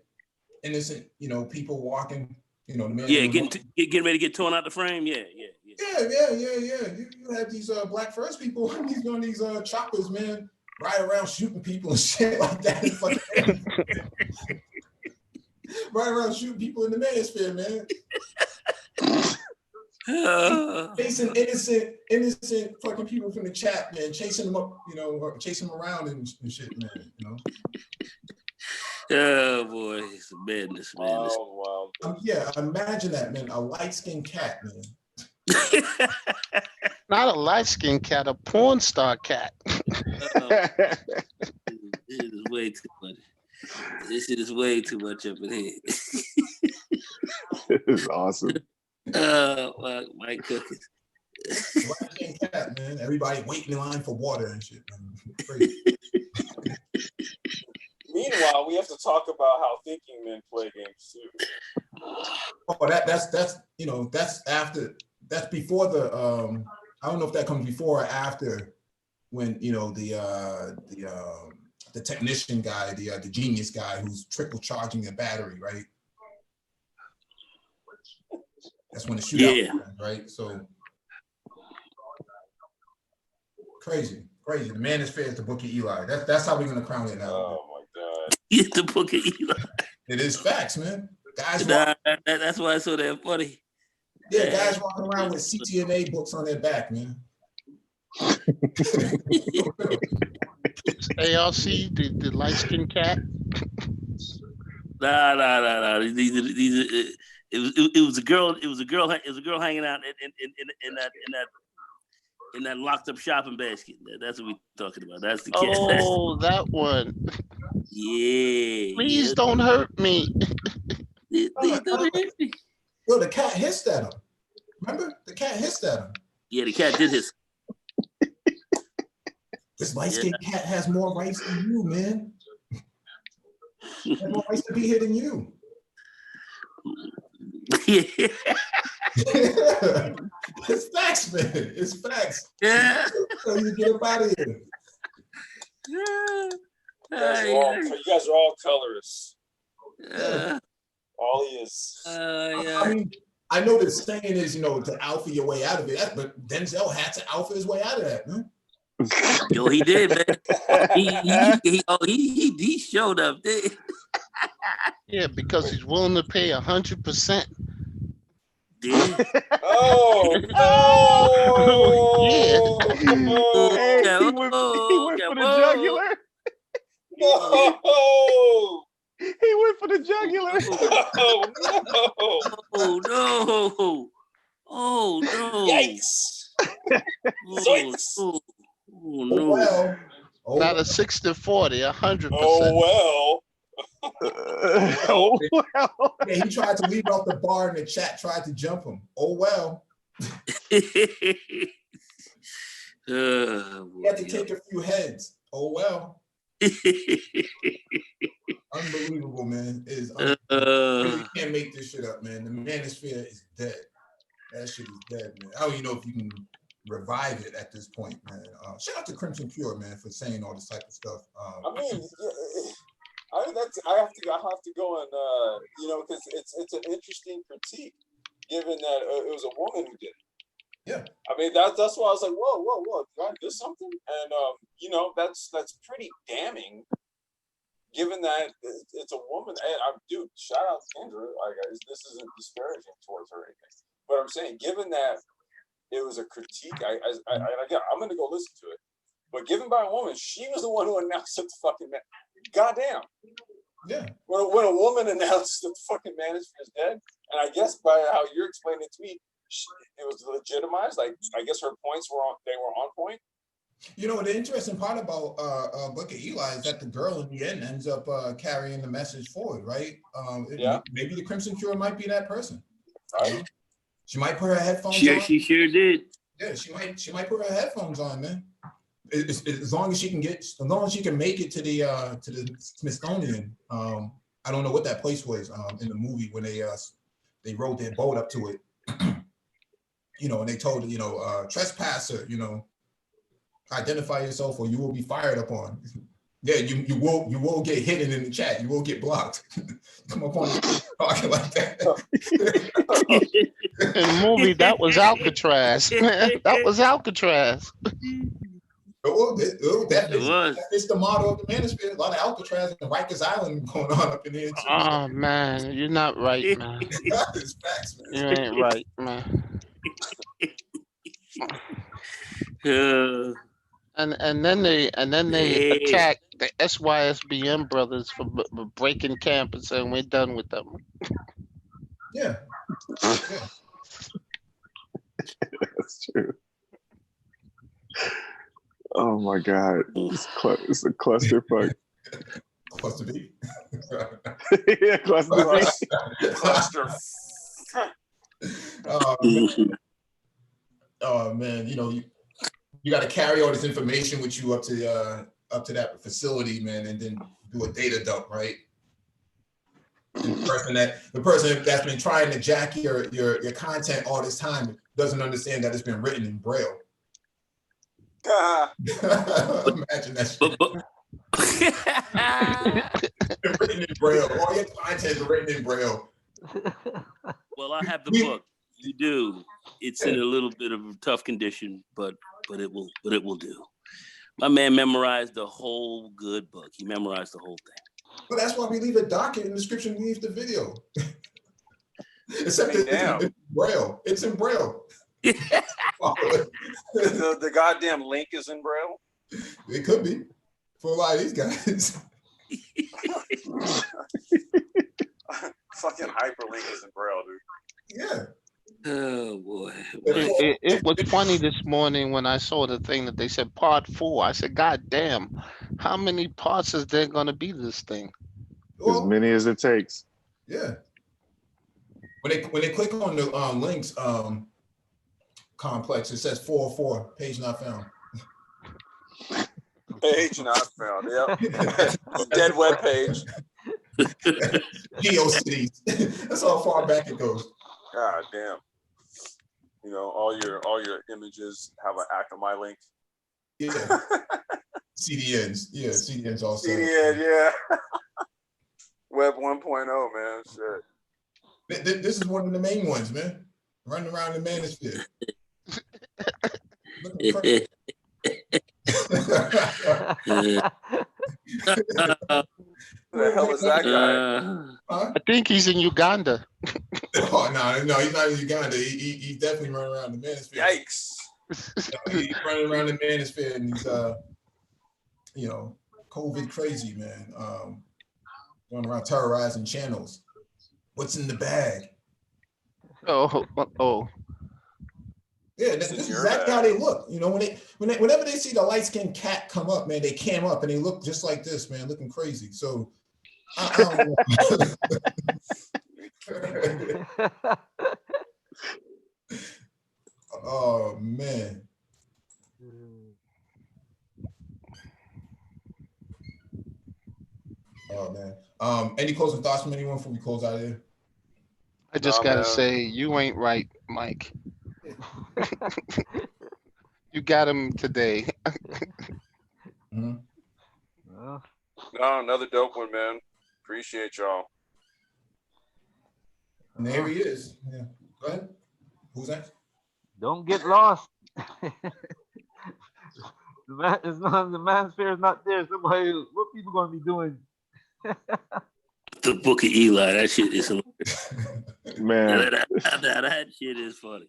people walking. The man. Yeah, getting ready to get torn out the frame. Yeah. You have these black first people on these choppers, man, ride around shooting people and shit like that. Ride around shooting people in the manosphere, man. Chasing innocent fucking people from the chat, man, chasing them up, or chasing them around and shit, man, Oh boy, it's madness, man. Wow. Yeah, imagine that, man. A light-skinned cat, man. Not a light-skinned cat, a porn star cat. It is way too much. This shit is way too much up in here. It's awesome. My cookies. Light-skinned cat, man. Everybody waiting in line for water and shit, man. Crazy. Meanwhile, we have to talk about how thinking men play games too. Oh, that's after. That's before the. I don't know if that comes before or after, when the technician guy, the genius guy who's trickle charging the battery, right? That's when the shootout happens, right? So crazy. The manosphere is the Book of Eli. That's how we're gonna crown it now. Oh my God. It's the Book of Eli. It is facts, man. Guys, that's why it's so damn funny. Yeah, guys walking around with CTNA books on their back, man. ARC, the light-skinned cat. Nah. These it was a girl. It was a girl hanging out in that locked up shopping basket. That's what we're talking about. That's the cat. Oh, that one. Yeah. Please don't hurt me. Please don't hurt me. Yo, the cat hissed at him. Remember? The cat hissed at him. Yeah, the cat did hiss. This light-skinned cat has more rights than you, man. He has more rights to be here than you. Yeah. It's facts, man. It's facts. Yeah. So you get up out of here. Yeah. You guys are all colorists. All he is. Yeah. I mean, I know the saying is, to alpha your way out of it, but Denzel had to alpha his way out of that, man. Yo, he did, man. He showed up. Did. Yeah, because he's willing to pay 100%. Oh no! Hey, he went for the jugular. No! He went for the jugular. Oh no! Oh no! Yikes! Oh no! Well. Not a 60-40, 100%. Oh well. Oh well. Yeah, he tried to leave off the bar and the chat tried to jump him. Oh well. He had to take a few heads. Oh well. Unbelievable, man. It is unbelievable. Really can't make this shit up, man. The manosphere is dead. That shit is dead, man. I don't even know if you can revive it at this point, man. Shout out to Crimson Pure, man, for saying all this type of stuff. I mean, I have to go and because it's an interesting critique, given that it was a woman who did it. Yeah. I mean that's why I was like, whoa, did I do something? And that's pretty damning, given that it's a woman. And dude, shout out to Kendra. This isn't disparaging towards her or anything, but I'm saying, given that it was a critique, I'm gonna go listen to it. But given by a woman, she was the one who announced that the fucking man. Goddamn. Yeah. When a woman announced that the fucking manosphere is dead, and I guess by how you're explaining it to me, it was legitimized. Like, I guess her points were on point. The interesting part about Book of Eli is that the girl in the end ends up carrying the message forward, right? Maybe the Crimson Cure might be that person. Right. She might put her headphones on. She sure did. Yeah, she might put her headphones on, man. As long as she can make it to the Smithsonian. I don't know what that place was in the movie when they rowed their boat up to it. And they told trespasser, identify yourself or you will be fired upon. Yeah, you will get hidden in the chat. You will get blocked. Come up on talking like that. In the movie, that was Alcatraz. That was Alcatraz. It's the model of the manosphere. A lot of Alcatraz and Rikers Island going on up in here too. Oh man, you're not right, man. It's facts, man. You ain't right, man. And then they Hey. attack the SYSBM brothers for breaking camp and saying we're done with them. Yeah. That's true. Oh my God, it's a clusterfuck. Cluster B. Yeah, cluster B. Cluster. Oh man, you got to carry all this information with you up to that facility, man, and then do a data dump, right? And the person that's been trying to jack your content all this time doesn't understand that it's been written in Braille. Imagine that shit. Written in Braille. All your content is written in Braille. Well, I have the book. You do. It's in a little bit of a tough condition, but it will do. My man memorized the whole good book. He memorized the whole thing. Well, that's why we leave a docket in the description. We leave the video. Except it's in Braille. It's in Braille. The goddamn link is in Braille. It could be for a lot of these guys. Fucking hyperlink is in Braille, dude. Yeah. Oh boy. It was funny this morning when I saw the thing that they said part 4. I said, God damn, how many parts is there gonna be this thing? As many as it takes. Yeah. When they click on the links, complex, it says 404, page not found. Page not found. Yep. Dead web page. GeoCities. That's how far back it goes. God damn. All your images have an Akamai link. Yeah. CDNs. Yeah, CDNs also. CDN, yeah. Web 1.0, man. Shit. This is one of the main ones, man. Running around the manosphere. Who the hell is that guy? I think he's in Uganda. Oh no, he's not in Uganda. He's definitely running around the manosphere. Yikes. He's running around the manosphere and he's COVID crazy, man. Going around terrorizing channels. What's in the bag? Oh. Yeah, this is exactly how they look. Whenever they see the light-skinned cat come up, man, they cam up and they look just like this, man, looking crazy. So I don't know. Oh man. Oh man. Any closing thoughts from anyone before we close out of here? I just gotta say, you ain't right, Mike. You got him today. Mm-hmm. No, another dope one, man. Appreciate y'all. And there he is. Yeah. Go ahead. Who's that? Don't get lost. The manosphere is not there. Somebody, what people gonna be doing? The Book of Eli. That shit is hilarious. Man. That shit is funny.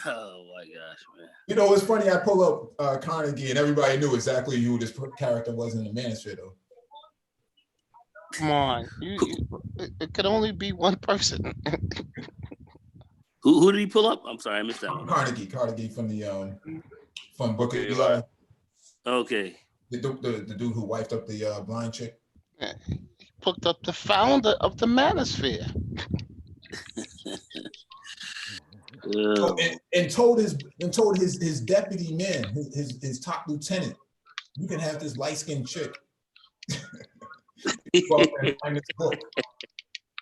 Oh my gosh, man. It's funny. I pull up Carnegie and everybody knew exactly who this character was in the manosphere, though. Come on. It could only be one person. Who did he pull up? I'm sorry, I missed that one. Carnegie from the from Book of Eli. Okay. The dude who wiped up the blind chick. He picked up the founder of the manosphere. And told his deputy man, his top lieutenant, you can have this light-skinned chick. If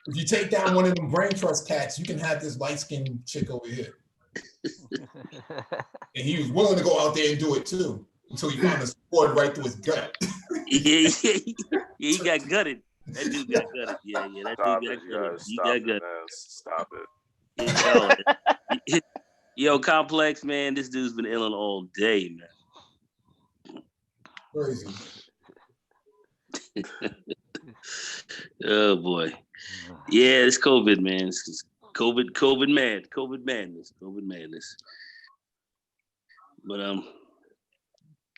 you take down one of them brain trust cats, you can have this light-skinned chick over here. And he was willing to go out there and do it too, until he found a sword right through his gut. Yeah, he got gutted. That dude got gutted. Yeah, that dude got gutted. He got gutted. Stop it. Yo, Complex, man, this dude's been ill all day, man. Crazy. Oh boy. Yeah, it's COVID, man. It's COVID madness. But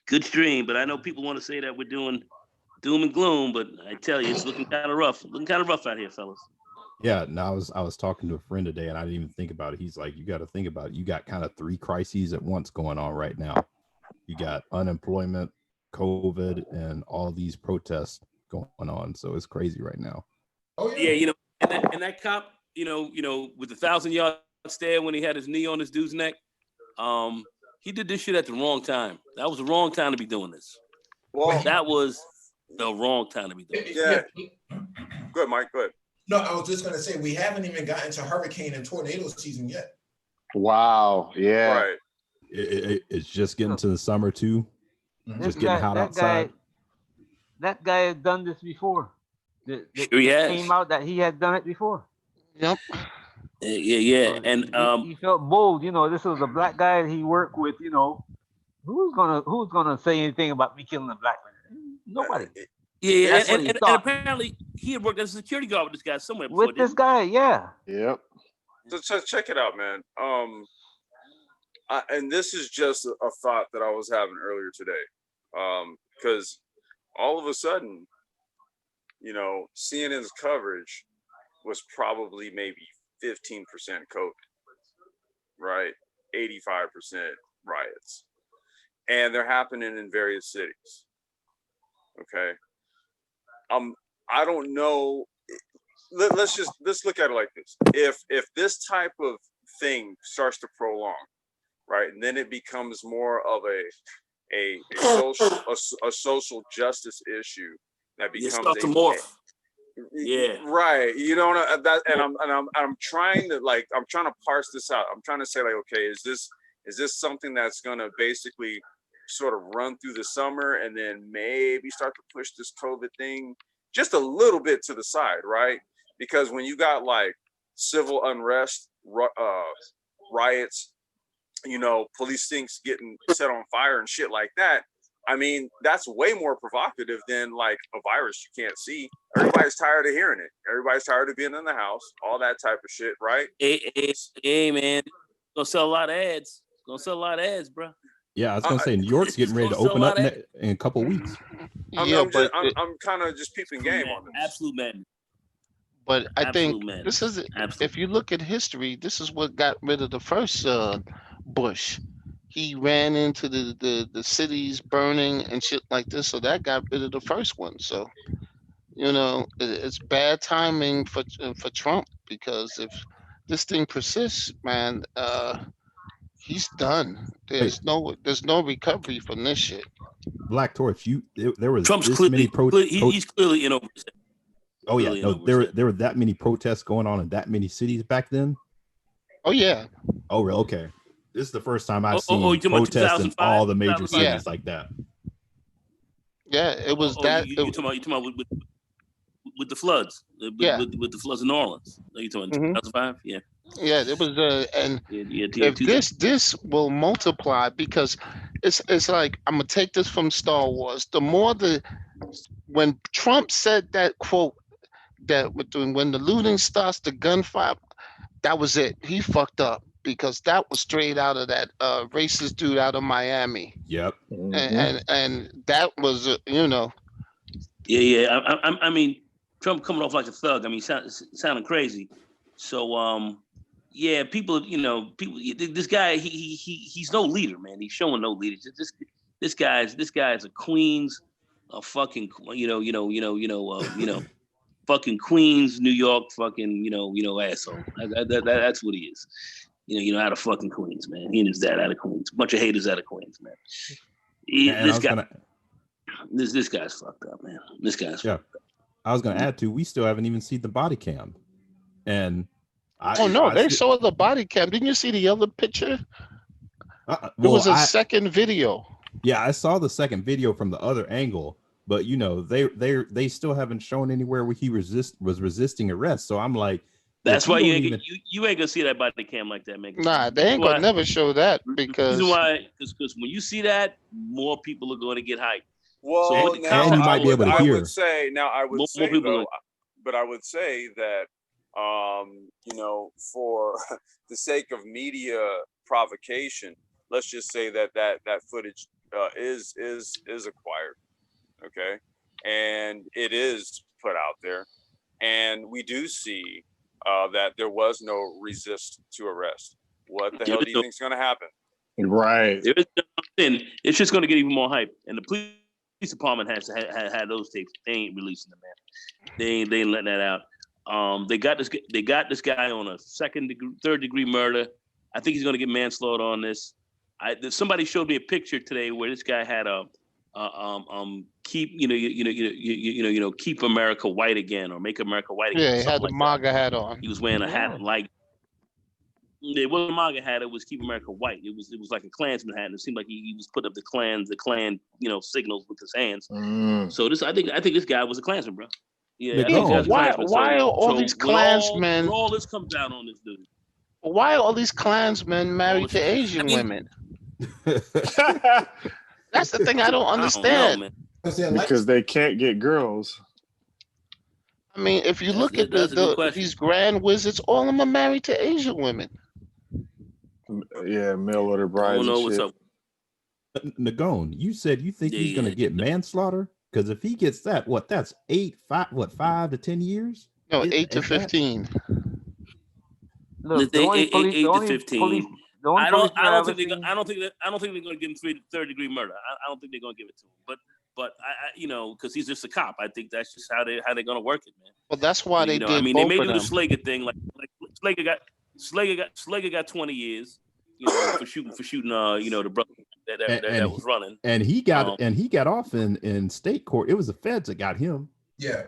good stream. But I know people want to say that we're doing doom and gloom, but I tell you, it's looking kind of rough. Looking kind of rough out here, fellas. Yeah, no, I was talking to a friend today, and I didn't even think about it. He's like, you got to think about it. You got kind of 3 crises at once going on right now. You got unemployment, COVID, and all these protests going on. So it's crazy right now. Oh yeah. Yeah, and that cop, with the 1,000-yard stare when he had his knee on this dude's neck, he did this shit at the wrong time. That was the wrong time to be doing this. Well, That was the wrong time to be doing this. yeah. Go ahead, Mike. Go ahead. No, I was just going to say, we haven't even gotten to hurricane and tornado season yet. Wow. Yeah. Right. It's just getting to the summer too. Mhm. Just getting hot outside. That guy had done this before. Sure he has. Came out that he had done it before. Yep. Yeah. And he felt bold. This was a black guy he worked with. Who's gonna say anything about me killing a black man? Nobody. Yeah, That's what he and thought. apparently he had worked as a security guard with this guy somewhere before. With this guy, yeah. Yep. So check it out, man. And this is just a thought that I was having earlier today, because all of a sudden, CNN's coverage was probably maybe 15% COVID, right? 85% riots, and they're happening in various cities. Okay. I don't know. Let's look at it like this. If this type of thing starts to prolong, right, and then it becomes more of a social justice issue that You becomes start to morph. Yeah. Right. I'm trying to parse this out. I'm trying to say, like, okay, is this something that's gonna basically sort of run through the summer and then maybe start to push this COVID thing just a little bit to the side, right? Because when you got like civil unrest, riots, police things getting set on fire and shit like that, I mean, that's way more provocative than like a virus you can't see. Everybody's tired of hearing it. Everybody's tired of being in the house, all that type of shit, right? Hey man, gonna sell a lot of ads. Bro. Yeah, I was gonna say New York's getting ready to open up in a couple of weeks. I'm kind of just peeping game on this. Absolute madness. But I think madness. this is, if you look at history, this is what got rid of the first Bush. He ran into the cities burning and shit like this, so that got rid of the first one. So, it's bad timing for Trump, because if this thing persists, man, he's done. There's no recovery from this shit. Black Torch, there was Trump's this clearly, many protests. he's clearly in over. Oh yeah, no, there were that many protests going on in that many cities back then. Oh yeah. Oh really? Okay. This is the first time I've seen you talking about protests in all the major cities Yeah. like that. Yeah, it was that. You talking about with the floods? Yeah. With the floods in New Orleans. Are you talking 2005? Yeah. Yeah, it was and Yeah, if this will multiply, because it's like, I'm gonna take this from Star Wars. The more when Trump said that quote, that when the looting starts, the gunfire, that was it. He fucked up, because that was straight out of that racist dude out of Miami. Yep. And that was Yeah. I mean, Trump coming off like a thug. I mean, sounding crazy. So yeah, people. This guy, he's no leader, man. He's showing no leadership. This guy's a Queens, a fucking fucking Queens, New York, fucking asshole. That's what he is. Out of fucking Queens, man. He and his dad out of Queens. Bunch of haters out of Queens, man. This guy's fucked up, man. This guy's fucked up. I was gonna add to, we still haven't even seen the body cam, and they saw the body cam. Didn't you see the other picture? Well, it was a second video. Yeah, I saw the second video from the other angle, but they still haven't shown anywhere where he was resisting arrest. So I'm like, that's why you ain't gonna see that body cam like that, man. Nah, they ain't gonna never show that, because because when you see that, more people are going to get hyped. Well, So and you might be able to hear. I would say that for the sake of media provocation, let's just say that footage is acquired, okay, and it is put out there, and we do see that there was no resist to arrest. What the hell do you think is going to happen? Right. It's just going to get even more hype, and the police department has had those tapes. They ain't releasing them, man. They ain't letting that out. They got this guy on a third degree murder. I think he's going to get manslaughter on this. Somebody showed me a picture today where this guy had keep America white again, or make America white again. Yeah, he had the MAGA hat on. He was wearing a hat like it wasn't a MAGA hat. It was Keep America White. It was like a Klansman hat, and it seemed like he was putting up the Klan signals with his hands. So I think this guy was a Klansman, bro. Yeah. Why are all these Klansmen? All this comes out on this dude. Why are all these Klansmen married to Asian women? That's the thing I don't understand. Because they can't get girls. I mean, if you look at these grand wizards, all of them are married to Asian women. Yeah, mail order brides. I don't know what's up. Nagone, you said you think he's going to get manslaughter? Because if he gets that, that's 5 to 10 years? No, 8 to 15. Look, 8 to 15. I don't think they're going to give him third degree murder. I don't think they're going to give it to him. But because he's just a cop. I think that's just how they're going to work it, man. Well, that's why they did. I mean, both they may of do the them. Slager thing. Like Slager got 20 years, for shooting, the brother that was running. And he got off in state court. It was the feds that got him. Yeah.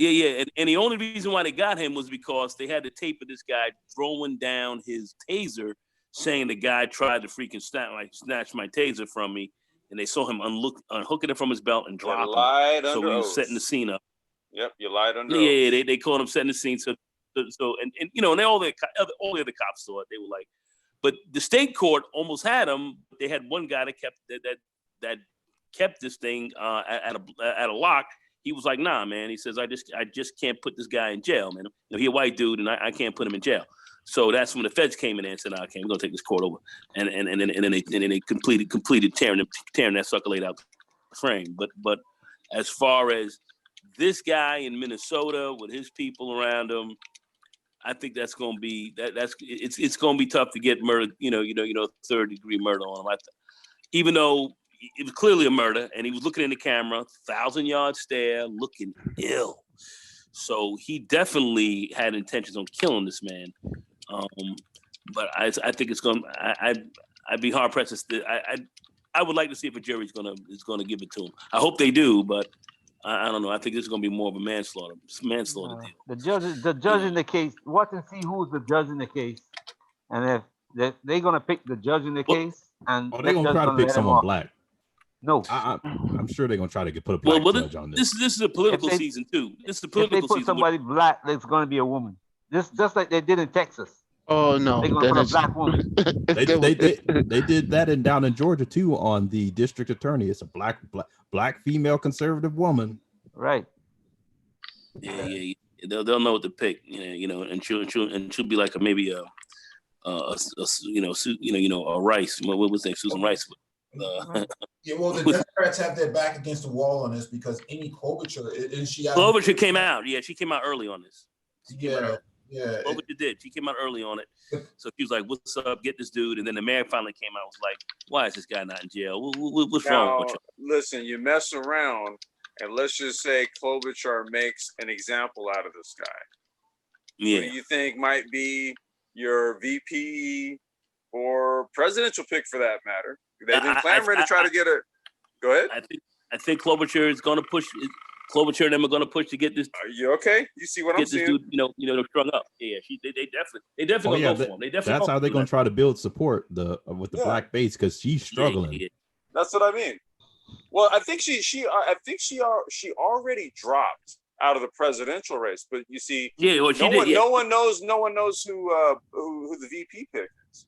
And the only reason why they got him was because they had the tape of this guy throwing down his taser, saying the guy tried to freaking snatch my taser from me. And they saw him unhooking it from his belt and dropping it. So he was setting the scene up. Yep, you lied under oath. Yeah, they called him setting the scene. So and all the other cops saw it. They were like, but the state court almost had him. They had one guy that kept this thing at a lock. He was like, nah, man. He says, I just can't put this guy in jail, man. He's a white dude, and I can't put him in jail. So that's when the feds came in and said, "Okay, we're gonna take this court over," and then they completed tearing that sucker laid out the frame. But as far as this guy in Minnesota with his people around him, I think that's gonna be it's gonna be tough to get murder, third degree murder on him. Even though it was clearly a murder, and he was looking in the camera, 1,000-yard stare, looking ill. So he definitely had intentions on killing this man. But I think it's going. I'd be hard pressed to. I would like to see if a jury is going to give it to him. I hope they do, but I don't know. I think this is going to be more of a manslaughter deal. The judge in the case. Watch and see who's the judge in the case, and if they're going to pick the judge in the case, and they're going to try to pick someone black. No, I'm sure they're going to try to put a black judge on this. This is a political season too. This is a political season. If they put somebody black, it's going to be a woman. Just like they did in Texas. Oh no, they're going to put a black woman. they did that down in Georgia too on the district attorney. It's a black female conservative woman. Right. Yeah. They'll know what to pick. And she'll be like maybe a Rice. What was that? Susan Rice. Yeah, well, the Democrats have their back against the wall on this because Amy Klobuchar, and Klobuchar came out. Yeah, she came out early on this. Yeah. Klobuchar did. She came out early on it. So she was like, "What's up? Get this dude." And then the mayor finally came out. Was like, "Why is this guy not in jail? What's wrong with you?" Listen, you mess around, and let's just say Klobuchar makes an example out of this guy. Yeah. Who do you think might be your VP or presidential pick for that matter? They've been clamoring to try to get her. Go ahead. I think Klobuchar is going to push. Klobuchar and them are going to push to get this. Are you okay? You see what I'm seeing? Get this dude, strung up. Yeah, they definitely going to go for him. That's how they're going to try to build support with the black base because she's struggling. Yeah. That's what I mean. Well, I think she already dropped out of the presidential race, but you see, no one knows who the VP pick is.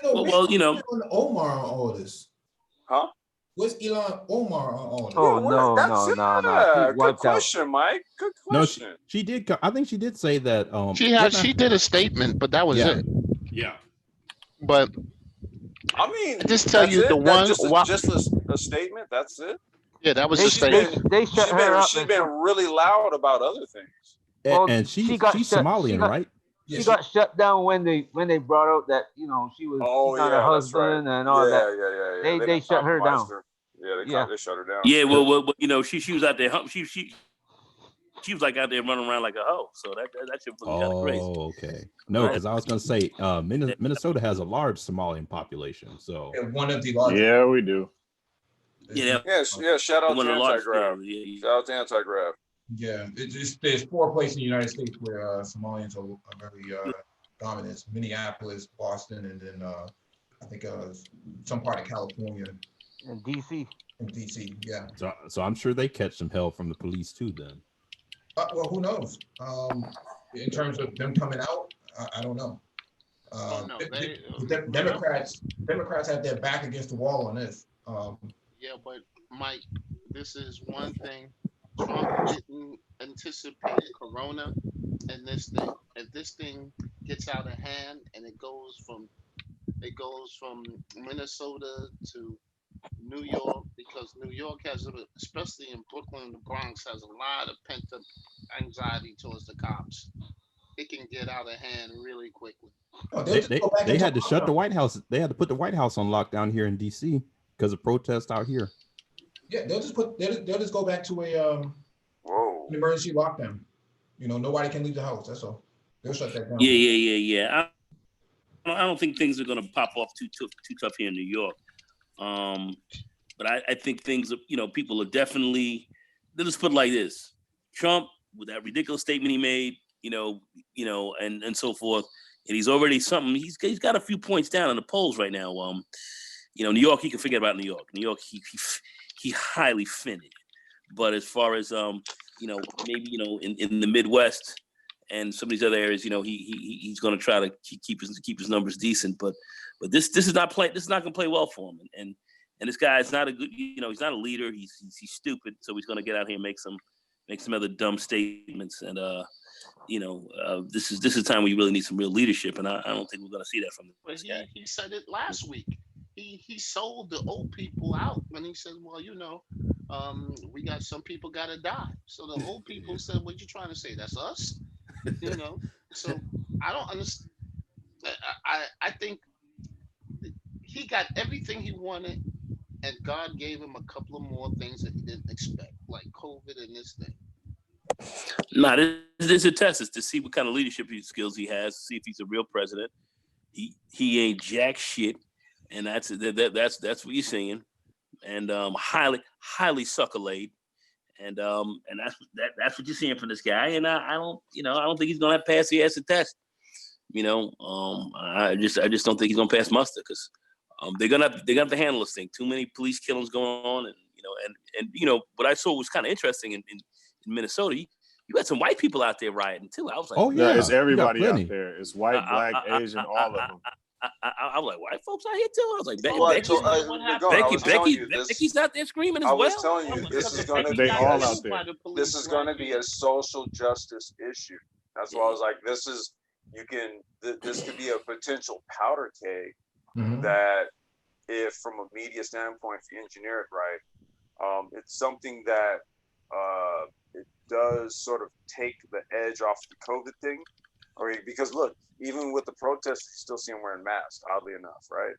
Omar on all this. Huh? Where's Elon Omar on all this? Oh, Yeah, no. Good Wiped out. question, Mike. Good No, question. she did. I think she did say that. She did a statement, but that was Yeah. it. Yeah. But I mean, I just tell that's you it? the That's one. just a statement. That's it. Yeah, that was They, a statement. they shut her up. She's been really loud about other things. Well, And she got she's shut- Somalian, she got- right? Yeah, She got shut down when they brought out that she was Oh cheating on her yeah, that's right. husband and all that. Yeah. They shut her down. compromised her. Yeah, Yeah. they shut her down. Yeah, well, she was out there. She was like out there running around like a hoe. So that shit was kind of crazy. Oh, okay. No, because I was gonna say Minnesota has a large Somalian population. So one of the largest. Yeah, we do. Yeah. Yeah. Shout out One to of the largest. Anti-Grav. Yeah. Shout out to Anti-Grav. Yeah, there's 4 places in the United States where Somalians are very dominant. Minneapolis, Boston, and then I think some part of California And DC. and DC. Yeah. so I'm sure they catch some hell from the police too. Then. Well, who knows? In terms of them coming out, I don't know. No, Democrats have their back against the wall on this. Yeah, but Mike, this is one thing. Trump didn't anticipate Corona and this thing. If this thing gets out of hand and it goes from Minnesota to New York, because New York has, especially in Brooklyn, the Bronx, has a lot of pent up anxiety towards the cops. It can get out of hand really quickly. They had to shut the White House. They had to put the White House on lockdown here in DC because of protests out here. Yeah, they'll just go back to an emergency lockdown. Nobody can leave the house. That's all. They'll shut that down. Yeah. I don't think things are going to pop off too tough here in New York. But I think things, people are definitely. Let's just put it like this: Trump, with that ridiculous statement he made, and so forth, and he's already something. He's got a few points down in the polls right now. New York, he can forget about New York. New York, he highly offended. But as far as maybe in the Midwest and some of these other areas, he's going to try to keep his numbers decent. But this is not going to play well for him. And this guy is not a good, he's not a leader. He's stupid. So he's going to get out here and make some other dumb statements. And this is time where you really need some real leadership. And I don't think we're going to see that from this guy. He said it last week. He sold the old people out when he said, well, we got some people got to die. So the old people said, what you trying to say? That's us? So I don't understand. I think he got everything he wanted, and God gave him a couple of more things that he didn't expect, like COVID and this thing. Nah, this is a test is to see what kind of leadership skills he has, see if he's a real president. He ain't jack shit. And that's what you're seeing, and highly sucker laid, and that's what you're seeing from this guy. And I don't think he's gonna pass the acid test. I just don't think he's gonna pass muster because they're gonna have to handle this thing. Too many police killings going on, and what I saw was kind of interesting in Minnesota. You had some white people out there rioting too. I was like, oh yeah, it's everybody out there. It's white, black, Asian, all of them. I was like, white folks out here too. I was like, Becky's out there screaming as well. I was telling you, this is going to be all out there. This is going to be a social justice issue. That's why I was like, this could be a potential powder keg that, if from a media standpoint, if you engineer it right, it's something that it does sort of take the edge off the COVID thing. Because look, even with the protests, you still see them wearing masks, oddly enough, right?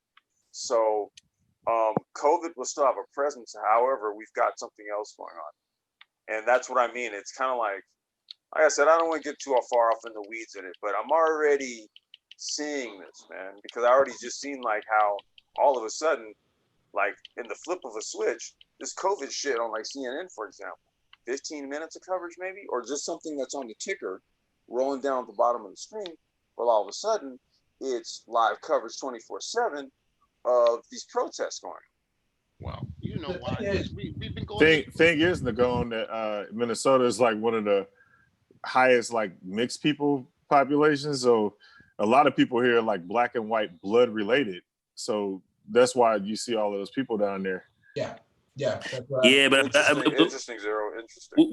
So COVID will still have a presence. However, we've got something else going on. And that's what I mean. It's kind of like I said, I don't want to get too far off in the weeds in it, but I'm already seeing this, man, because I already just seen like how all of a sudden, like in the flip of a switch, this COVID shit on like CNN, for example, 15 minutes of coverage maybe, or just something that's on the ticker rolling down at the bottom of the screen. Well, all of a sudden, it's live coverage 24/7 of these protests going. Well, you know why? We've been going. Thing is, Nagone, that Minnesota is like one of the highest like mixed people populations. So a lot of people here are like black and white blood related. So that's why you see all of those people down there. Yeah. Yeah, that's right. Yeah, but Interesting, Zero. Interesting.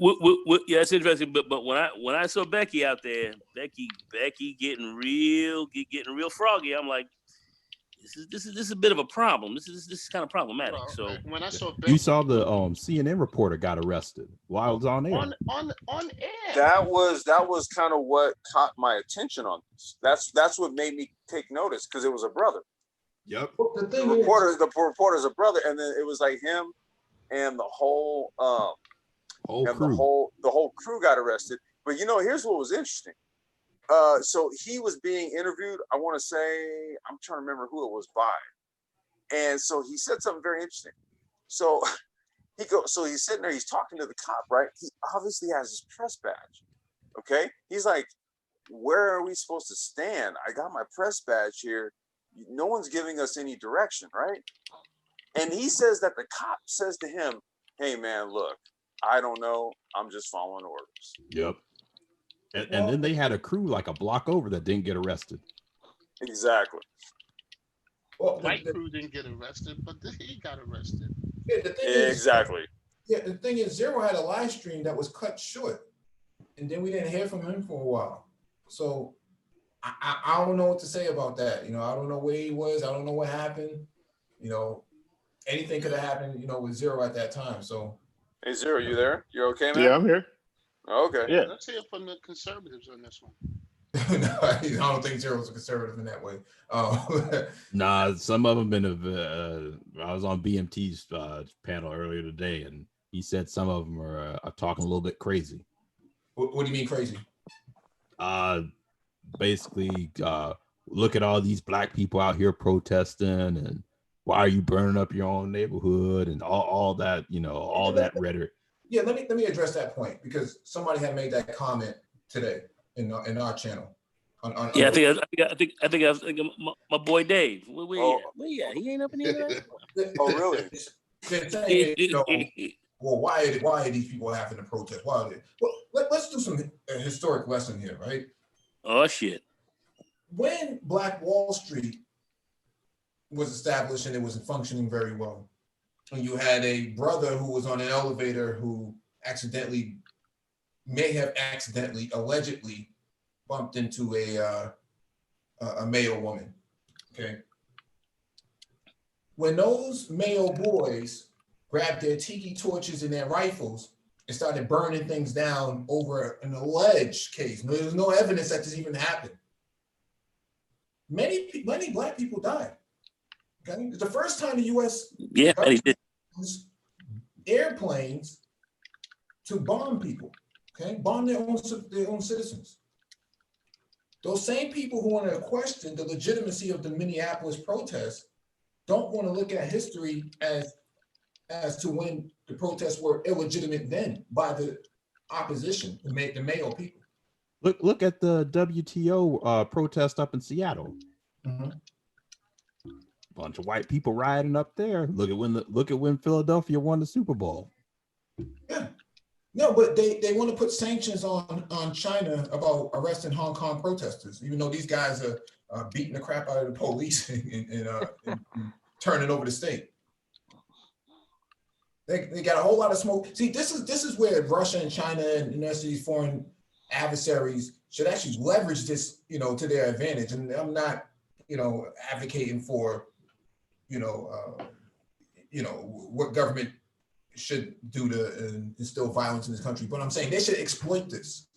yeah, it's interesting. But when I saw Becky out there, Becky getting real froggy. I'm like, this is a bit of a problem. This is kind of problematic. Well, So when I saw You Becky saw the CNN reporter got arrested while it was on air. on air. That was kind of what caught my attention on this. That's what made me take notice, because it was a brother. Yep. The The thing reporter's a brother, and then it was like him and the whole Crew. the whole crew got arrested. But here's what was interesting. So he was being interviewed. I want to say, I'm trying to remember who it was by, and so he said something very interesting. So so he's sitting there, he's talking to the cop, right? He obviously has his press badge. Okay, he's like, "Where are we supposed to stand? I got my press badge here. No one's giving us any direction, right?" And he says that the cop says to him, "Hey man, look, I don't know. I'm just following orders." Yep. And then they had a crew like a block over that didn't get arrested. Exactly. Well, White crew didn't get arrested, but he got arrested. yeah, the thing Exactly. the thing is, Zero had a live stream that was cut short, and then we didn't hear from him for a while. So I don't know what to say about that. I don't know where he was. I don't know what happened. Anything could have happened. With Zero at that time. So. Hey Zero, you there? You okay, man? Yeah, I'm here. Okay. Yeah. Let's hear from the conservatives on this one. No, I don't think Zero's a conservative in that way. Nah, some of them I was on BMT's panel earlier today, and he said some of them are talking a little bit crazy. What do you mean crazy? Basically, look at all these black people out here protesting, and why are you burning up your own neighborhood, and all that, all that rhetoric. Yeah, let me address that point, because somebody had made that comment today in our channel. yeah, I think my boy Dave. Where he at? He ain't up in here. Oh, really? They're saying, well, why are these people having to protest? Why are they? Well, let's do some historic lesson here, right? Oh shit. When Black Wall Street was established and it was functioning very well, and you had a brother who was on an elevator who may have allegedly bumped into a Mayo woman. Okay. When those Mayo boys grabbed their tiki torches and their rifles and started burning things down over an alleged case, there's no evidence that this even happened. Many black people died. Okay? It's the first time the U.S. used airplanes to bomb people. Okay, bomb their own citizens. Those same people who want to question the legitimacy of the Minneapolis protests don't want to look at history as to when the protests were illegitimate then by the opposition, the Mayo people. Look at the WTO protest up in Seattle. Mm-hmm. Bunch of white people riding up there. Look at when Philadelphia won the Super Bowl. Yeah. No, but they want to put sanctions on China about arresting Hong Kong protesters, even though these guys are beating the crap out of the police and turning over the state. They got a whole lot of smoke. See, this is where Russia and China and the rest of these foreign adversaries should actually leverage this, to their advantage. And I'm not, advocating for, what government should do to instill violence in this country. But I'm saying they should exploit this.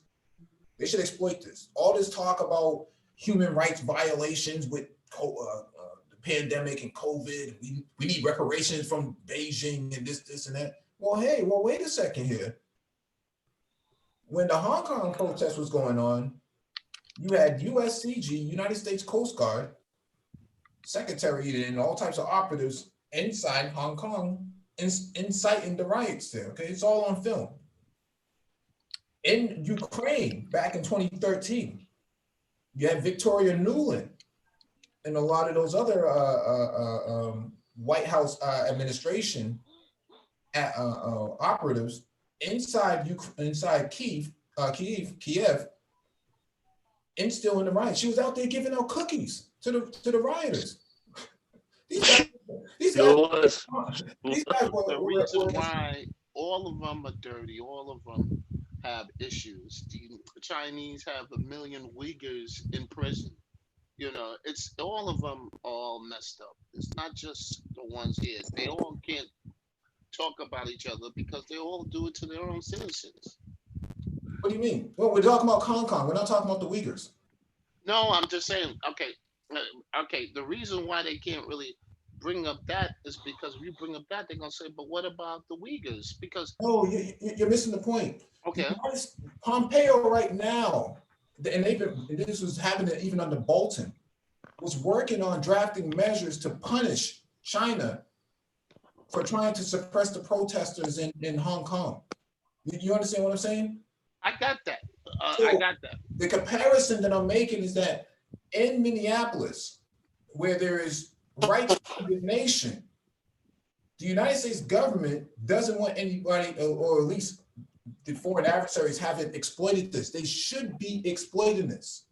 They should exploit this. All this talk about human rights violations with the pandemic and COVID. We need reparations from Beijing and this and that. Well, wait a second here. When the Hong Kong protest was going on, you had USCG, United States Coast Guard, secretary and all types of operatives inside Hong Kong inciting the riots there. Okay, it's all on film. In Ukraine, back in 2013, you had Victoria Nuland and a lot of those other White House administration operatives inside Kiev, instilling the riots. She was out there giving out cookies to the rioters. These Yours. these guys The reason why all of them are dirty, all of them have issues. The Chinese have 1 million Uyghurs in prison. You know, it's all of them all messed up. It's not just the ones here. They all can't talk about each other because they all do it to their own citizens. What do you mean? Well, we're talking about Hong Kong. We're not talking about the Uyghurs. No, I'm just saying, okay, the reason why they can't really bring up that is because if you bring up that, they're gonna say, but what about the Uyghurs? Because No, you're missing the point. okay, Pompeo right now, and this was happening even under Bolton, was working on drafting measures to punish China for trying to suppress the protesters in Hong Kong. You understand what I'm saying? I got that. So, I got that. the comparison that I'm making is that in Minneapolis, where there is righteous indignation, the United States government doesn't want anybody, or at least the foreign adversaries haven't exploited this. They should be exploiting this.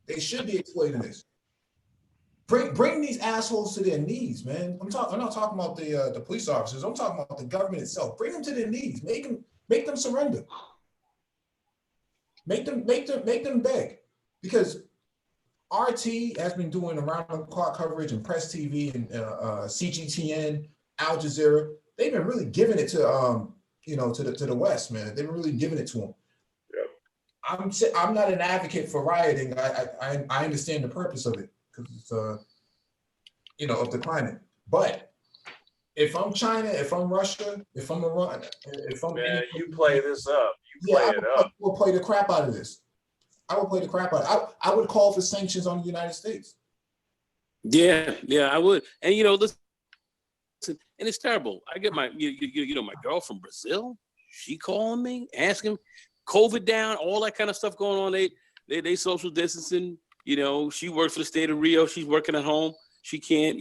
They should be exploiting this. Bring these assholes to their knees, man. I'm not talking about the police officers. I'm talking about the government itself. Bring them to their knees. Make them surrender. Make them beg, because RT has been doing around the clock coverage and Press TV and CGTN, Al Jazeera. They've been really giving it to to the West, man. They've been really giving it to them. Yeah. I'm not an advocate for rioting. I understand the purpose of it because it's of declining. But if I'm China, if I'm Russia, if I'm Iran, if I'm you play this up. I will play the crap out of this. I would play the crap out of it. I would call for sanctions on the United States. Yeah, I would. And listen, and it's terrible. I get my my girl from Brazil. She calling me, asking, COVID down, all that kind of stuff going on. They social distancing. She works for the state of Rio. She's working at home. She can't,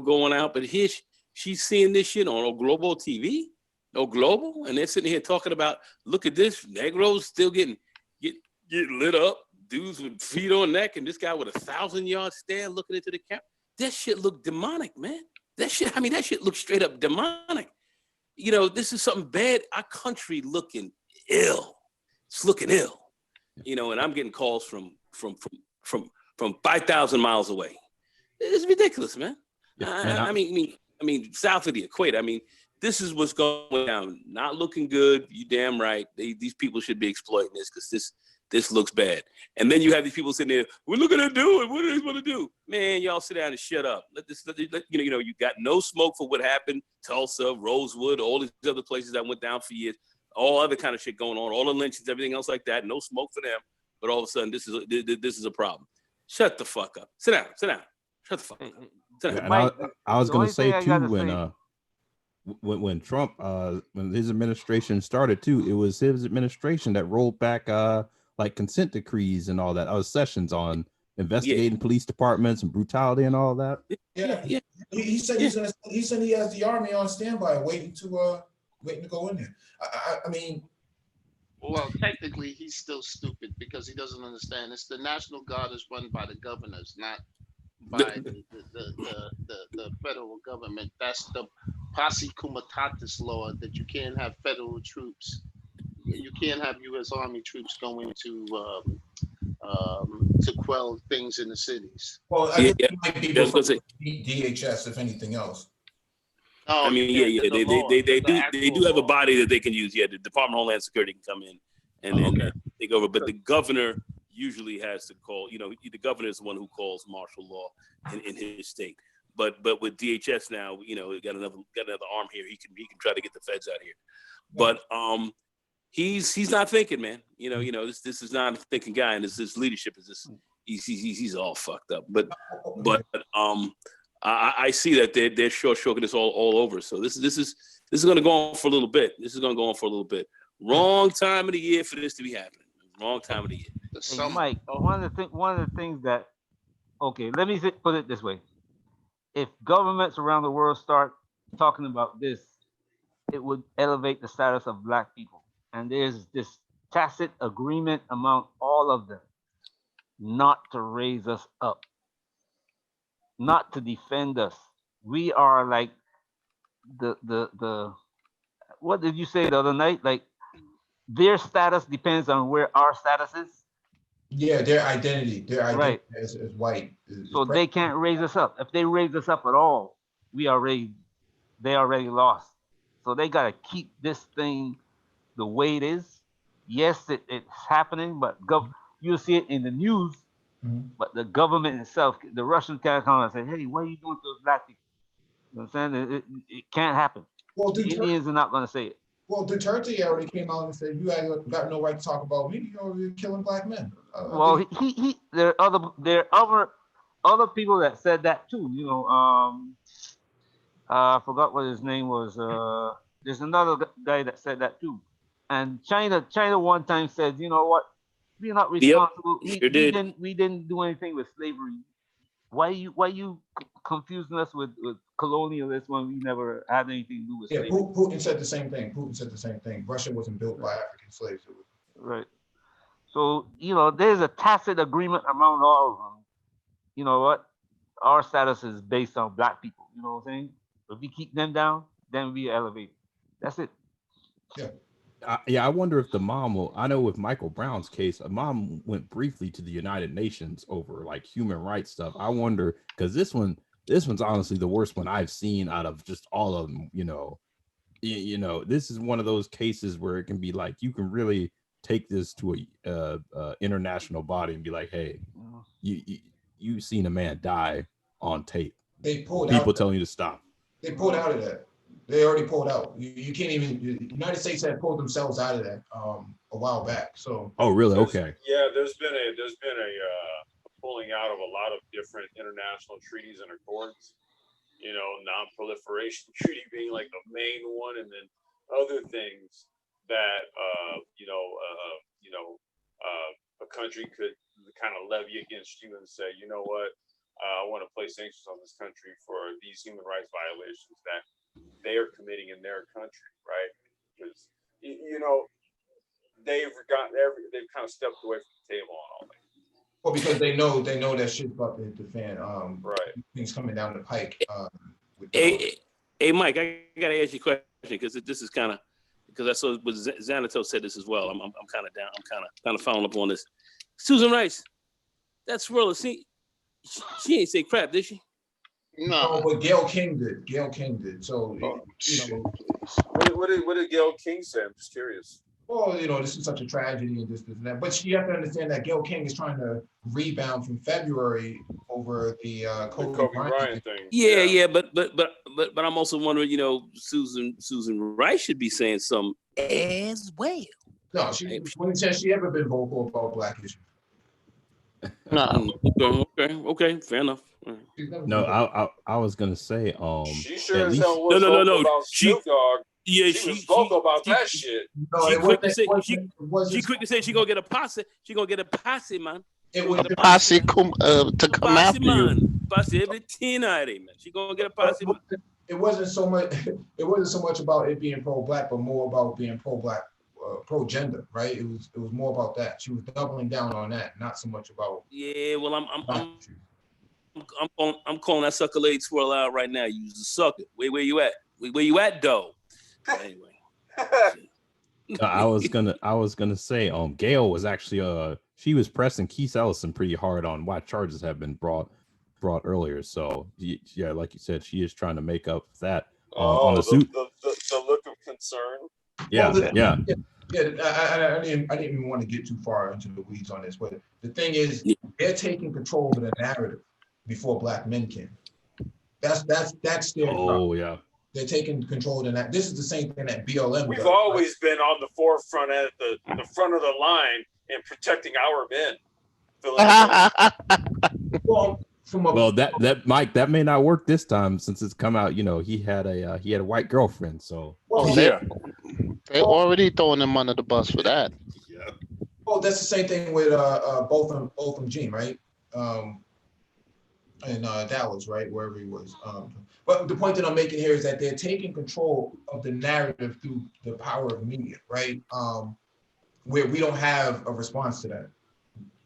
going out. But here she's seeing this shit on global TV, global, and they're sitting here talking about, look at this, Negroes still get lit up, dudes with feet on neck, and this guy with a 1,000-yard stare looking into the camera. That shit look demonic, man. That shit looks straight up demonic. This is something bad. Our country looking ill. It's looking ill. And I'm getting calls from 5,000 miles away. It's ridiculous, man. Yeah, I mean, south of the equator. I mean, this is what's going down. Not looking good. You damn right. These people should be exploiting this because this looks bad. And then you have these people sitting there, we're looking to do it. What are they going to do? Man, y'all sit down and shut up. You got no smoke for what happened. Tulsa, Rosewood, all these other places that went down for years, all other kind of shit going on, all the lynchings, everything else like that. No smoke for them. But all of a sudden, this is a problem. Shut the fuck up. Sit down. Shut the fuck up. Sit down. Yeah, and I was going to say too, when Trump, when his administration started too, it was his administration that rolled back like consent decrees and all that. I was sessions on investigating police departments and brutality and all that. Yeah. He said he said he has the army on standby, waiting to go in there. I mean, well, technically, he's still stupid because he doesn't understand. It's the National Guard is run by the governors, not by the federal government. That's the posse comitatus law that you can't have federal troops. You can't have U.S. Army troops going to quell things in the cities. Well, I think it might be DHS, if anything else. Oh, I mean, they do have a body that they can use. Yeah, the Department of Homeland Security can come in and take over. But the governor usually has to call. The governor is the one who calls martial law in his state. But with DHS now, got another arm here. He can try to get the feds out here. But he's not thinking, man. This is not a thinking guy, and his leadership is this. He's all fucked up. But I see that they're short-stroking this all over. So this is going to go on for a little bit. Wrong time of the year for this to be happening. Wrong time of the year. Hey, Mike, one of the things that, let me put it this way. If governments around the world start talking about this, it would elevate the status of Black people. And there's this tacit agreement among all of them not to raise us up, not to defend us. We are like the what did you say the other night? Like their status depends on where our status is. Yeah, their identity Right. as white. So they can't raise us up. If they raise us up at all, they already lost. So they gotta keep this thing the way it is. Yes, it's happening, but you'll see it in the news. Mhm. But the government itself, the Russians can't come and say, "Hey, what are you doing to those black people?" You know what I'm saying? It can't happen. Well, The Indians are not gonna say it. Well, Duterte already came out and said, "You got no right to talk about me. You're killing black men." Well, there are other people that said that too. You know, I forgot what his name was. There's another guy that said that too. And China one time said, you know what? We're not Yep, responsible. sure did. We didn't do anything with slavery. Why you confusing us with colonialism when we never had anything to do with Yeah, slavery? Putin said the same thing. Russia wasn't built by African slaves. Right. So, you know, there's a tacit agreement among all of them. You know what? Our status is based on black people. You know what I'm saying? If we keep them down, then we elevate. That's it. Yeah, I wonder if the mom will. I know with Michael Brown's case, a mom went briefly to the United Nations over like human rights stuff. I wonder because this one's honestly the worst one I've seen out of just all of them. You know, this is one of those cases where it can be like you can really take this to a international body and be like, hey, you've seen a man die on tape. They pulled people out. telling you to stop. They pulled out of that. They already pulled out. You can't even. The United States had pulled themselves out of that a while back. So. Oh, really? Okay. Yeah, there's been a pulling out of a lot of different international treaties and accords. You know, non-proliferation treaty being like the main one, and then other things that a country could kind of levy against you and say, you know what, I want to place sanctions on this country for these human rights violations that they are committing in their country, right? Because they've kind of stepped away from the table on all that. Well, because they know that shit's about to hit the fan. Right. Things coming down the pike. Hey, Mike, I gotta ask you a question because this is kind of because I saw what Xanato said this as well. I'm kind of down. I'm kind of following up on this. Susan Rice, that swirler. See, she ain't say crap, did she? No, but Gail King did. So what did Gail King say? I'm just curious. Well, this is such a tragedy and this and that. But you have to understand that Gail King is trying to rebound from February over the Kobe Bryant thing. Yeah, but I'm also wondering, Susan Rice should be saying something as well. No, when has she ever been vocal about black issues? No. Okay, fair enough. No, I was gonna say, she sure as hell was vocal about Snoop Dogg. Yeah, she was vocal about that shit. No, she quick to say she gonna get a posse. She gonna get a posse, man. It was a posse to come after man. you. Posse every 10 out of man. She gonna get a posse. Man. It wasn't so much about it being pro-black, but more about being pro-black, pro-gender, right? It was more about that. She was doubling down on that, not so much about. Yeah, well, I'm calling that sucker lady swirl out right now. You a sucker. Where you at? Where you at, though? Anyway. I was gonna say, Gail was actually she was pressing Keith Ellison pretty hard on why charges have been brought earlier. So yeah, like you said, she is trying to make up that on the suit. The look of concern. Yeah, yeah. I didn't even want to get too far into the weeds on this, but the thing is, they're taking control of the narrative before black men can. That's their problem. Yeah. They're taking control of that. This is the same thing that BLM. We've always been on the forefront at the front of the line in protecting our men. Well, that Mike, that may not work this time since it's come out. He had a white girlfriend. So they already throwing him under the bus for that. Yeah. Oh, that's the same thing with Botham Jean, right? In Dallas, right, wherever he was. But the point that I'm making here is that they're taking control of the narrative through the power of media, right? Where we don't have a response to that.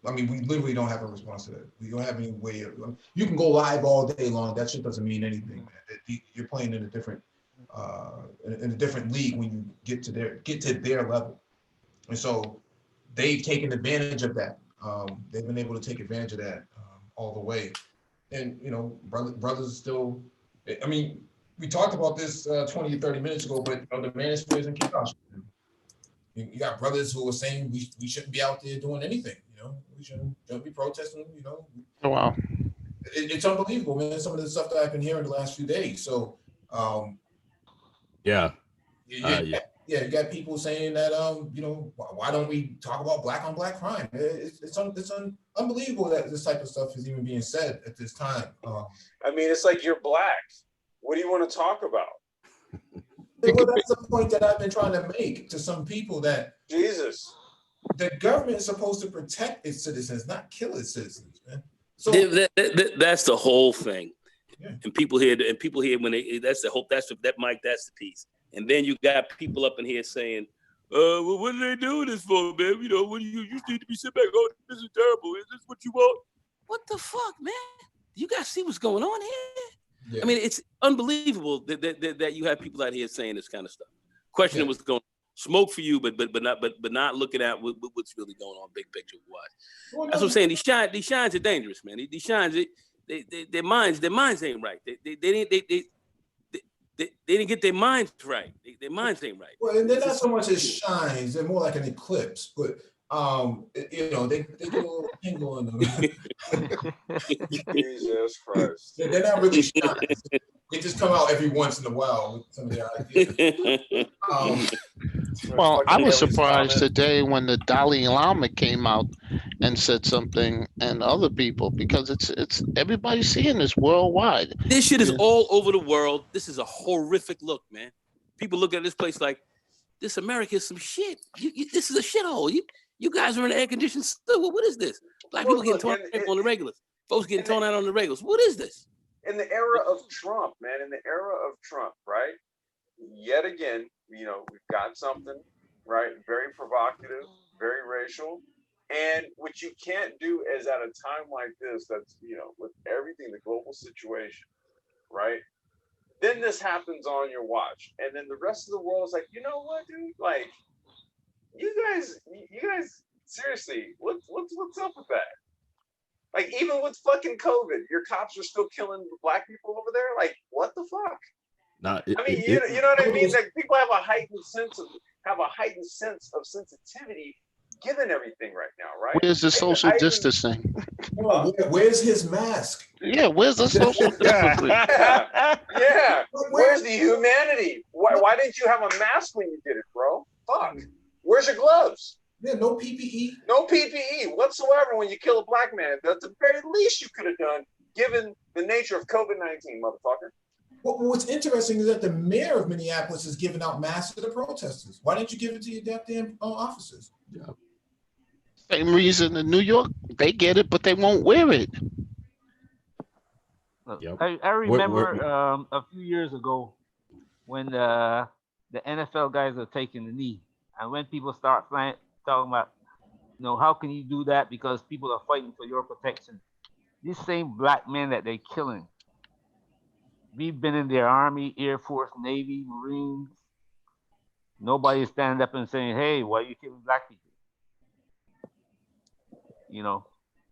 I mean, we literally don't have a response to that. We don't have any way of. You can go live all day long. That shit doesn't mean anything, man. You're playing in a different in a different league when you get to their level. And so they've taken advantage of that. They've been able to take advantage of that all the way. And, you know, brothers still, I mean, we talked about this 20 or 30 minutes ago, but you know, the manospheres and kickoffs. You got brothers who are saying we shouldn't be out there doing anything, you know, we shouldn't be protesting, you know. Oh, wow. It's unbelievable, man, some of the stuff that I've been hearing the last few days. So, Yeah. you got people saying that, you know, why don't we talk about black on black crime? It's unbelievable that this type of stuff is even being said at this time. I mean, it's like you're black. What do you want to talk about? Well, that's the point that I've been trying to make to some people, that Jesus, the government is supposed to protect its citizens, not kill its citizens, man. So That's the whole thing. Yeah. And people here when that's the piece. And then you got people up in here saying, well, what are they doing this for, man? You know, what do you need to be sitting back? Oh, this is terrible. Is this what you want? What the fuck, man? You guys see what's going on here? Yeah. I mean, it's unbelievable that you have people out here saying this kind of stuff, questioning what's going on. Smoke for you, but not looking at what's really going on, big picture wise. Well, that's what I'm saying. These shines are dangerous, man. These shines, their minds ain't right. They didn't get their minds right. Their minds ain't right. Well, and they're not so much as shines; they're more like an eclipse. But you know, they get a little tingle in them. Jesus Christ! They're not really shines. They just come out every once in a while with some of their ideas. Well, I was surprised today when the Dalai Lama came out and said something, and other people, because it's everybody's seeing this worldwide. This shit is all over the world. This is a horrific look, man. People look at this place like, this America is some shit. This is a shithole. You guys are in an air-conditioned store. What is this? Black people getting torn out on the regulars. Folks getting torn out on the regulars. What is this? In the era of Trump, man, right? Yet again, you know, we've got something, right? Very provocative, very racial. And what you can't do is at a time like this, that's, you know, with everything, the global situation, right? Then this happens on your watch. And then the rest of the world is like, you know what, dude? Like, you guys, seriously, what's up with that? Like, even with fucking COVID, your cops are still killing black people over there. Like, what the fuck? You know what I mean? Like, people have a heightened sense of sensitivity given everything right now, right? Where's the social distancing? Where's his mask? Yeah, where's the social distancing? Yeah. Where's the humanity? Why didn't you have a mask when you did it, bro? Fuck. Where's your gloves? Yeah, no PPE. No PPE whatsoever when you kill a black man. That's the very least you could have done, given the nature of COVID-19, motherfucker. Well, what's interesting is that the mayor of Minneapolis is giving out masks to the protesters. Why didn't you give it to your goddamn officers? Yeah. Same reason in New York, they get it, but they won't wear it. Yep. I remember a few years ago when the NFL guys are taking the knee, and when people start talking about, you know, how can you do that because people are fighting for your protection? These same black men that they're killing, we've been in their Army, Air Force, Navy, Marines. Nobody's standing up and saying, hey, why are you killing black people? You know,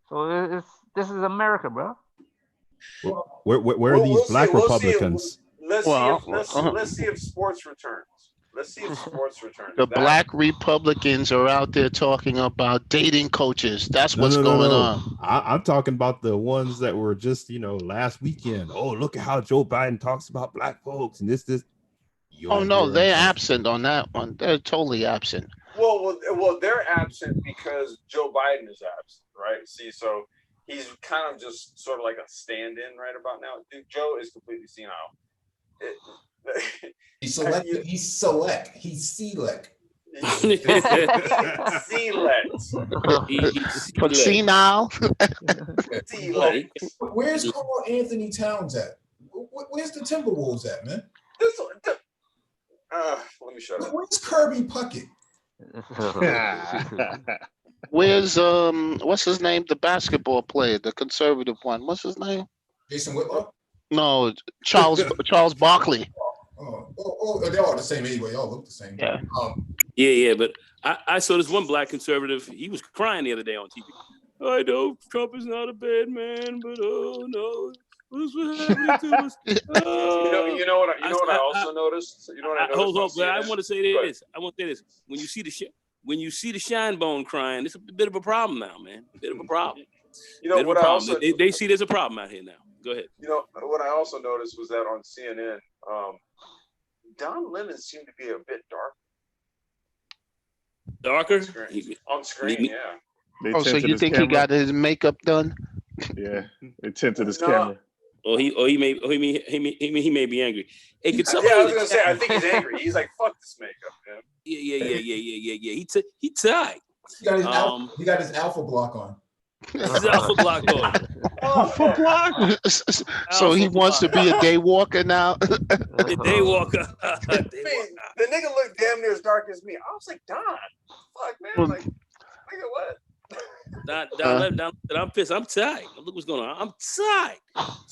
so this is America, bro. Where are these black Republicans? Let's see if sports returns. The black Republicans are out there talking about dating coaches. That's what's going on. I'm talking about the ones that were just, you know, last weekend. Oh, look at how Joe Biden talks about black folks and this. Oh no, they're absent on that one. They're totally absent. Well, they're absent because Joe Biden is absent, right? See, so he's kind of just sort of like a stand-in right about now. Dude, Joe is completely senile. He's select. But senile. Where's Carl Anthony Towns at? Where's the Timberwolves at, man? Let me shut up. Where's Kirby Puckett? Where's what's his name? The basketball player, the conservative one. What's his name? Jason Whitlock? No, Charles Barkley. Oh, they're all the same anyway. They all look the same. Yeah. Yeah. But I saw this one black conservative. He was crying the other day on TV. I know Trump is not a bad man, but oh no, what's happening to us? Oh. You know what I also noticed. You know what I noticed. Hold on, but I CNN? want to say this. I want to say this. When you see the shine bone crying, it's a bit of a problem now, man. A bit of a problem. You know what I also they see there's a problem out here now. Go ahead. You know what I also noticed was that on CNN, Don Lemon seemed to be a bit Darker on screen. Yeah. They Oh, so tinted you his think he camera. got his makeup done? Yeah, they tinted his No. camera. he may be angry. Hey, could Yeah, somebody? I was gonna say. I think he's angry. He's like, "Fuck this makeup, man." Yeah. He tight. He got his alpha block on. His alpha block on. Alpha block. So he wants to be a day walker now. The day walker. Man, the nigga looked damn near as dark as me. I was like, Don, fuck, man. Like, nigga, what? Don, I'm pissed. I'm tight. Look what's going on. I'm tight.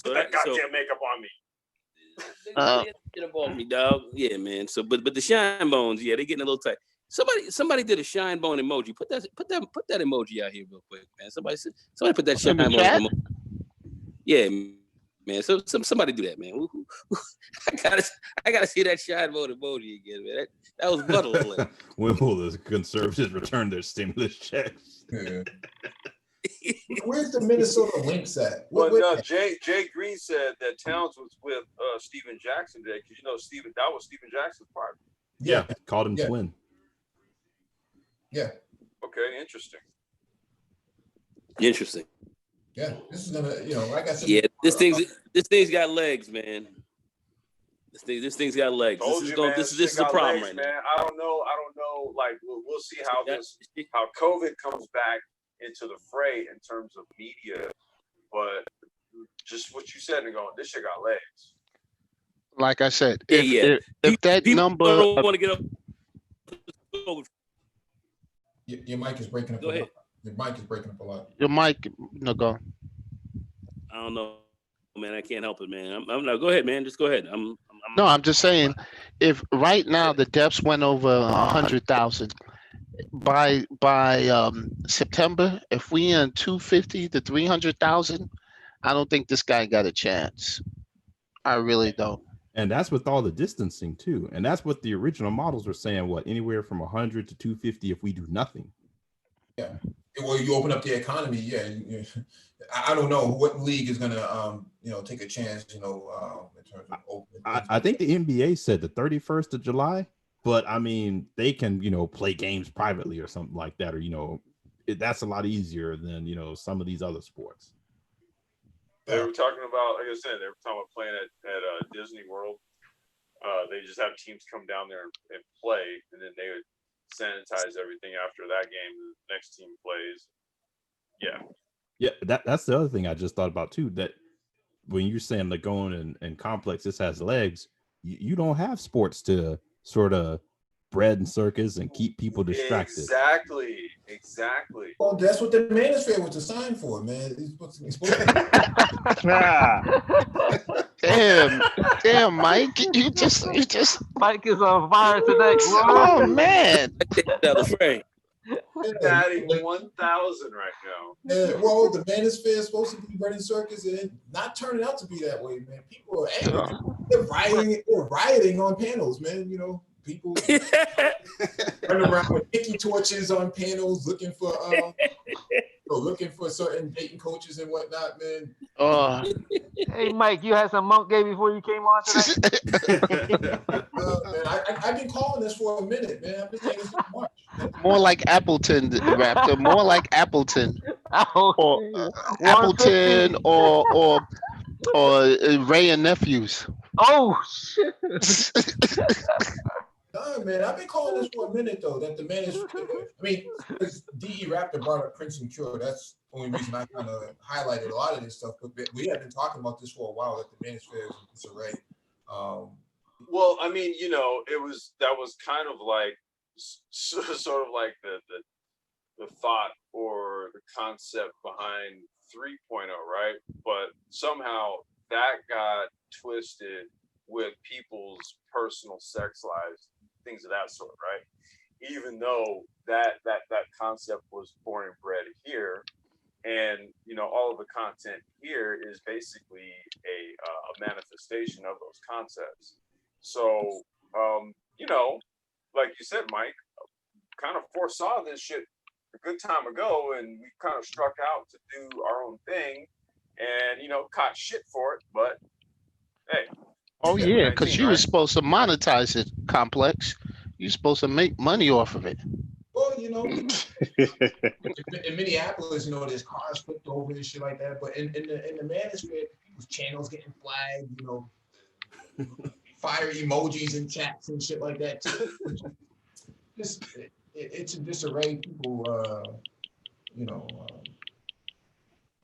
Put that goddamn makeup on me. Get up on me, dog. Yeah, man. So, but the shine bones, yeah, they getting a little tight. Somebody did a shine bone emoji. Put that emoji out here real quick, man. Somebody put that shine bone emoji. Yeah, man. So somebody do that, man. I gotta see that shine bone emoji again, man. That was muddling. When will the conservatives return their stimulus checks? Yeah. Where's the Minnesota Lynx at? Well, no, Jay Green said that Towns was with Steven Jackson today because that was Steven Jackson's partner. Yeah, called him twin. Yeah. Okay, interesting. Yeah, this is gonna, like I said. Yeah, this thing's got legs, man. This thing's got legs. This is a problem right now. Man. I don't know. Like we'll see how COVID comes back into the fray in terms of media, but just what you said, and going, this shit got legs. Like I said, if that people number don't want to get up. Your mic is breaking up. Go ahead. Your mic is breaking up a lot. Your mic, no go. I don't know, man. I can't help it, man. I'm no. Go ahead, man. Just go ahead. I'm just saying, if right now the deaths went over 100,000 by September, if we in 250 to 300,000, I don't think this guy got a chance. I really don't. And that's with all the distancing too. And that's what the original models were saying. What, anywhere from 100 to 250 if we do nothing. Yeah. Well, you open up the economy. Yeah. I don't know what league is gonna take a chance. In terms of opening. I think the NBA said the 31st of July, but I mean they can play games privately or something like that, or that's a lot easier than some of these other sports. They were talking about, like I said, they were talking about playing at Disney World. They just have teams come down there and play, and then they would sanitize everything after that game. The next team plays. Yeah, that's the other thing I just thought about too. That when you're saying like going and complex, this has legs. You don't have sports to sort of bread and circus and keep people distracted. Exactly. Well, that's what the Manosphere was designed for, man. Damn, Mike, you just Mike is on fire today. Oh man. That was right. Batting 1,000 right now. Yeah, well, the Manosphere is supposed to be running circus, and it not turning out to be that way, man. People are angry. They're rioting on panels, man. People running around with Mickey torches on panels, looking for certain Dayton coaches and whatnot, man. Hey, Mike, you had some monk gay before you came on today? Man, I've been calling this for a minute, man. I've been saying this for March. More like Appleton, Raptor. More like Appleton, or Appleton, or Ray and Nephews. Oh shit! No, man, I've been calling this for a minute though. That the man is, because D.E. Raptor brought up Crimson Cure. That's the only reason I kind of highlighted a lot of this stuff. But we have been talking about this for a while. That the Manosphere is in disarray. Well, that was kind of like sort of like the thought or the concept behind 3.0, right? But somehow that got twisted with people's personal sex lives, things of that sort, right? Even though that concept was born and bred here, and all of the content here is basically a manifestation of those concepts. So like you said, Mike, kind of foresaw this shit a good time ago, and we kind of struck out to do our own thing, and caught shit for it, but hey. Oh yeah, because 19, you were right? supposed to monetize it, Complex. You're supposed to make money off of it. Well, in Minneapolis, there's cars flipped over and shit like that. But in the manosphere, people's channels getting flagged, fire emojis and chats and shit like that too. It's a disarray. People,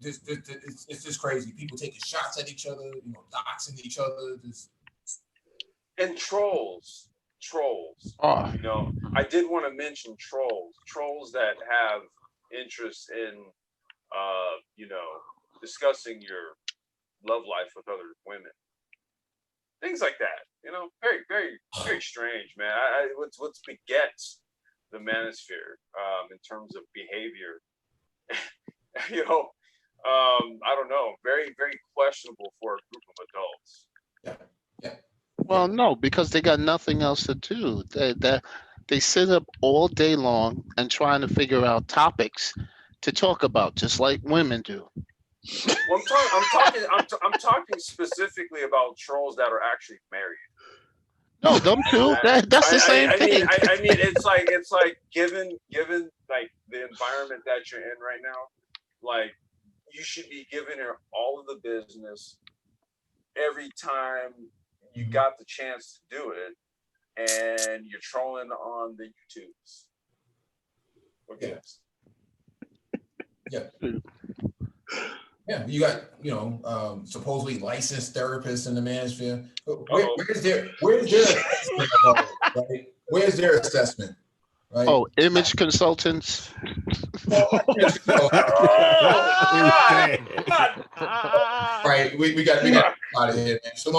it's just crazy. People taking shots at each other, doxing each other. And trolls. Oh, I did want to mention trolls that have interest in discussing your love life with other women, things like that. Very, very, very strange, man. What's begets the manosphere in terms of behavior? I don't know. Very, very questionable for a group of adults. Yeah. well, no, because they got nothing else to do. They sit up all day long and trying to figure out topics to talk about, just like women do. Well, I'm talking specifically about trolls that are actually married. No, them too. That's the same thing. I mean, it's like given like the environment that you're in right now, like you should be giving her all of the business every time you got the chance to do it, and you're trolling on the YouTubes. Okay. Yeah. Yeah, you got supposedly licensed therapists in the manosphere. Where's their assessment of all this, right? Where's their assessment? Right? Oh, image consultants. Right, we got out of here, man. So